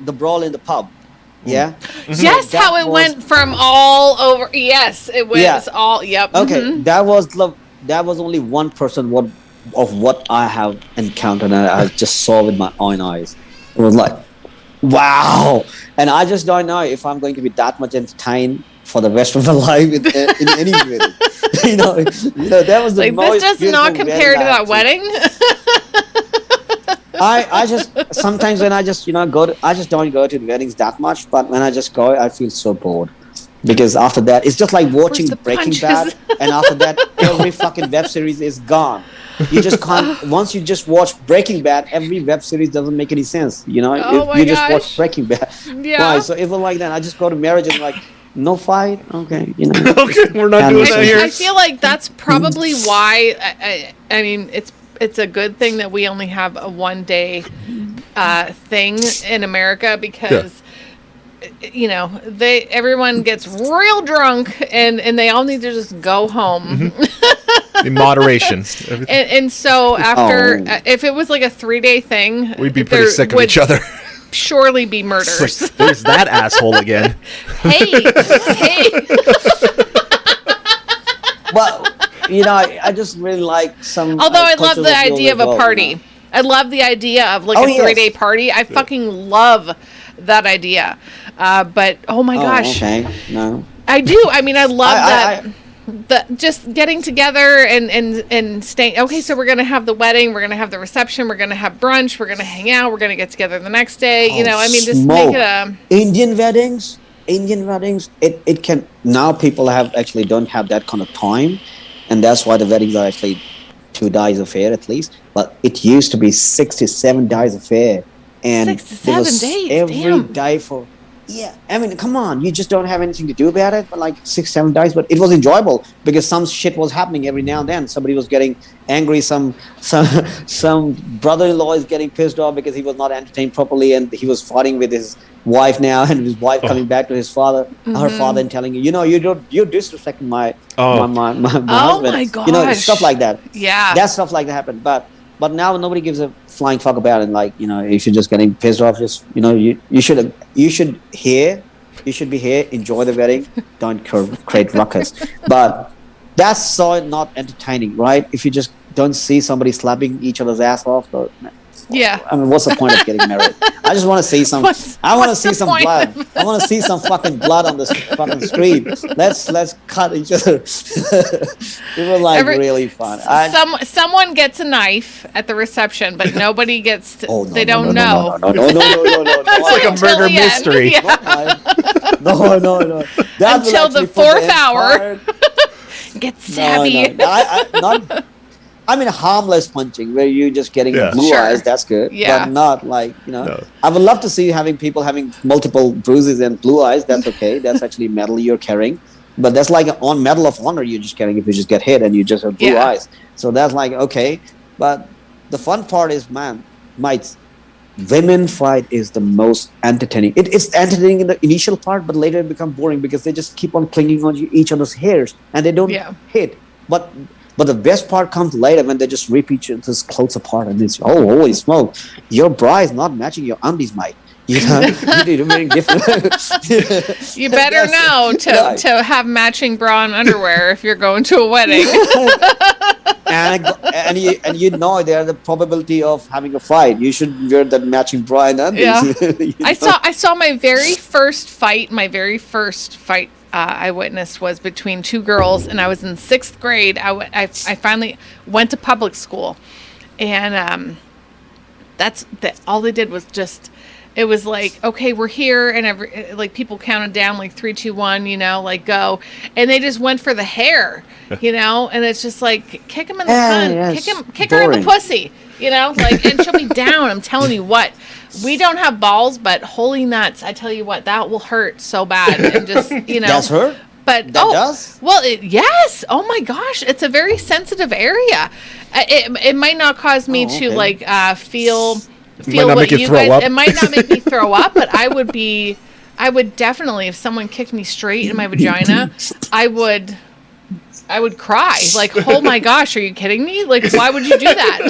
in the pub. Yeah. Mm-hmm. Yes, how it went from all over. Yes, it was all. Yep. Okay, mm-hmm. that was only 1% of what I have encountered, and I just saw with my own eyes. It was like, wow. And I just don't know if I'm going to be that much entertained for the rest of my life in any wedding. you know, that was the like, most. This does not compare to that wedding. I just sometimes when I just I just don't go to the weddings that much, but when I just go, I feel so bored, because after that it's just like watching Breaking Bad, and after that every fucking web series is gone. You just can't. Once you just watch Breaking Bad, every web series doesn't make any sense. You know, if you just watch Breaking Bad. Yeah. Why? So even like that, I just go to marriage and like, no fight. Okay, you know. Okay, we're not doing that here. I feel like that's probably why. I mean, it's a good thing that we only have a 1-day thing in America, because you know, everyone gets real drunk and they all need to just go home. In moderation. and so after if it was like a 3-day thing, we'd be pretty sick of each other. Surely be murders. There's that asshole again. Hey. Well, you know, I just really like some. Although I love the idea of a party. You know? I love the idea of like a 3-day party. I fucking love that idea. But oh my gosh. Okay. No. I do. I mean, I love that. Just getting together and staying. Okay, so we're gonna have the wedding, we're gonna have the reception, we're gonna have brunch, we're gonna hang out, we're gonna get together the next day. You know, I mean, just make it a Indian weddings. Indian weddings, it can now people have actually don't have that kind of time, and that's why the weddings are actually 2 days affair at least. But it used to be 6 to 7 days affair, and 6 to 7 days every day for. Yeah, I mean, come on, you just don't have anything to do about it for like 6-7 days. But it was enjoyable because some shit was happening every now and then. Somebody was getting angry. Some brother-in-law is getting pissed off because he was not entertained properly, and he was fighting with his wife now, and his wife coming back to his father, her father, and telling you're disrespecting my husband. My gosh. Stuff like that. Yeah, that stuff like that happened. But now nobody gives a flying fuck about it. Like, if you're just getting pissed off, just you should be here, enjoy the wedding, don't create ruckus. But that's so not entertaining, right? If you just don't see somebody slapping each other's ass off, yeah. I mean, what's the point of getting married? I just want to see some. I want to see some blood. I want to see some fucking blood on this fucking screen. Let's cut each other. It was like really fun. Someone gets a knife at the reception, but nobody gets. They don't know. No. It's like a murder mystery. Yeah. No. Until the 4th hour. Get savvy. I mean, harmless punching where you're just getting blue eyes. That's good. Yeah. But not like, I would love to see people having multiple bruises and blue eyes. That's okay. That's actually medal you're carrying. But that's like on Medal of Honor you're just carrying if you just get hit and you just have blue eyes. So that's like, okay. But the fun part is, women fight is the most entertaining. It's entertaining in the initial part, but later it becomes boring because they just keep on clinging on each other's hairs and they don't hit. But the best part comes later when they just rip each other's clothes apart and it's, holy smoke, your bra is not matching your undies, mate. You need to make different. You better know to have matching bra and underwear if you're going to a wedding. and you know there's the probability of having a fight. You should wear that matching bra and undies. Yeah. I saw my very first fight. I witnessed was between two girls, and I was in 6th grade. I finally went to public school, and all they did was just. It was like, okay, we're here, and people counted down like 3, 2, 1, like go, and they just went for the hair, and it's just like kick him in the cunt, kick her in the pussy, and she'll be down. I'm telling you what, we don't have balls, but holy nuts, I tell you what, that will hurt so bad, and just Does hurt? But that does? Well, yes. Oh my gosh, it's a very sensitive area. It might not cause me to feel. It might not make you throw up. It might not make me throw up, but I would definitely, if someone kicked me straight in my vagina, I would cry. Like, oh my gosh, are you kidding me? Like, why would you do that?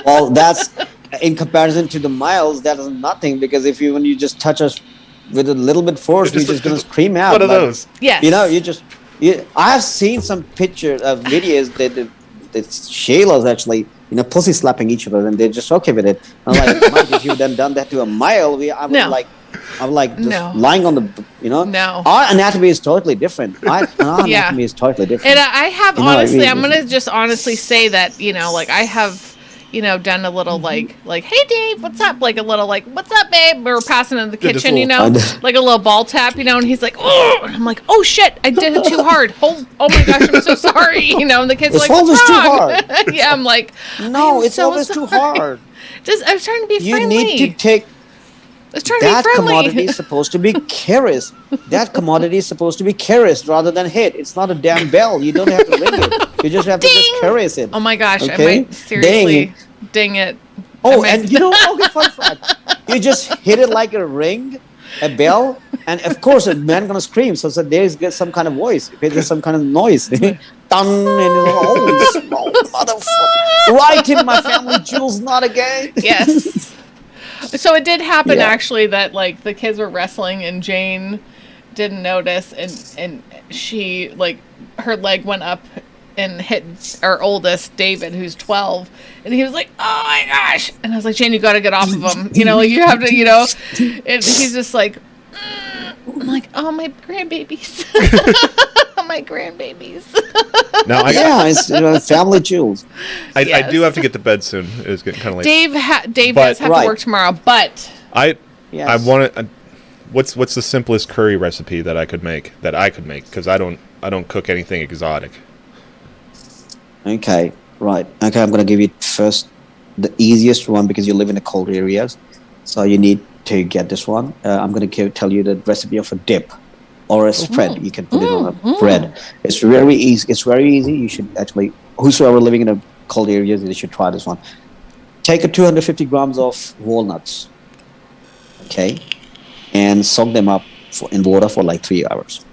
Well, that's in comparison to the miles, that is nothing, because when you just touch us with a little bit force, we're just going to scream out. What are those? Yes. I have seen some pictures of videos that Shayla's actually, pussy slapping each other, and they're just okay with it. I'm like, Mike, if you then done that to a mile, I'm like just lying on the, No. Our anatomy is totally different. Our anatomy is totally different. And I have honestly, I'm gonna just honestly say that I have. Done a little like, hey Dave, what's up? Like a little like, what's up, babe? We were passing in the kitchen, like a little ball tap, and he's like, oh, and I'm like, oh shit, I did it too hard. Oh my gosh, I'm so sorry. And the kids are like, what's wrong? Too hard. Yeah, I'm like, no, it's always too hard. I was trying to be friendly. You need to take. That commodity is supposed to be caressed. That commodity is supposed to be caressed rather than hit. It's not a damn bell. You don't have to ring it. You just have to just caress it. Oh my gosh! Okay? I might seriously ding it. Oh, and fun fact. You just hit it like a ring, a bell, and of course a man gonna scream. So there's some kind of voice. There's some kind of noise. Dun, and oh, motherfucker! Right in my family jewels, not again. Yes. So it did happen actually that the kids were wrestling and Jane didn't notice and she her leg went up and hit our oldest David, who's 12, and he was like, oh my gosh, and I was like, Jane, you got to get off of him, you have to, and he's just like, I'm like, oh, my grandbabies. My grandbabies. No, it's family jewels. I do have to get to bed soon. It's getting kind of late. Dave does have to work tomorrow, but I want to. What's the simplest curry recipe that I could make? Because I don't cook anything exotic. Okay, right. Okay, I'm gonna give you first the easiest one because you live in the cold areas, so you need to get this one. I'm gonna tell you the recipe of a dip or a spread. You can put it on a bread. It's very easy. It's very easy. You should actually, whosoever living in the cold areas, they should try this one. Take 250 grams of walnuts. Okay, and soak them up in water for like 3 hours.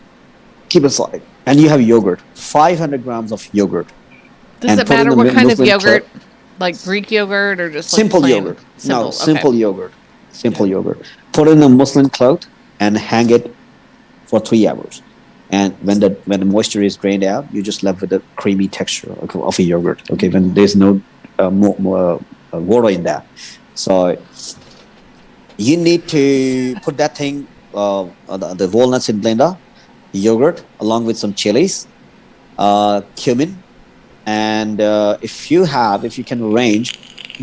Keep it aside, and you have yogurt. 500 grams of yogurt. Does it matter what kind of yogurt? Like Greek yogurt or just like simple plain? Yogurt? Simple yogurt. Simple yogurt. Put it in a muslin cloth and hang it for 3 hours. And when the moisture is drained out, you just left with the creamy texture of a yogurt. Okay, when there's no more water in that. So you need to put that thing, the walnuts in blender, yogurt along with some chilies, cumin. And if you can arrange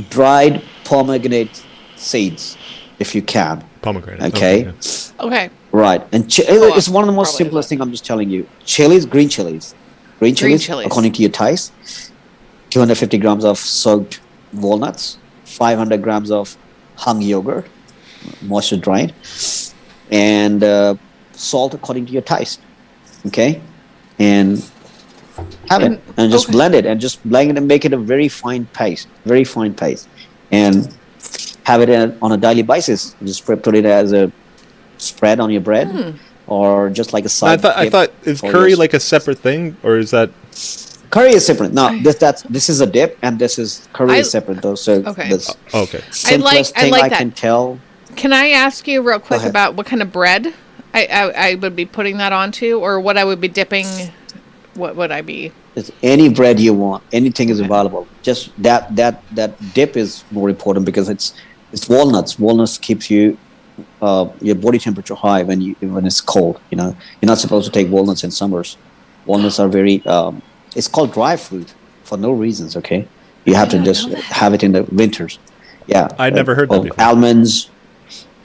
dried pomegranate seeds, if you can. Pomegranate. Okay. Okay. Right. And it's one of the most simplest things I'm just telling you. Green chilies, according to your taste. 250 grams of soaked walnuts, 500 grams of hung yogurt, moisture drained, and salt according to your taste. Okay. And have it and just blend it and make it a very fine paste, and have it on a daily basis. Just put it as a spread on your bread or just like a side. I thought is curry like a separate thing, or is that curry is separate? No, this is a dip and this is curry is separate though. So okay. I like that. Can tell. Can I ask you real quick about what kind of bread I would be putting that onto, or what I would be dipping? What would I be? It's any bread you want. Anything is available. Just that dip is more important because it's walnuts. Walnuts keeps your body temperature high when it's cold. You know, you're not supposed to take walnuts in summers. Walnuts are very. It's called dry fruit for no reasons. Okay, you have to just have it in the winters. Yeah, I'd never heard that before.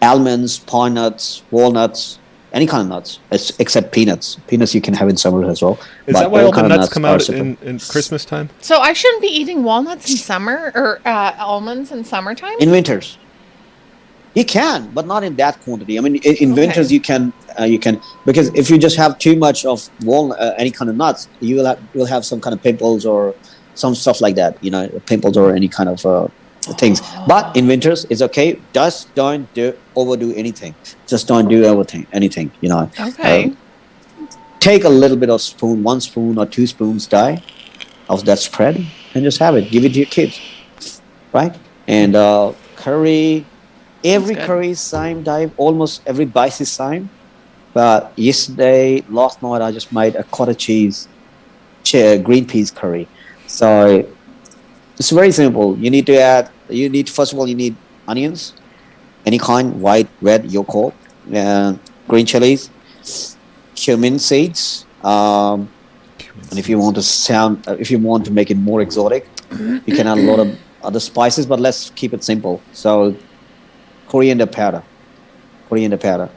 Almonds, pine nuts, walnuts. Any kind of nuts, except peanuts. Peanuts you can have in summer as well. Is that why all the nuts come out in Christmas time? So I shouldn't be eating walnuts in summer or almonds in summertime? In winters. You can, but not in that quantity. I mean, in winters you can because if you just have too much of any kind of nuts, you'll have some kind of pimples or some stuff like that. You know, pimples or any kind of things. But in winters it's okay. Just don't overdo anything. Just don't do anything. You know. Okay. Take a little bit of spoon, 1 spoon or 2 spoons of that spread, and just have it. Give it to your kids, right? And curry. Every curry is same type. Almost every bite is same. But last night I just made a cottage cheese, green peas curry. So. It's very simple. First of all, you need onions, any kind, white, red, your call, green chilies, cumin seeds, and if you want to make it more exotic, you can add a lot of other spices, but let's keep it simple. So, coriander powder, and coriander powder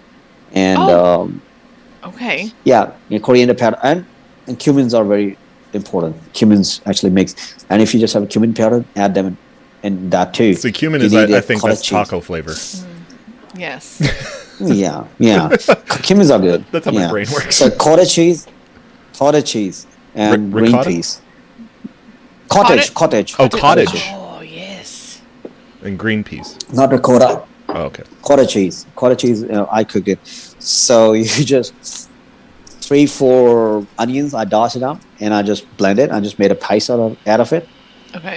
and cumins are very important. Cumins actually makes, and if you just have a cumin powder, add them in that too. So cumin is, I think that's taco flavor. Yes. yeah. Cumins are good. That's how my brain works. So cottage cheese, and green peas. Cottage. Oh, cottage. Oh, yes. And green peas. Not ricotta. Oh, okay. Cottage cheese. I cook it. So you just 3-4 onions, I dash it up and I just blend it. I just made a paste out of it. Okay.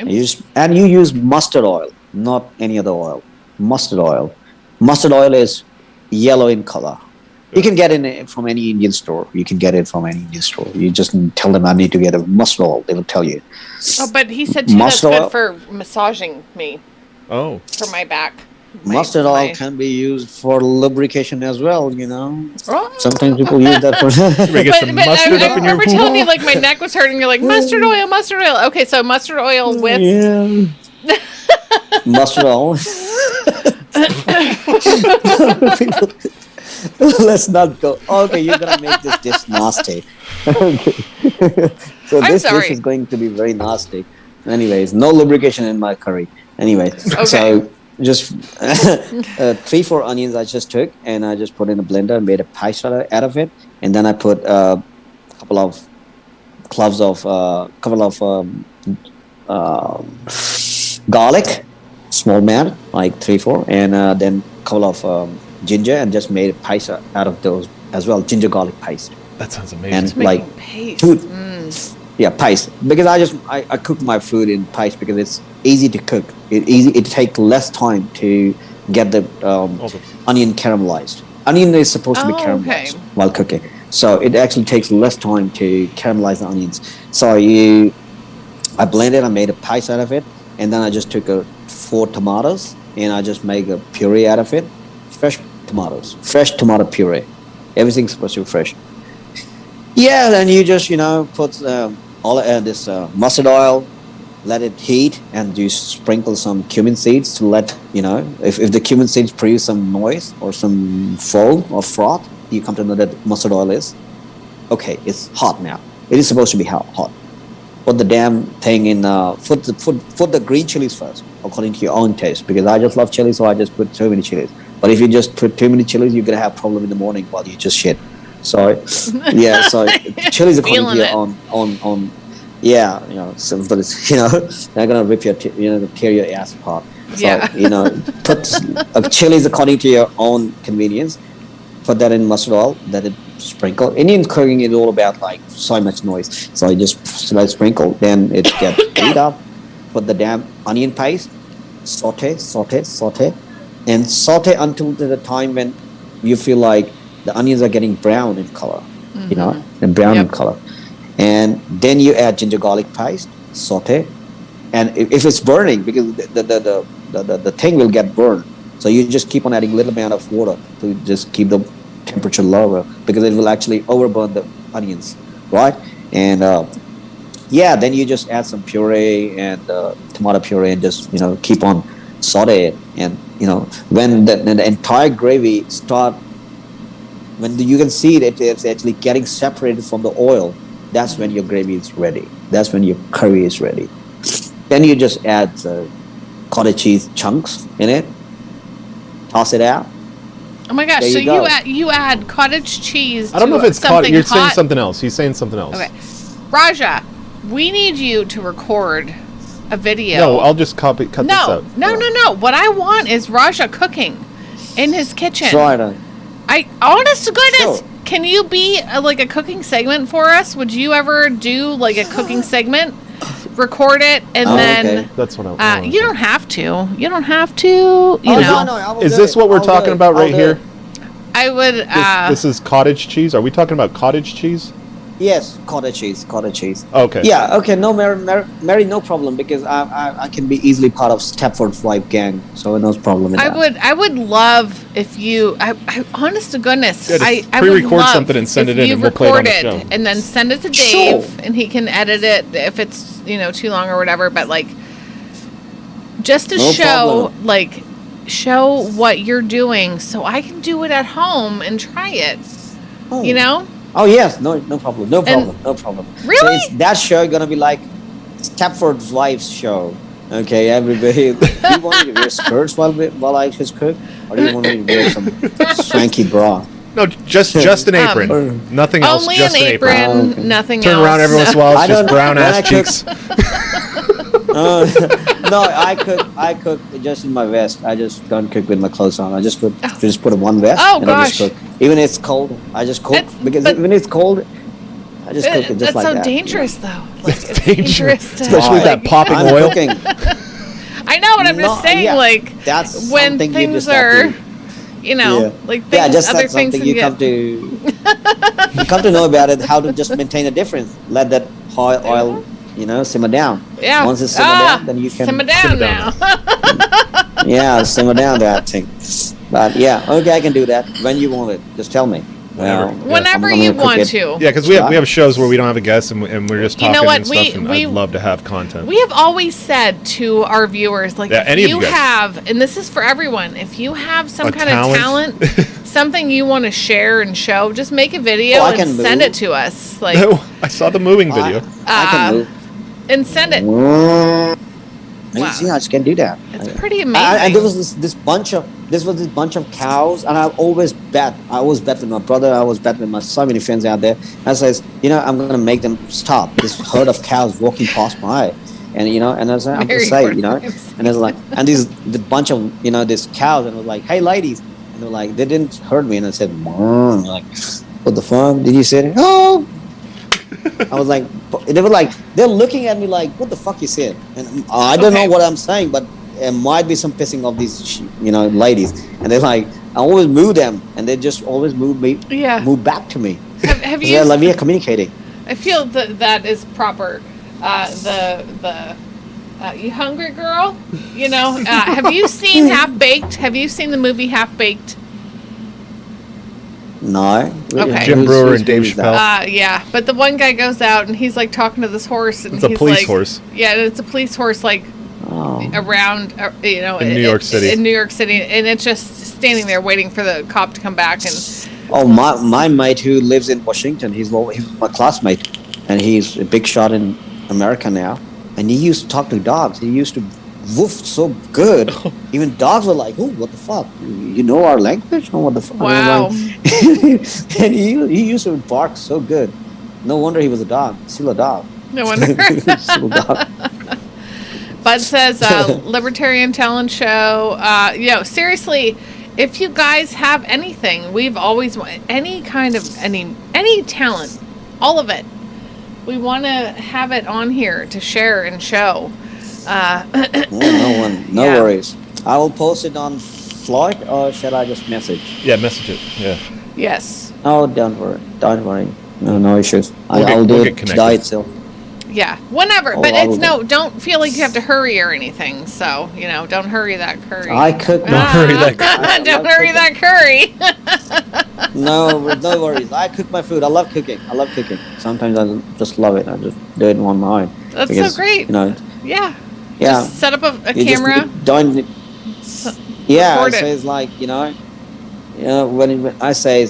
And you use mustard oil, not any other oil. Mustard oil. Mustard oil is yellow in color. You can get it from any Indian store. You just tell them I need to get a mustard oil. They will tell you. Oh, but he said too that's good for massaging me. Oh. For my back. Mustard oil can be used for lubrication as well, you know. Oh. Sometimes people use that for. I remember telling you like my neck was hurting. You're like mustard oil. Okay, so mustard oil with. Yeah. Mustard oil. let's not go. Okay, you're gonna make this dish nasty. Okay. So this dish is going to be very nasty. Anyways, no lubrication in my curry. Anyway, so just 3-4 onions I just took and I just put in a blender and made a paste out of it, and then I put a couple of cloves of garlic, small amount, like 3-4, and then a couple of ginger, and just made a paste out of those as well, ginger garlic paste. That sounds amazing. And like paste. Yeah, paste, because I cook my food in paste because it's easy to cook. It takes less time to get the onion caramelized. Onion is supposed to be caramelized while cooking, so it actually takes less time to caramelize the onions. So I blended, I made a paste out of it, and then I just took 4 tomatoes and I just make a puree out of it. Fresh tomato puree. Everything's supposed to be fresh. Yeah, then you just put this mustard oil, let it heat, and you sprinkle some cumin seeds to let if the cumin seeds produce some noise or some foam or froth, you come to know that mustard oil is okay. It's hot now. It is supposed to be hot. Put the damn thing in. Put the green chilies first, according to your own taste. Because I just love chili, so I just put too many chilies. But if you just put too many chilies, you're gonna have problem in the morning while you just shit. So yeah, so chilies according to your own. Yeah, so, but it's they're gonna rip your tear your ass apart. So put chilies according to your own convenience. Put that in mustard oil. Let it sprinkle. Indian cooking is all about like so much noise. So you just sprinkle, then it gets heat up. Put the damn onion paste. Saute, and saute until the time when you feel like the onions are getting brown in color. And brown in color. And then you add ginger garlic paste, saute, and if it's burning, because the thing will get burned, so you just keep on adding a little amount of water to just keep the temperature lower, because it will actually overburn the onions, right? And then you just add some puree and tomato puree, and just keep on saute it, and when the entire gravy when you can see that it's actually getting separated from the oil. That's when your gravy is ready. That's when your curry is ready. Then you just add cottage cheese chunks in it. Toss it out. Oh my gosh! So you add cottage cheese. I don't know if it's cottage. You're saying something else. He's saying something else. Okay, Raja, we need you to record a video. No, I'll just cut this out. No. What I want is Raja cooking in his kitchen. Try it. Honest to goodness. Sure. Can you be a cooking segment for us? Would you ever do like a cooking segment? Record it and then. Okay. That's what I want. You don't have to. You don't have to. You know. No, is this what we're talking about right here? I would. This is cottage cheese. Are we talking about cottage cheese? Yes, cottage cheese. Okay. Yeah, okay, no, Mary, no problem, because I can be easily part of Stepford's wife gang, so no problem in that. I would love if you, honest to goodness, I would pre-record something and send it in, and we'll play it on the show. And then send it to Dave, and he can edit it if it's too long or whatever. But just to show what you're doing, so I can do it at home and try it. Oh yes, no problem. Really? So is that show gonna be like Stepford's wife's show? Okay, everybody. Do you want me to wear skirts while I just cook, or do you want me to wear some swanky bra? No, just an apron. Nothing else. Only just an apron. Nothing else. Turn around every once in a while. It's just brown ass cheeks. No, I cook just in my vest. I just don't cook with my clothes on. I just put one vest. Oh, and gosh. I just cook. Even if it's cold, I just cook when it's cold. I just cook it just like that. That's so dangerous, though. It's dangerous, to, especially with that popping oil. I know, but I'm just saying, that's when things are, other things you come to know about it, how to just maintain a difference. Let that oil. Simmer down. Yeah. Once it's simmer down, then you can simmer down now. Yeah, simmer down that thing. But yeah, okay, I can do that when you want it. Just tell me. Whenever you want to. Yeah, because we have shows where we don't have a guest and we're just talking and stuff. And I'd love to have content. We have always said to our viewers, if you have, and this is for everyone, if you have some kind of talent, something you want to share and show, just make a video and send it to us. Like, no, I saw the moving video. I can move. And send it. Wow. Wow. I just can do that. It's pretty amazing. And there was this bunch of cows, and I always bet with my brother. I always bet with so many friends out there. And I says, I'm gonna make them stop. This herd of cows walking past my eye, and and I was like, I'm gonna say, and it's like, and the bunch of these cows, and I was like, hey ladies, and they're like, they didn't hurt me, and I said, Mom. Like, what the fuck did you say? Oh. I was like, they were like, they're looking at me like, what the fuck you said? And I don't know what I'm saying, but it might be some pissing of these, ladies. And they're like, I always move them, and they just always move back to me. Have you? Like we are communicating. I feel that is proper. You hungry, girl? Have you seen Half Baked? Have you seen the movie Half Baked? No. Okay. Jim Brewer and Dave Chappelle. Yeah, but the one guy goes out and he's like talking to this horse, and it's a police horse. Yeah, it's a police horse, like around, in New York City. In New York City, and it's just standing there waiting for the cop to come back. And my mate who lives in Washington, he's my classmate, and he's a big shot in America now. And he used to talk to dogs. He used to woof so good. Even dogs were like, "Oh, what the fuck? You know our language? Oh, what the fuck?" Wow. And he used to bark so good. No wonder he was a dog. Still a dog. No wonder. Still a dog. Bud says, Libertarian Talent Show. Seriously, if you guys have anything, we've always wanted any kind of any talent, all of it. We want to have it on here to share and show. No worries. I will post it on Floyd, or shall I just message? Yeah, message it. Yeah. Yes. Oh, don't worry. No issues. I'll do it today itself. Yeah, whenever. But don't feel like you have to hurry or anything. So, don't hurry that curry. I cook. Don't hurry that curry. Don't hurry that curry. No worries. I cook my food. I love cooking. Sometimes I just love it. I just do it in one mind. That's so great. Yeah. Just set up a camera. It says like, when I say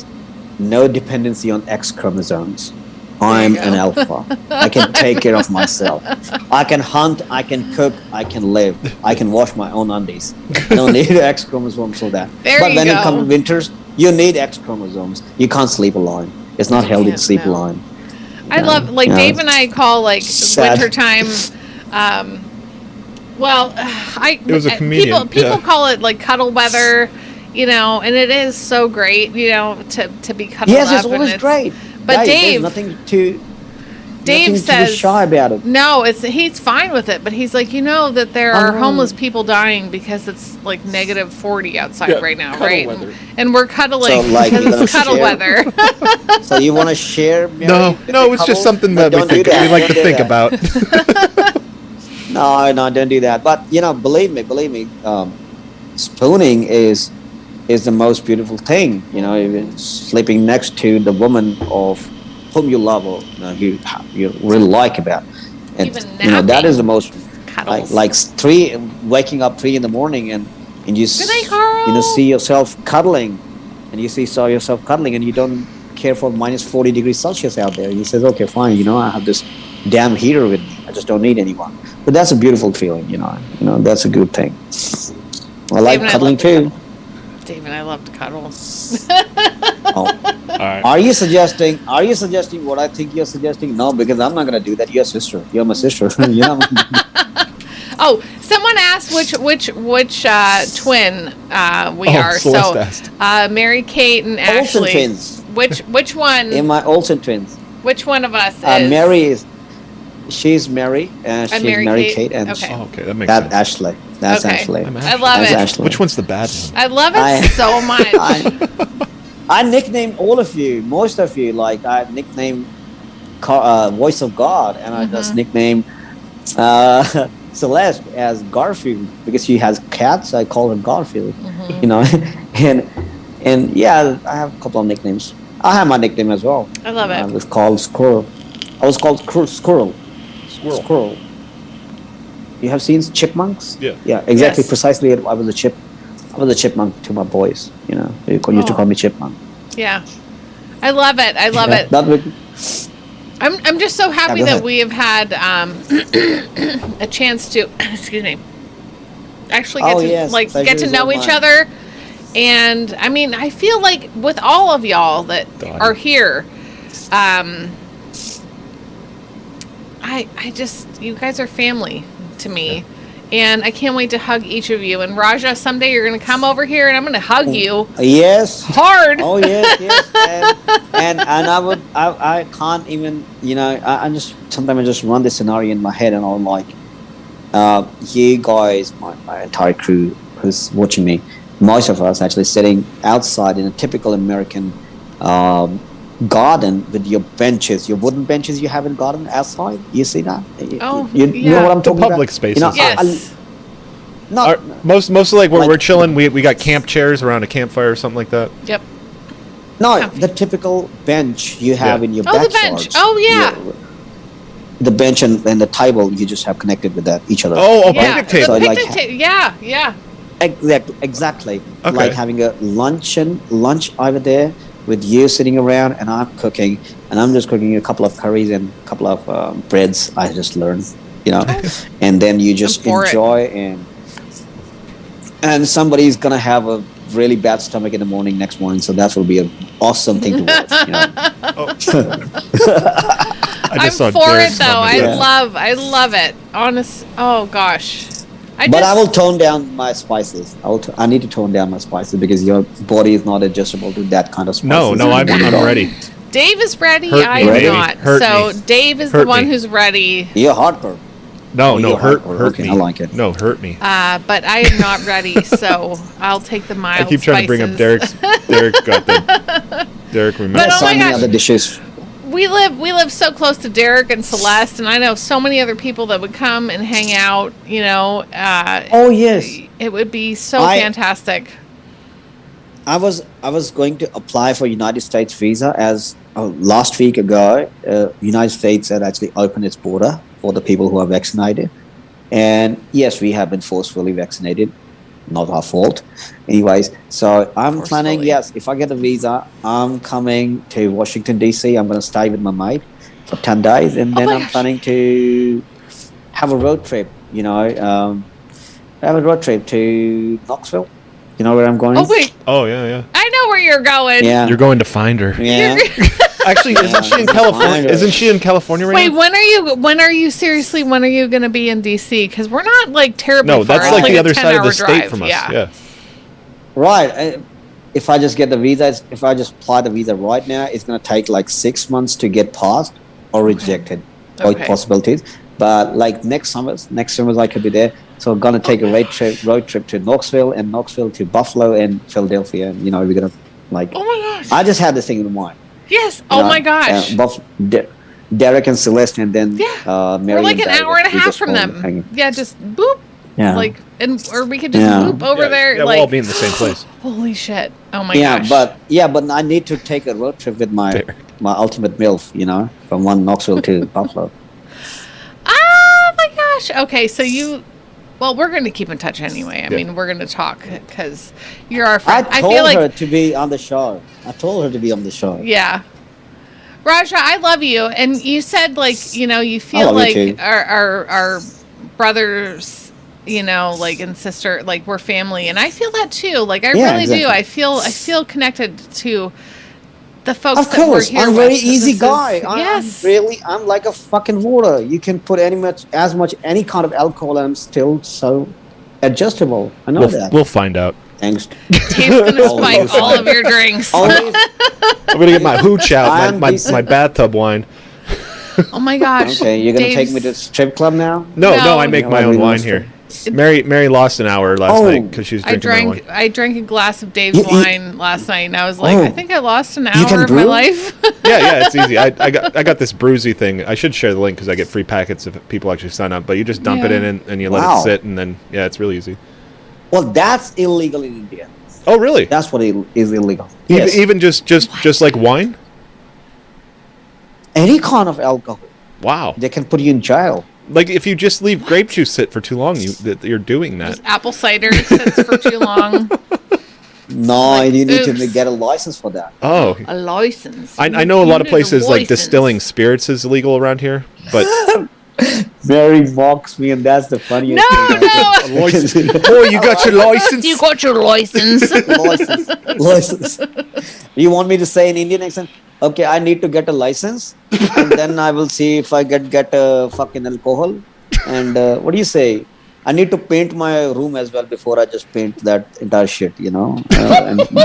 no dependency on X chromosomes. I'm an alpha. I can take care of myself. I can hunt, I can cook, I can live. I can wash my own undies. I don't need X chromosomes for that. But when it comes to winters, you need X chromosomes. You can't sleep alone. It's not healthy to sleep alone. I love, Dave and I call, wintertime, it was a comedian. People call it, cuddle weather, and it is so great, to be cuddled up. Yes, it's always great. But Dave, Dave says, to be shy about it. No, he's fine with it, but he's like, that there are homeless people dying because it's negative 40 outside right now, right? And we're cuddling because it's cuddle weather. So you want to share? Mary, no, it's just something that we like to think about. No, don't do that. But believe me, spooning is the most beautiful thing. Even sleeping next to the woman of whom you love or you really like about, and that is the most waking up 3 a.m. and you see yourself cuddling, and you saw yourself cuddling, and you don't care for minus 40 degrees Celsius out there. You says, okay, fine. I have this damn heater with me. I just don't need anyone. But that's a beautiful feeling. That's a good thing. I like cuddling too. Dave and I love to cuddle. All right. Are you suggesting what I think you're suggesting? No, because I'm not going to do that. You're my sister. Oh, someone asked which twin we are. Celeste so Mary Kate and Ashley. Olsen twins. Which one? In my Olsen twins. Which one of us is? Mary she's Mary, and she's Mary Kate, and okay, that makes sense. Ashley. That's Ashley. I love it. Ashley. Which one's the bad one? I love it so much. I nicknamed all of you, most of you. I nicknamed Voice of God, and I just nicknamed Celeste as Garfield because she has cats. I call her Garfield. And yeah, I have a couple of nicknames. I have my nickname as well. I love it. I was called Squirrel. Squirrel. You have seen chipmunks? Yeah. Yeah, exactly. Yes. Precisely, I was a chip. I was a chipmunk to my boys. You know, they used to call me chipmunk. Yeah, I love it. I love it. I'm just so happy that we have had a chance to excuse me, actually get to know each other. And I mean, I feel like with all of y'all that are here, I just, you guys are family to me. And I can't wait to hug each of you. And Raja, someday you're going to come over here and I'm going to hug you. Yes. Hard. Oh, yes. And I can't even, you know, sometimes I just run this scenario in my head and I'm like, you guys, my entire crew who's watching me, most of us actually sitting outside in a typical American garden with your benches, your wooden benches you have in garden outside. You see that? You know what I'm talking about? Public spaces. You know, yes. Mostly like where we're chilling, we got camp chairs around a campfire or something like that. Yep. No, the typical bench you have in your backyard. The bench. Oh, yeah. The bench and the table you just have connected with each other. Picnic table. So yeah. Exactly. Okay. Like having a lunch over there with you sitting around and I'm cooking and I'm just cooking a couple of curries and a couple of breads I just learned, you know, and then you just enjoy and somebody's gonna have a really bad stomach in the next morning, so that will be an awesome thing to watch, you know. I'm for it though. I love it. Oh gosh. I will tone down my spices. I need to tone down my spices because your body is not adjustable to that kind of spices. No, I'm ready. Dave is ready. I am not. So Dave is the one who's ready. You're hardcore. No, hurt me. I like it. No, hurt me. But I am not ready, so I'll take the mild. I keep trying to bring up Derek's. Derek got the. Derek remembers. But so many other dishes. We live so close to Derek and Celeste, and I know so many other people that would come and hang out. You know. Oh yes. It would be so fantastic. I was going to apply for United States visa as last week ago. United States had actually opened its border for the people who are vaccinated, and yes, we have been forcefully vaccinated. Not our fault. Anyways, so I'm planning, yes, if I get a visa, I'm coming to Washington, D.C. I'm going to stay with my mate for 10 days. And then I'm planning to have a road trip, you know, have a road trip to Knoxville. You know where I'm going? Oh, wait. Oh, yeah. I know where you're going. Yeah. You're going to find her. Yeah. Actually, isn't she in California? Isn't she in California right now? Wait, when are you going to be in DC? Because we're not like terribly far. No, that's like the other side of the state from us. Yeah. Right. If I just get the visa, if I just apply the visa right now, it's going to take like 6 months to get passed or rejected. Both possibilities. But like next summer I could be there. So I'm going to take a road trip to Knoxville and Knoxville to Buffalo and Philadelphia. And, you know, we're going to like... Oh my gosh. I just had this thing in mind. Yes. My gosh. Derek and Celeste, and then Mary. We're like an hour and a half from them. Yeah, just boop. Yeah. Or we could just boop over there. Yeah, we'll all be in the same place. Holy shit! Oh my gosh. But I need to take a road trip with my ultimate MILF. You know, from Knoxville to Buffalo. Oh my gosh. Okay, so well, we're going to keep in touch anyway. I mean, we're going to talk because you're our friend. I told her to be on the show. Yeah. Raja, I love you. And you said, like, you know, you feel like our brothers, you know, like, and sister, like, we're family. And I feel that, too. Like, I really do. I feel connected to the folks of course, that we're here I'm a very easy guy. Yes. I'm like a fucking water. You can put any kind of alcohol and I'm still so adjustable. I know that. We'll find out. Thanks. Dave's gonna spike all of your drinks. I'm gonna get my hooch out, my bathtub wine. Oh my gosh. Okay, you're gonna take me to the strip club now? No, I make my own wine here. Mary lost an hour last night because she was drinking my wine. I drank a glass of Dave's wine last night, and I was like, I think I lost an hour of my life. yeah, it's easy. I got this Bruisey thing. I should share the link because I get free packets if people actually sign up. But you just dump it in and you let it sit, and then it's really easy. Well, that's illegal in India. Oh, really? That's what is illegal. Yes. Even just like wine? Any kind of alcohol. Wow. They can put you in jail. Like if you just leave grape juice sit for too long, you're doing that. Just apple cider sits for too long. No, Like, you need oops. to get a license for that. Oh, A license. I know a lot of places like distilling spirits is illegal around here, but Mary mocks me, and that's the funniest thing. No. oh, you got your license? You got your license. License. You want me to say in Indian accent? Okay, I need to get a license, and then I will see if I get a fucking alcohol. And what do you say? I need to paint my room as well before I just paint that entire shit, and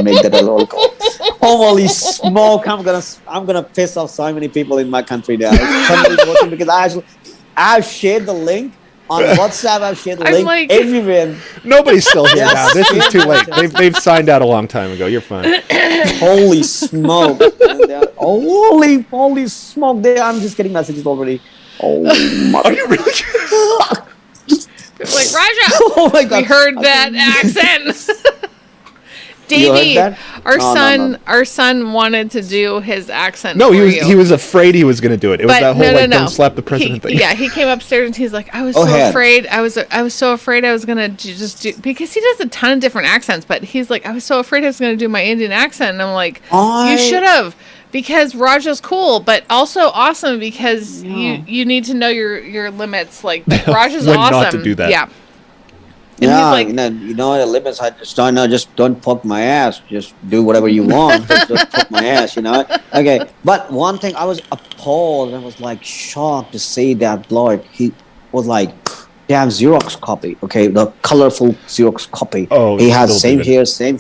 make that alcohol. Holy smoke! I'm gonna piss off so many people in my country now. Somebody's watching because I've shared the link on WhatsApp. I've shared the link everywhere. Nobody's still here now. This is too late. They've signed out a long time ago. You're fine. Holy smoke! Holy smoke! I'm just getting messages already. Are you really? Like, Raja, oh my God. we heard that accent. Davey, our son wanted to do his accent. No, he was afraid he was going to do it. It was that whole don't slap the president thing. Yeah, he came upstairs and he's like, I was afraid. I was so afraid I was going to just do, because he does a ton of different accents, but he's like, I was so afraid I was going to do my Indian accent. And I'm like, you should have. Because Raja's cool, but also awesome because you need to know your limits. Like Raja's when awesome. Not to do that. Yeah. And like, the limits. I just don't poke my ass. Just do whatever you want. just poke my ass. Okay. But one thing, I was appalled. I was like shocked to see that Lloyd. He was like, they have Xerox copy. Okay, the colorful Xerox copy. Oh, he has same hair, same.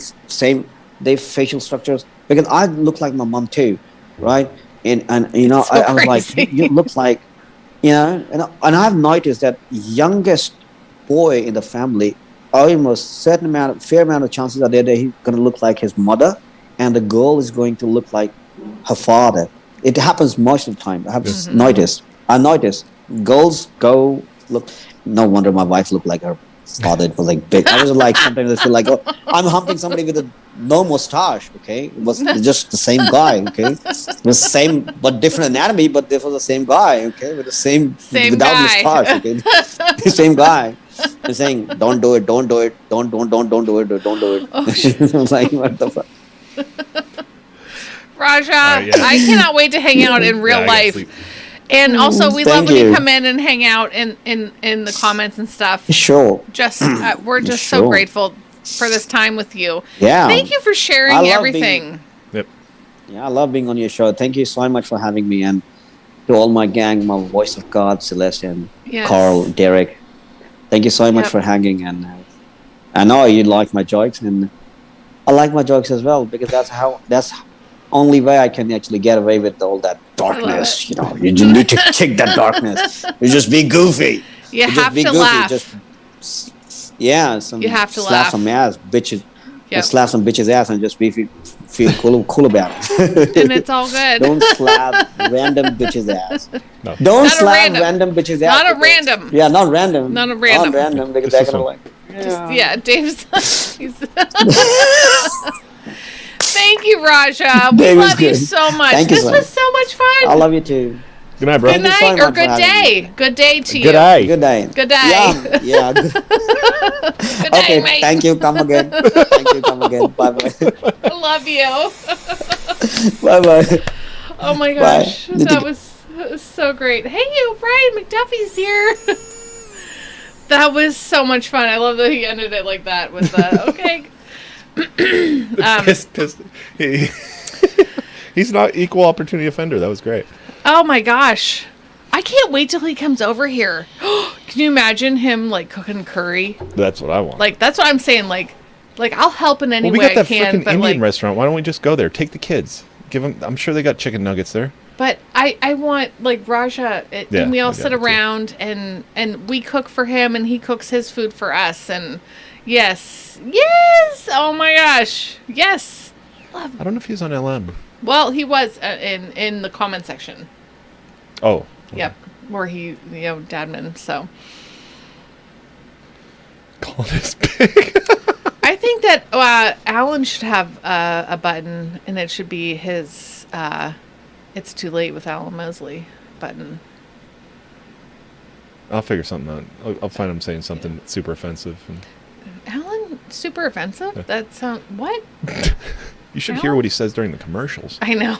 They facial structures. Because I look like my mom too, right? And I was like, you look like, and I've noticed that youngest boy in the family, almost fair amount of chances are there that he's going to look like his mother, and the girl is going to look like her father. It happens most of the time. I have noticed. I noticed girls go look. No wonder my wife looked like her father. It was like big. I was like sometimes I feel like, oh, I'm humping somebody with no mustache. Okay, it was just the same guy. Okay, it was same but different anatomy, but this was the same guy. Okay, with the same without guy. mustache. Okay, the same guy. He's saying, don't do it, don't do it, don't do it, don't do it. Oh, I was like, what the fuck? Raja, I cannot wait to hang out in real life. And also, we love when you come in and hang out in the comments and stuff. Sure. We're just so grateful for this time with you. Yeah. Thank you for sharing everything. I love being on your show. Thank you so much for having me, and to all my gang, my Voice of God, Celeste, and Carl, Derek. Thank you so much for hanging, and I know you like my jokes, and I like my jokes as well because that's only way I can actually get away with all that darkness. You need to check that darkness. You just be goofy. You have to laugh. You have to slap some ass, bitches. Slap some bitches ass and just feel cool about it. And it's all good. Don't slap random bitches ass. No. Don't slap random bitches ass. Not a random. Yeah, not random. Not a random. Not random because they're gonna like. Dave's. Thank you, Raja. We love you so much. This was so much fun. I love you too. Good night, bro. Good night or good day. Good day to you. Good day. Good day. Good day. Yeah. Good day, mate. Thank you. Come again. Bye bye. I love you. Bye bye. Oh my gosh, that was so great. Hey, you, Brian McDuffie's here. That was so much fun. I love that he ended it like that with okay. He's not equal opportunity offender. That was great. Oh my gosh, I can't wait till he comes over here. Can you imagine him like cooking curry? That's what I want. Like that's what I'm saying. Like I'll help in any way I can. We got that freaking Indian restaurant. Why don't we just go there? Take the kids. Give them. I'm sure they got chicken nuggets there. But I want like Raja, and we all sit around and we cook for him and he cooks his food for us. And yes, oh my gosh, yes. I don't know if he's on LM. Well, he was in the comment section. Oh. Okay. Yep, where he Dadman. So. Call this big. I think that Alan should have a button, and it should be his. It's too late with Alan Mosley button. I'll figure something out. I'll find him saying something super offensive. Alan super offensive? That sound what? You should hear what he says during the commercials. I know.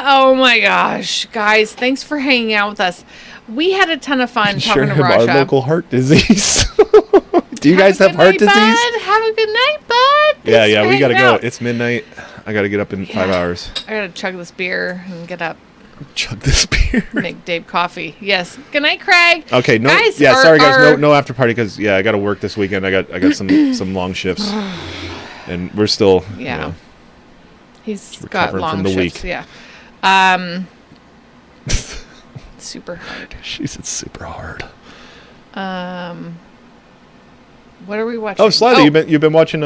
Oh my gosh, guys! Thanks for hanging out with us. We had a ton of fun talking to Raja. Our local heart disease. Do you guys have heart disease? Bud. Have a good night, bud. Yeah, we gotta go. It's midnight. I gotta get up in 5 hours. I gotta chug this beer and get up. Chug this beer. Make Dave coffee. Yes. Good night, Craig. Okay. No. Guys, sorry, guys. No after party because I got to work this weekend. I got some long shifts, and we're still. Yeah. You know, he's got long from the shifts. week. Yeah. Super hard. She said super hard. What are we watching? Oh, Slatty, you've been watching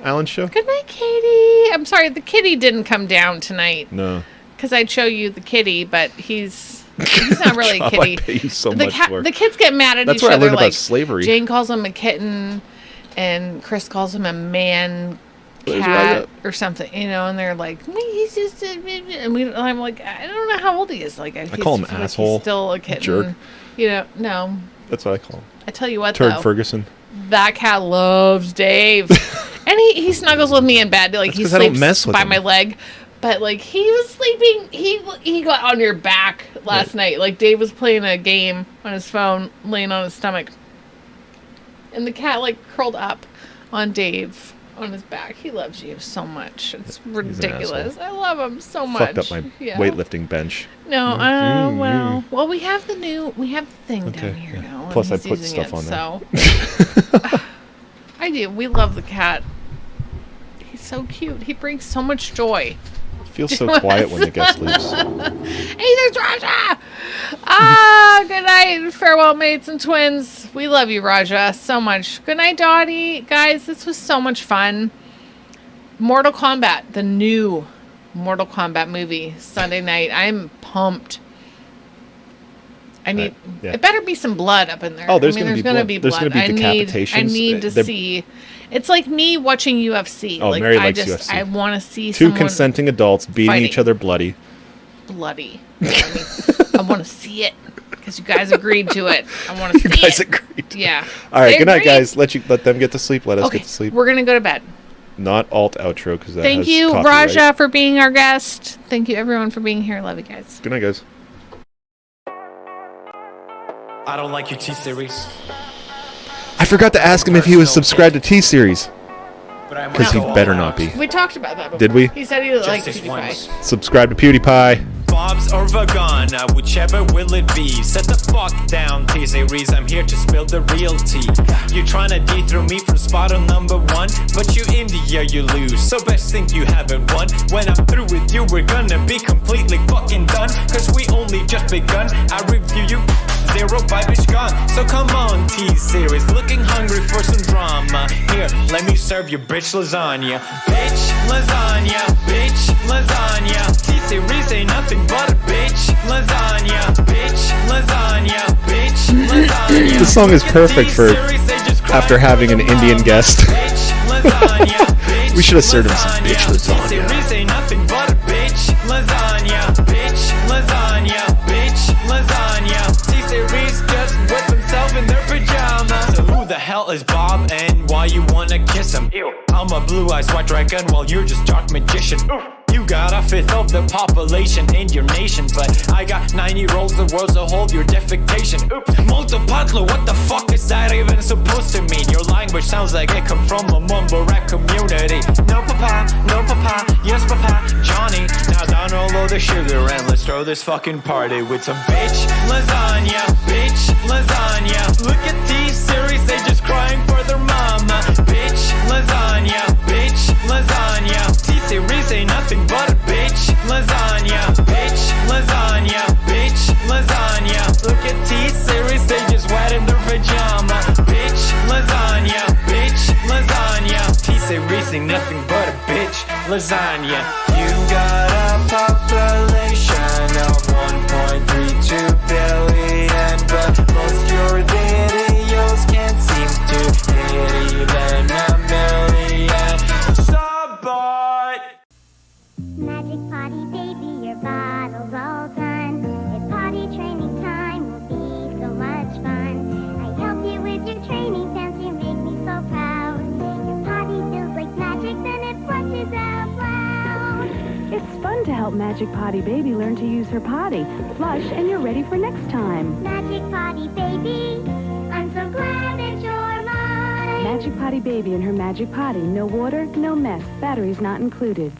Alan's show? Good night, Katie. I'm sorry, the kitty didn't come down tonight. No. Because I'd show you the kitty, but he's not really a kitty. I pay you so much for. The kids get mad at That's each where other. I learned like about slavery. Jane calls him a kitten, and Chris calls him a man cat or something, and they're like, he's just, and I'm like, I don't know how old he is. Like, I call him asshole. He's still a kitten. Jerk. No. That's what I call him. I tell you what, Turd though. Ferguson. That cat loves Dave, and he snuggles with me in bed. Like, he sleeps by my leg. But, like, he was sleeping. He got on your back last night. Like, Dave was playing a game on his phone, laying on his stomach. And the cat, like, curled up on Dave on his back. He loves you so much. It's ridiculous. I love him so much. Fucked up my weightlifting bench. No, well, we have the thing down here now. Plus, I put stuff on there. So, I do. We love the cat. He's so cute. He brings so much joy. Feels so quiet when the guest leaves. Hey, there's Raja! Good night, farewell mates and twins. We love you, Raja, so much. Good night, Dottie. Guys, this was so much fun. Mortal Kombat, the new Mortal Kombat movie, Sunday night. I'm pumped. It better be some blood up in there. There's going to be blood. There's going to be decapitations. I need to see. It's like me watching UFC. Oh, like, Mary likes UFC. I want to see two consenting adults beating each other bloody. I want to see it because you guys agreed to it. I want to see it. You guys agreed. Yeah. All right. Good night, guys. Let them get to sleep. Let us get to sleep. We're gonna go to bed. Not alt outro because that. Thank you, Raja, for being our guest. Thank you, everyone, for being here. Love you guys. Good night, guys. I don't like your T-Series. I forgot to ask him if he was subscribed to T-Series. Because he better not be. We talked about that before. Did we? He said he liked PewDiePie. Subscribe to PewDiePie. Bob's or Vagana, whichever will it be. Set the fuck down, T-Series. I'm here to spill the real tea. You're trying to dethrone me from spot on number one, but you India, you lose. So best think you haven't won. When I'm through with you, we're gonna be completely fucking done. Cause we only just begun. I review you. 0 vibe is gone. So come on, T-Series. Looking hungry for some drama. Here, let me serve you bitch lasagna. Bitch lasagna. Bitch lasagna. T-Series ain't nothing but a bitch lasagna. Bitch lasagna. Bitch lasagna. This song is perfect for after having an Indian guest. We should have served him some bitch lasagna. T-Series ain't nothing but a bitch lasagna. Bitch lasagna. Bitch lasagna. T-Series just whip himself in their pajamas. So who the hell is Bob and why you wanna kiss him? Ew. I'm a blue-eyed white dragon while you're just dark magician. Oof. You got a fifth of the population in your nation, but I got 90 rolls of worlds to hold your defecation. Oops, multipatlo, what the fuck is that even supposed to mean? Your language sounds like it come from a mumble rap community. No papa, yes papa, Johnny. Now download the sugar and let's throw this fucking party with some bitch lasagna, bitch lasagna. Look at T-Series, they just crying for their mama. Bitch lasagna, bitch lasagna. T-Series ain't nothing but a bitch lasagna. Bitch lasagna. Bitch lasagna. Look at T-Series, they just wet in their pajama. Bitch lasagna. Bitch lasagna. T-Series ain't nothing but a bitch lasagna. You got a population of 1.32 billion, but most your videos can't seem to hit even a million. Subbot. Magic potty baby, your bottle's all done. It's potty training time, will be so LLN to help Magic Potty Baby learn to use her potty. Flush and you're ready for next time. Magic Potty Baby, I'm so glad that you're mine. Magic Potty Baby and her Magic Potty. No water, no mess. Batteries not included.